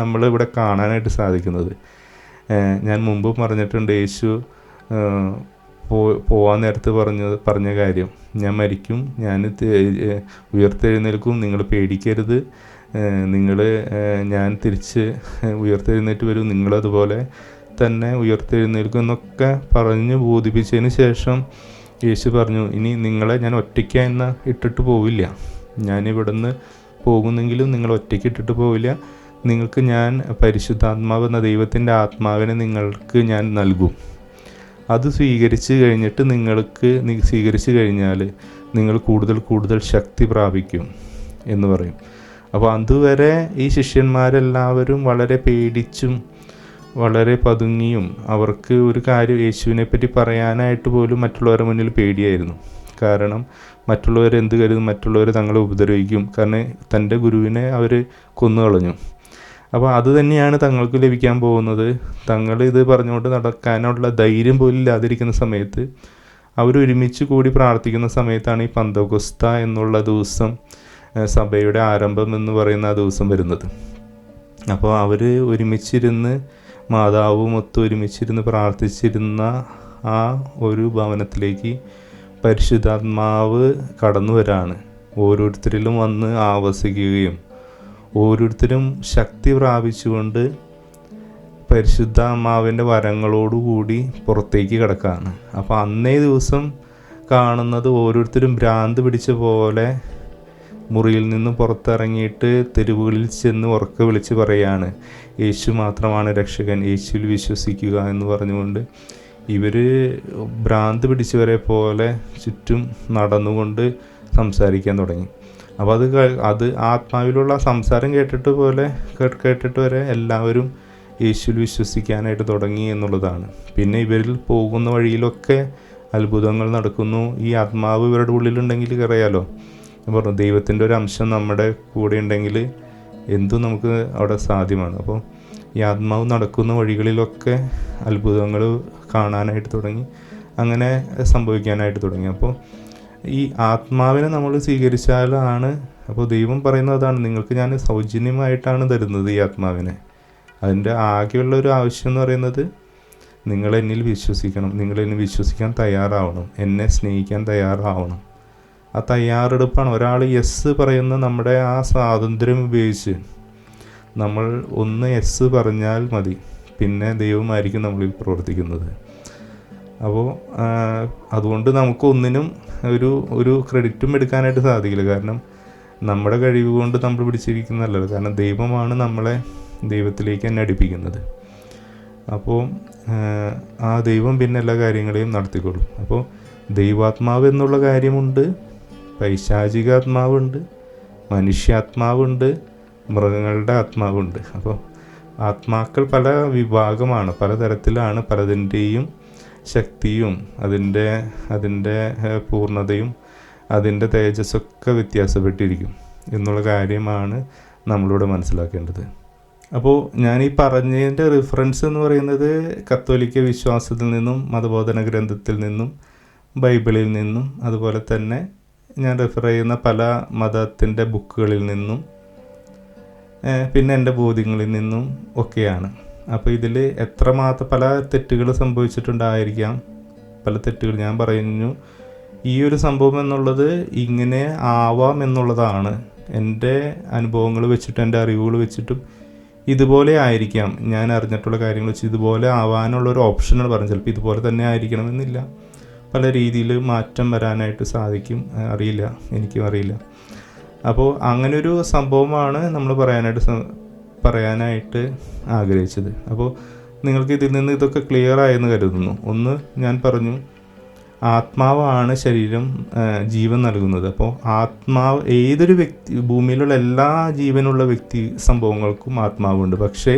നമ്മളിവിടെ കാണാനായിട്ട് സാധിക്കുന്നത്. ഞാൻ മുമ്പ് പറഞ്ഞിട്ടുണ്ട്, യേശു പോവാൻ നേരത്ത് പറഞ്ഞ കാര്യം, ഞാൻ മരിക്കും, ഞാൻ ഉയർത്തെഴുന്നേൽക്കും, നിങ്ങൾ പേടിക്കരുത്, ഞാൻ തിരിച്ച് ഉയർത്തെഴുന്നേറ്റ് വരും, നിങ്ങളതുപോലെ തന്നെ ഉയർത്തെഴുന്നേൽക്കും എന്നൊക്കെ പറഞ്ഞ് ബോധിപ്പിച്ചതിന് ശേഷം യേശു പറഞ്ഞു, ഇനി നിങ്ങളെ ഞാൻ ഒറ്റയ്ക്ക് ഇട്ടിട്ട് പോവില്ല. ഞാനിവിടുന്ന് പോകുന്നെങ്കിലും നിങ്ങൾ ഒറ്റയ്ക്ക് ഇട്ടിട്ട് പോവില്ല. നിങ്ങൾക്ക് ഞാൻ പരിശുദ്ധാത്മാവ് എന്ന ദൈവത്തിൻ്റെ ആത്മാവിനെ നിങ്ങൾക്ക് ഞാൻ നൽകും. അത് സ്വീകരിച്ച് കഴിഞ്ഞാൽ നിങ്ങൾ കൂടുതൽ ശക്തി പ്രാപിക്കും എന്ന് പറയും. അപ്പോൾ അതുവരെ ഈ ശിഷ്യന്മാരെല്ലാവരും വളരെ പേടിച്ചും വളരെ പതുങ്ങിയും, അവർക്ക് ഒരു കാര്യം യേശുവിനെ പറ്റി പറയാനായിട്ട് പോലും മറ്റുള്ളവരുടെ മുന്നിൽ പേടിയായിരുന്നു. കാരണം മറ്റുള്ളവരെന്ത് കരുതും, മറ്റുള്ളവർ തങ്ങളെ ഉപദ്രവിക്കും. കാരണം തൻ്റെ ഗുരുവിനെ അവർ കൊന്നുകളഞ്ഞു. അപ്പോൾ അത് തന്നെയാണ് തങ്ങൾക്ക് ലഭിക്കാൻ പോകുന്നത്. തങ്ങൾ ഇത് പറഞ്ഞുകൊണ്ട് നടക്കാനുള്ള ധൈര്യം പോലും ഇല്ലാതിരിക്കുന്ന സമയത്ത്, അവരൊരുമിച്ച് കൂടി പ്രാർത്ഥിക്കുന്ന സമയത്താണ് ഈ പന്തകൊസ്ത എന്നുള്ള ദിവസം, സഭയുടെ ആരംഭം എന്ന് പറയുന്ന ആ ദിവസം വരുന്നത്. അപ്പോൾ അവർ ഒരുമിച്ചിരുന്ന്, മാതാവുമൊത്ത് ഒരുമിച്ചിരുന്ന് പ്രാർത്ഥിച്ചിരുന്ന ആ ഒരു ഭവനത്തിലേക്ക് പരിശുദ്ധാത്മാവ് കടന്നു വരാണ്. ഓരോരുത്തരിലും വന്ന് ആവസിക്കുകയും ഓരോരുത്തരും ശക്തി പ്രാപിച്ചുകൊണ്ട് പരിശുദ്ധാത്മാവിൻ്റെ വരങ്ങളോടുകൂടി പുറത്തേക്ക് കിടക്കുകയാണ്. അപ്പോൾ അന്നേ ദിവസം കാണുന്നത്, ഓരോരുത്തരും ഭ്രാന്ത് പിടിച്ച പോലെ മുറിയിൽ നിന്ന് പുറത്തിറങ്ങിയിട്ട് തെരുവുകളിൽ ചെന്ന് ഉറക്കെ വിളിച്ച് പറയാണ്, യേശു മാത്രമാണ് രക്ഷകൻ, യേശുവിൽ വിശ്വസിക്കുക എന്ന് പറഞ്ഞുകൊണ്ട് ഇവർ ഭ്രാന്ത് പിടിച്ചവരെ പോലെ ചുറ്റും നടന്നുകൊണ്ട് സംസാരിക്കാൻ തുടങ്ങി. അപ്പോൾ അത് ആത്മാവിലുള്ള സംസാരം കേട്ടിട്ട് വരെ എല്ലാവരും യേശുവിൽ വിശ്വസിക്കാനായിട്ട് തുടങ്ങി എന്നുള്ളതാണ്. പിന്നെ ഇവരിൽ പോകുന്ന വഴിയിലൊക്കെ അത്ഭുതങ്ങൾ നടക്കുന്നു. ഈ ആത്മാവ് ഇവരുടെ ഉള്ളിലുണ്ടെങ്കിൽ അറിയാലോ, പറഞ്ഞു, ദൈവത്തിൻ്റെ ഒരു അംശം നമ്മുടെ കൂടെ ഉണ്ടെങ്കിൽ എന്തും നമുക്ക് അവിടെ സാധ്യമാണ്. അപ്പോൾ ഈ ആത്മാവ് നടക്കുന്ന വഴികളിലൊക്കെ അത്ഭുതങ്ങൾ കാണാനായിട്ട് തുടങ്ങി, അങ്ങനെ സംഭവിക്കാനായിട്ട് തുടങ്ങി. അപ്പോൾ ഈ ആത്മാവിനെ നമ്മൾ സ്വീകരിച്ചാലാണ്, അപ്പോൾ ദൈവം പറയുന്നതാണ്, നിങ്ങൾക്ക് ഞാൻ സൗജന്യമായിട്ടാണ് തരുന്നത് ഈ ആത്മാവിനെ. അതിൻ്റെ ആകെയുള്ള ഒരു ആവശ്യം എന്ന് പറയുന്നത്, നിങ്ങൾ എന്നിൽ വിശ്വസിക്കണം, നിങ്ങൾ എന്നെ വിശ്വസിക്കാൻ തയ്യാറാവണം, എന്നെ സ്നേഹിക്കാൻ തയ്യാറാവണം. ആ തയ്യാറെടുപ്പാണ്. ഒരാൾ യെസ് പറയുന്ന നമ്മുടെ ആ സ്വാതന്ത്ര്യം ഉപയോഗിച്ച് നമ്മൾ ഒന്ന് യെസ് പറഞ്ഞാൽ മതി, പിന്നെ ദൈവമായിരിക്കും നമ്മളിൽ പ്രവർത്തിക്കുന്നത്. അപ്പോൾ അതുകൊണ്ട് നമുക്ക് ഒന്നിനും ഒരു ക്രെഡിറ്റും എടുക്കാനായിട്ട് സാധിക്കില്ല. കാരണം നമ്മുടെ കഴിവ് കൊണ്ട് നമ്മൾ പിടിച്ചിരിക്കുന്നതല്ലല്ലോ, കാരണം ദൈവമാണ് നമ്മളെ ദൈവത്തിലേക്ക് തന്നെ അടുപ്പിക്കുന്നത്. അപ്പോൾ ആ ദൈവം പിന്നെ എല്ലാ കാര്യങ്ങളെയും നടത്തിക്കൊള്ളും. അപ്പോൾ ദൈവാത്മാവ് എന്നുള്ള കാര്യമുണ്ട്, പൈശാചികാത്മാവുണ്ട്, മനുഷ്യാത്മാവുണ്ട്, മൃഗങ്ങളുടെ ആത്മാവുണ്ട്. അപ്പോൾ ആത്മാക്കൾ പല വിഭാഗമാണ്, പലതരത്തിലാണ്. പലതിൻ്റെയും ശക്തിയും അതിൻ്റെ പൂർണ്ണതയും അതിൻ്റെ തേജസ്സൊക്കെ വ്യത്യാസപ്പെട്ടിരിക്കും എന്നുള്ള കാര്യമാണ് നമ്മളിവിടെ മനസ്സിലാക്കേണ്ടത്. അപ്പോൾ ഞാൻ ഈ പറഞ്ഞതിൻ്റെ റിഫറൻസ് എന്ന് പറയുന്നത് കത്തോലിക്ക വിശ്വാസത്തിൽ നിന്നും, മതബോധന ഗ്രന്ഥത്തിൽ നിന്നും, ബൈബിളിൽ നിന്നും, അതുപോലെ തന്നെ ഞാൻ റെഫർ ചെയ്യുന്ന പല മതത്തിൻ്റെ ബുക്കുകളിൽ നിന്നും, പിന്നെ എൻ്റെ ബോധ്യങ്ങളിൽ നിന്നും ഒക്കെയാണ്. അപ്പോൾ ഇതിൽ എത്രമാത്രം പല തെറ്റുകൾ സംഭവിച്ചിട്ടുണ്ടായിരിക്കാം, പല തെറ്റുകൾ ഞാൻ പറഞ്ഞു. ഈ ഒരു സംഭവം എന്നുള്ളത് ഇങ്ങനെ ആവാം എന്നുള്ളതാണ്. എൻ്റെ അനുഭവങ്ങൾ വെച്ചിട്ടും എൻ്റെ അറിവുകൾ വെച്ചിട്ടും ഇതുപോലെ ആയിരിക്കാം, ഞാൻ അറിഞ്ഞിട്ടുള്ള കാര്യങ്ങൾ വെച്ച് ഇതുപോലെ ആവാനുള്ളൊരു ഓപ്ഷനാണ് പറഞ്ഞത്. ചിലപ്പോൾ ഇതുപോലെ തന്നെ ആയിരിക്കണമെന്നില്ല, പല രീതിയിൽ മാറ്റം വരാനായിട്ട് സാധിക്കും. അറിയില്ല, എനിക്കും അറിയില്ല. അപ്പോൾ അങ്ങനൊരു സംഭവമാണ് നമ്മൾ പറയാനായിട്ട് ആഗ്രഹിച്ചത്. അപ്പോൾ നിങ്ങൾക്ക് ഇതിൽ നിന്ന് ഇതൊക്കെ ക്ലിയർ ആയെന്ന് കരുതുന്നു. ഒന്ന്, ഞാൻ പറഞ്ഞു ആത്മാവാണ് ശരീരം ജീവൻ നൽകുന്നത്. അപ്പോൾ ആത്മാവ് ഏതൊരു വ്യക്തി, ഭൂമിയിലുള്ള എല്ലാ ജീവനുള്ള വ്യക്തി സംഭവങ്ങൾക്കും ആത്മാവുണ്ട്. പക്ഷേ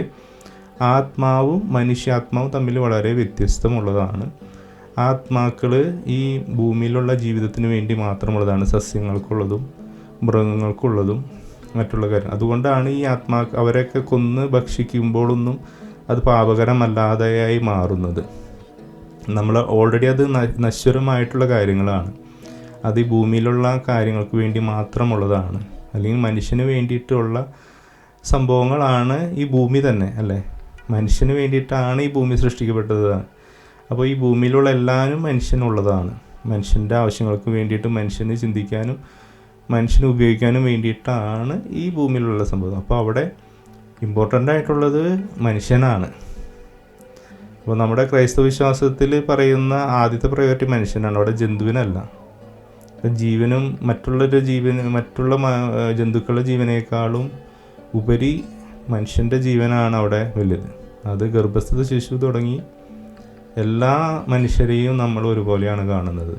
ആത്മാവും മനുഷ്യാത്മാവും തമ്മിൽ വളരെ വ്യത്യസ്തമുള്ളതാണ്. ആത്മാക്കൾ ഈ ഭൂമിയിലുള്ള ജീവിതത്തിന് വേണ്ടി മാത്രമുള്ളതാണ്, സസ്യങ്ങൾക്കുള്ളതും മൃഗങ്ങൾക്കുള്ളതും മറ്റുള്ള കാര്യം. അതുകൊണ്ടാണ് ഈ അവരെയൊക്കെ കൊന്ന് ഭക്ഷിക്കുമ്പോഴൊന്നും അത് പാപകരമല്ലാതെയായി മാറുന്നത്. നമ്മൾ ഓൾറെഡി അത് നശ്വരമായിട്ടുള്ള കാര്യങ്ങളാണ്, അത് ഈ ഭൂമിയിലുള്ള കാര്യങ്ങൾക്ക് വേണ്ടി മാത്രമുള്ളതാണ്, അല്ലെങ്കിൽ മനുഷ്യന് വേണ്ടിയിട്ടുള്ള സംഭവങ്ങളാണ് ഈ ഭൂമി തന്നെ, അല്ലേ? മനുഷ്യന് വേണ്ടിയിട്ടാണ് ഈ ഭൂമി സൃഷ്ടിക്കപ്പെട്ടത്. അപ്പോൾ ഈ ഭൂമിയിലുള്ള എല്ലാവരും മനുഷ്യനുള്ളതാണ്. മനുഷ്യൻ്റെ ആവശ്യങ്ങൾക്ക് വേണ്ടിയിട്ട്, മനുഷ്യന് ചിന്തിക്കാനും മനുഷ്യന് ഉപയോഗിക്കാനും വേണ്ടിയിട്ടാണ് ഈ ഭൂമിയിലുള്ള സംഭവം. അപ്പോൾ അവിടെ ഇമ്പോർട്ടൻ്റ് ആയിട്ടുള്ളത് മനുഷ്യനാണ്. അപ്പോൾ നമ്മുടെ ക്രൈസ്തവ വിശ്വാസത്തിൽ പറയുന്ന ആദ്യത്തെ പ്രയോറിറ്റി മനുഷ്യനാണ്, അവിടെ ജന്തുവിനല്ല. ജീവനും മറ്റുള്ള ജന്തുക്കളുടെ ജീവനേക്കാളും ഉപരി മനുഷ്യൻ്റെ ജീവനാണ് അവിടെ വലുത്. അത് ഗർഭസ്ഥ ശിശു തുടങ്ങി എല്ലാ മനുഷ്യരെയും നമ്മൾ ഒരുപോലെയാണ് കാണുന്നത്.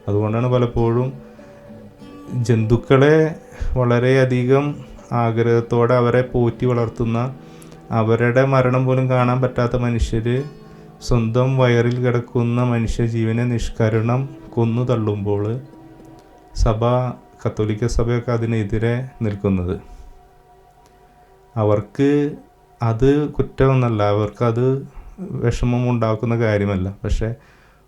അതുകൊണ്ടാണ് പലപ്പോഴും ജന്തുക്കളെ വളരെയധികം ആഗ്രഹത്തോടെ അവരെ പോറ്റി വളർത്തുന്ന, അവരുടെ മരണം പോലും കാണാൻ പറ്റാത്ത മനുഷ്യർ സ്വന്തം വയറിൽ കിടക്കുന്ന മനുഷ്യജീവനെ നിഷ്കരുണം കൊന്നു തള്ളുമ്പോൾ കത്തോലിക്ക സഭയൊക്കെ അതിനെതിരെ നിൽക്കുന്നത്. അവർക്ക് അത് കുറ്റമൊന്നല്ല, അവർക്കത് വിഷമം ഉണ്ടാക്കുന്ന കാര്യമല്ല. പക്ഷേ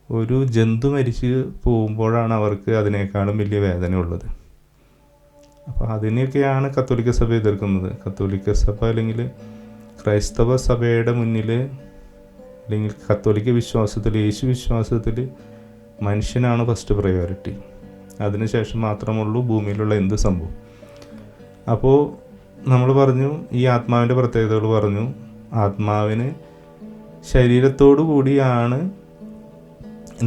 ഒരു ജന്തു മരിച്ച് പോകുമ്പോഴാണ് അവർക്ക് അതിനേക്കാളും വലിയ വേദനയുള്ളത്. അപ്പോൾ അതിനെയൊക്കെയാണ് കത്തോലിക്ക സഭ എതിർക്കുന്നത്. കത്തോലിക്ക സഭ അല്ലെങ്കിൽ ക്രൈസ്തവ സഭയുടെ മുന്നിൽ, അല്ലെങ്കിൽ കത്തോലിക്ക വിശ്വാസത്തിൽ, യേശു വിശ്വാസത്തിൽ മനുഷ്യനാണ് ഫസ്റ്റ് പ്രയോറിറ്റി. അതിനുശേഷം മാത്രമുള്ളൂ ഭൂമിയിലുള്ള എന്ത് സംഭവം. അപ്പോൾ നമ്മൾ പറഞ്ഞു, ഈ ആത്മാവിൻ്റെ പ്രത്യേകതകൾ പറഞ്ഞു. ആത്മാവിന് ശരീരത്തോടു കൂടിയാണ്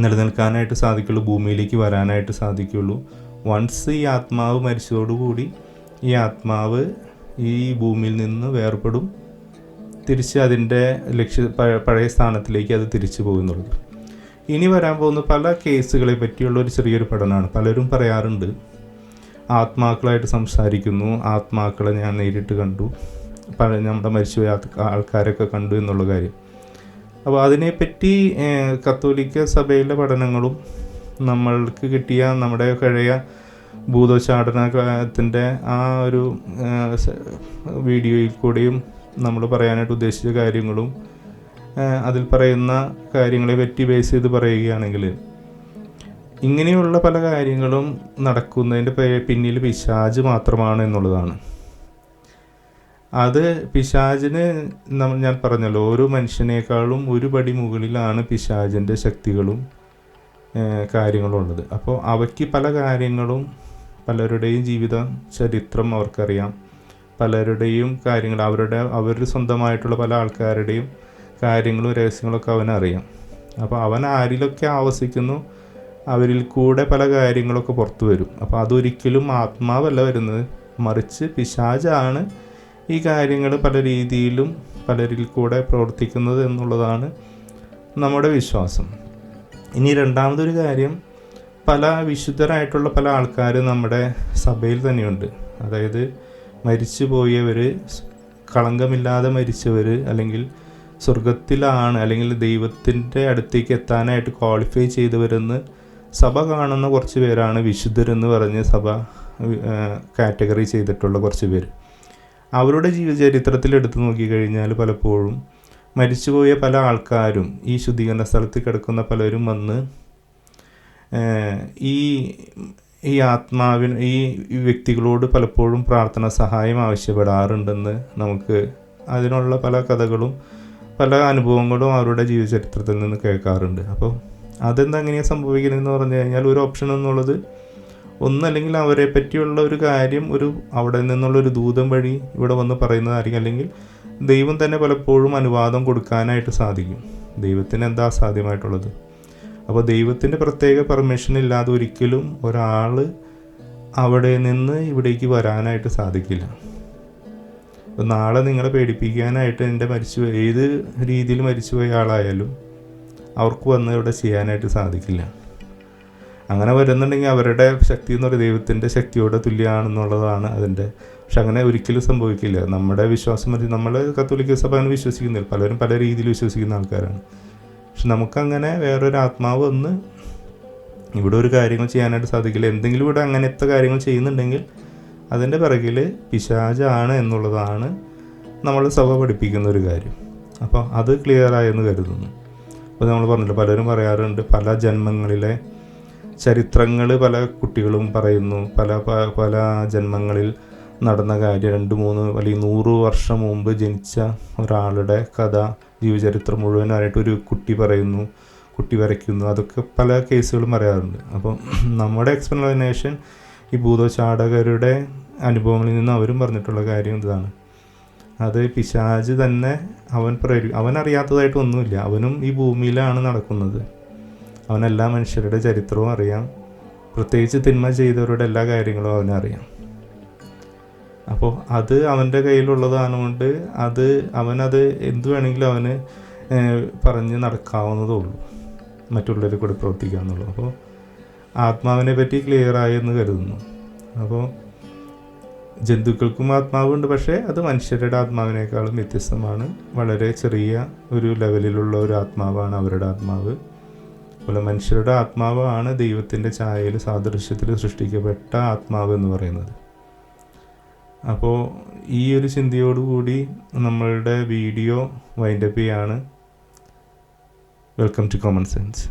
നിലനിൽക്കാനായിട്ട് സാധിക്കുള്ളൂ, ഭൂമിയിലേക്ക് വരാനായിട്ട് സാധിക്കുള്ളൂ. വൺസ് ഈ ആത്മാവ് മരിച്ചതോടുകൂടി ഈ ആത്മാവ് ഈ ഭൂമിയിൽ നിന്ന് വേർപെടും, തിരിച്ച് അതിൻ്റെ പഴയ സ്ഥാനത്തിലേക്ക് അത് തിരിച്ചു പോകുന്നുള്ളത്. ഇനി വരാൻ പോകുന്ന പല കേസുകളെ പറ്റിയുള്ള ഒരു ചെറിയൊരു പഠനമാണ്. പലരും പറയാറുണ്ട്, ആത്മാക്കളായിട്ട് സംസാരിക്കുന്നു, ആത്മാക്കളെ ഞാൻ നേരിട്ട് കണ്ടു, നമ്മുടെ മരിച്ചുപോയ ആൾക്കാരൊക്കെ കണ്ടു എന്നുള്ള കാര്യം. അപ്പോൾ അതിനെപ്പറ്റി കത്തോലിക്ക സഭയിലെ പഠനങ്ങളും നമ്മൾക്ക് കിട്ടിയ നമ്മുടെ കഴിയ ഭൂതോച്ചാടനത്തിൻ്റെ ആ ഒരു വീഡിയോയിൽ കൂടെയും നമ്മൾ പറയാനായിട്ട് ഉദ്ദേശിച്ച കാര്യങ്ങളും അതിൽ പറയുന്ന കാര്യങ്ങളെ പറ്റി ബേസ് ചെയ്ത് പറയുകയാണെങ്കിൽ, ഇങ്ങനെയുള്ള പല കാര്യങ്ങളും നടക്കുന്നതിൻ്റെ പിന്നിൽ പിശാച് മാത്രമാണ് എന്നുള്ളതാണ്. അത് പിശാചിന് ഞാൻ പറഞ്ഞല്ലോ, ഓരോ മനുഷ്യനേക്കാളും ഒരു പടി മുകളിലാണ് പിശാചിൻ്റെ ശക്തികളും കാര്യങ്ങളും ഉള്ളത്. അപ്പോൾ അവയ്ക്ക് പല കാര്യങ്ങളും, പലരുടെയും ജീവിത ചരിത്രം അവർക്കറിയാം, പലരുടെയും കാര്യങ്ങൾ, അവർ സ്വന്തമായിട്ടുള്ള പല ആൾക്കാരുടെയും കാര്യങ്ങളും രഹസ്യങ്ങളൊക്കെ അവനറിയാം. അപ്പോൾ അവൻ ആരിലൊക്കെ ആവസിക്കുന്നു അവരിൽ കൂടെ പല കാര്യങ്ങളൊക്കെ പുറത്തു വരും. അപ്പോൾ അതൊരിക്കലും ആത്മാവല്ല വരുന്നത്, മറിച്ച് പിശാചാണ് ഈ കാര്യങ്ങൾ പല രീതിയിലും പലരിൽ കൂടെ പ്രവർത്തിക്കുന്നത് എന്നുള്ളതാണ് നമ്മുടെ വിശ്വാസം. ഇനി രണ്ടാമതൊരു കാര്യം, പല വിശുദ്ധരായിട്ടുള്ള പല ആൾക്കാർ നമ്മുടെ സഭയിൽ തന്നെയുണ്ട്. അതായത് മരിച്ചു പോയവർ, കളങ്കമില്ലാതെ മരിച്ചവർ, അല്ലെങ്കിൽ സ്വർഗത്തിലാണ് അല്ലെങ്കിൽ ദൈവത്തിൻ്റെ അടുത്തേക്ക് എത്താനായിട്ട് ക്വാളിഫൈ ചെയ്തവരെന്ന് സഭ കാണുന്ന കുറച്ച് പേരാണ് വിശുദ്ധരെന്ന് പറഞ്ഞ് സഭ കാറ്റഗറി ചെയ്തിട്ടുള്ള കുറച്ച് പേര്. അവരുടെ ജീവചരിത്രത്തിൽ എടുത്തു നോക്കിക്കഴിഞ്ഞാൽ പലപ്പോഴും മരിച്ചുപോയ പല ആൾക്കാരും ഈ ശുദ്ധീകരണ സ്ഥലത്ത് കിടക്കുന്ന പലരും വന്ന് ഈ ആത്മാവിന് ഈ വ്യക്തികളോട് പലപ്പോഴും പ്രാർത്ഥന സഹായം ആവശ്യപ്പെടാറുണ്ടെന്ന് നമുക്ക് അതിനുള്ള പല കഥകളും പല അനുഭവങ്ങളും അവരുടെ ജീവചരിത്രത്തിൽ നിന്ന് കേൾക്കാറുണ്ട്. അപ്പോൾ അതെന്തെങ്ങനെയാണ് സംഭവിക്കുന്നതെന്ന് പറഞ്ഞു കഴിഞ്ഞാൽ, ഒരു ഓപ്ഷൻ എന്നുള്ളത് ഒന്നല്ലെങ്കിൽ അവരെ പറ്റിയുള്ള ഒരു കാര്യം അവിടെ നിന്നുള്ളൊരു ദൂതം വഴി ഇവിടെ വന്ന് പറയുന്നതായിരിക്കും, അല്ലെങ്കിൽ ദൈവം തന്നെ പലപ്പോഴും അനുവാദം കൊടുക്കാനായിട്ട് സാധിക്കും. ദൈവത്തിന് എന്താ അസാധ്യമായിട്ടുള്ളത്? അപ്പോൾ ദൈവത്തിൻ്റെ പ്രത്യേക പെർമിഷൻ ഇല്ലാതെ ഒരിക്കലും ഒരാൾ അവിടെ നിന്ന് ഇവിടേക്ക് വരാനായിട്ട് സാധിക്കില്ല. അപ്പോൾ നാളെ നിങ്ങളെ പേടിപ്പിക്കാനായിട്ട് ഏത് രീതിയിൽ മരിച്ചുപോയ ആളായാലും അവർക്ക് വന്ന് ഇവിടെ ചെയ്യാനായിട്ട് സാധിക്കില്ല. അങ്ങനെ വരുന്നുണ്ടെങ്കിൽ അവരുടെ ശക്തി എന്ന് പറയുന്നത് ദൈവത്തിൻ്റെ ശക്തിയോടെ തുല്യമാണെന്നുള്ളതാണ് അതിൻ്റെ. പക്ഷെ അങ്ങനെ ഒരിക്കലും സംഭവിക്കില്ല. നമ്മുടെ വിശ്വാസം മതി. നമ്മൾ കത്തോലിക്ക സഭ അങ്ങനെ വിശ്വസിക്കുന്നില്ല, പലരും പല രീതിയിൽ വിശ്വസിക്കുന്ന ആൾക്കാരാണ്. പക്ഷെ നമുക്കങ്ങനെ വേറൊരു ആത്മാവ് വന്ന് ഇവിടെ ഒരു കാര്യങ്ങൾ ചെയ്യാനായിട്ട് സാധിക്കില്ല. എന്തെങ്കിലും ഇവിടെ അങ്ങനത്തെ കാര്യങ്ങൾ ചെയ്യുന്നുണ്ടെങ്കിൽ അതിൻ്റെ പിറകിൽ പിശാചാണ് എന്നുള്ളതാണ് നമ്മൾ സഭ പഠിപ്പിക്കുന്ന ഒരു കാര്യം. അപ്പോൾ അത് ക്ലിയറായെന്ന് കരുതുന്നു. അപ്പോൾ നമ്മൾ പറഞ്ഞില്ല, പലരും പറയാറുണ്ട് പല ജന്മങ്ങളിലെ ചരിത്രങ്ങൾ പല കുട്ടികളും പറയുന്നു. പല ജന്മങ്ങളിൽ നടന്ന കാര്യം 2-3 അല്ലെങ്കിൽ 100 വർഷം മുമ്പ് ജനിച്ച ഒരാളുടെ കഥ, ജീവചരിത്രം മുഴുവനായിട്ട് ഒരു കുട്ടി പറയുന്നു, കുട്ടി വരയ്ക്കുന്നു. അതൊക്കെ പല കേസുകളും പറയാറുണ്ട്. അപ്പം നമ്മുടെ എക്സ്പ്ലനേഷൻ ഈ ഭൂതചാടകരുടെ അനുഭവങ്ങളിൽ നിന്ന് അവരും പറഞ്ഞിട്ടുള്ള കാര്യം ഇതാണ്. അത് പിശാച് തന്നെ അവനറിയാത്തതായിട്ട് ഒന്നുമില്ല. അവനും ഈ ഭൂമിയിലാണ് നടക്കുന്നത്. അവനെല്ലാ മനുഷ്യരുടെ ചരിത്രവും അറിയാം, പ്രത്യേകിച്ച് തിന്മ ചെയ്തവരുടെ എല്ലാ കാര്യങ്ങളും അവനറിയാം. അപ്പോൾ അത് അവൻ്റെ കയ്യിലുള്ളതാണുകൊണ്ട് അവനത് എന്തു വേണമെങ്കിലും അവന് പറഞ്ഞ് നടക്കാവുന്നതേ ഉള്ളൂ, മറ്റുള്ളവരെ കൂടെ പ്രവർത്തിക്കാവുന്നുള്ളൂ. അപ്പോൾ ആത്മാവിനെ പറ്റി ക്ലിയറായി എന്ന് കരുതുന്നു. അപ്പോൾ ജന്തുക്കൾക്കും ആത്മാവുണ്ട്, പക്ഷേ അത് മനുഷ്യരുടെ ആത്മാവിനേക്കാളും വ്യത്യസ്തമാണ്. വളരെ ചെറിയ ഒരു ലെവലിലുള്ള ഒരു ആത്മാവാണ് അവരുടെ ആത്മാവ്. അതുപോലെ മനുഷ്യരുടെ ആത്മാവാണ് ദൈവത്തിൻ്റെ ഛായയിൽ സാദൃശ്യത്തിൽ സൃഷ്ടിക്കപ്പെട്ട ആത്മാവ് എന്ന് പറയുന്നത്. അപ്പോൾ ഈ ഒരു ചിന്തയോടുകൂടി നമ്മളുടെ വീഡിയോ വൈൻഡപ്പ് ചെയ്യാണ്. Welcome to common sense.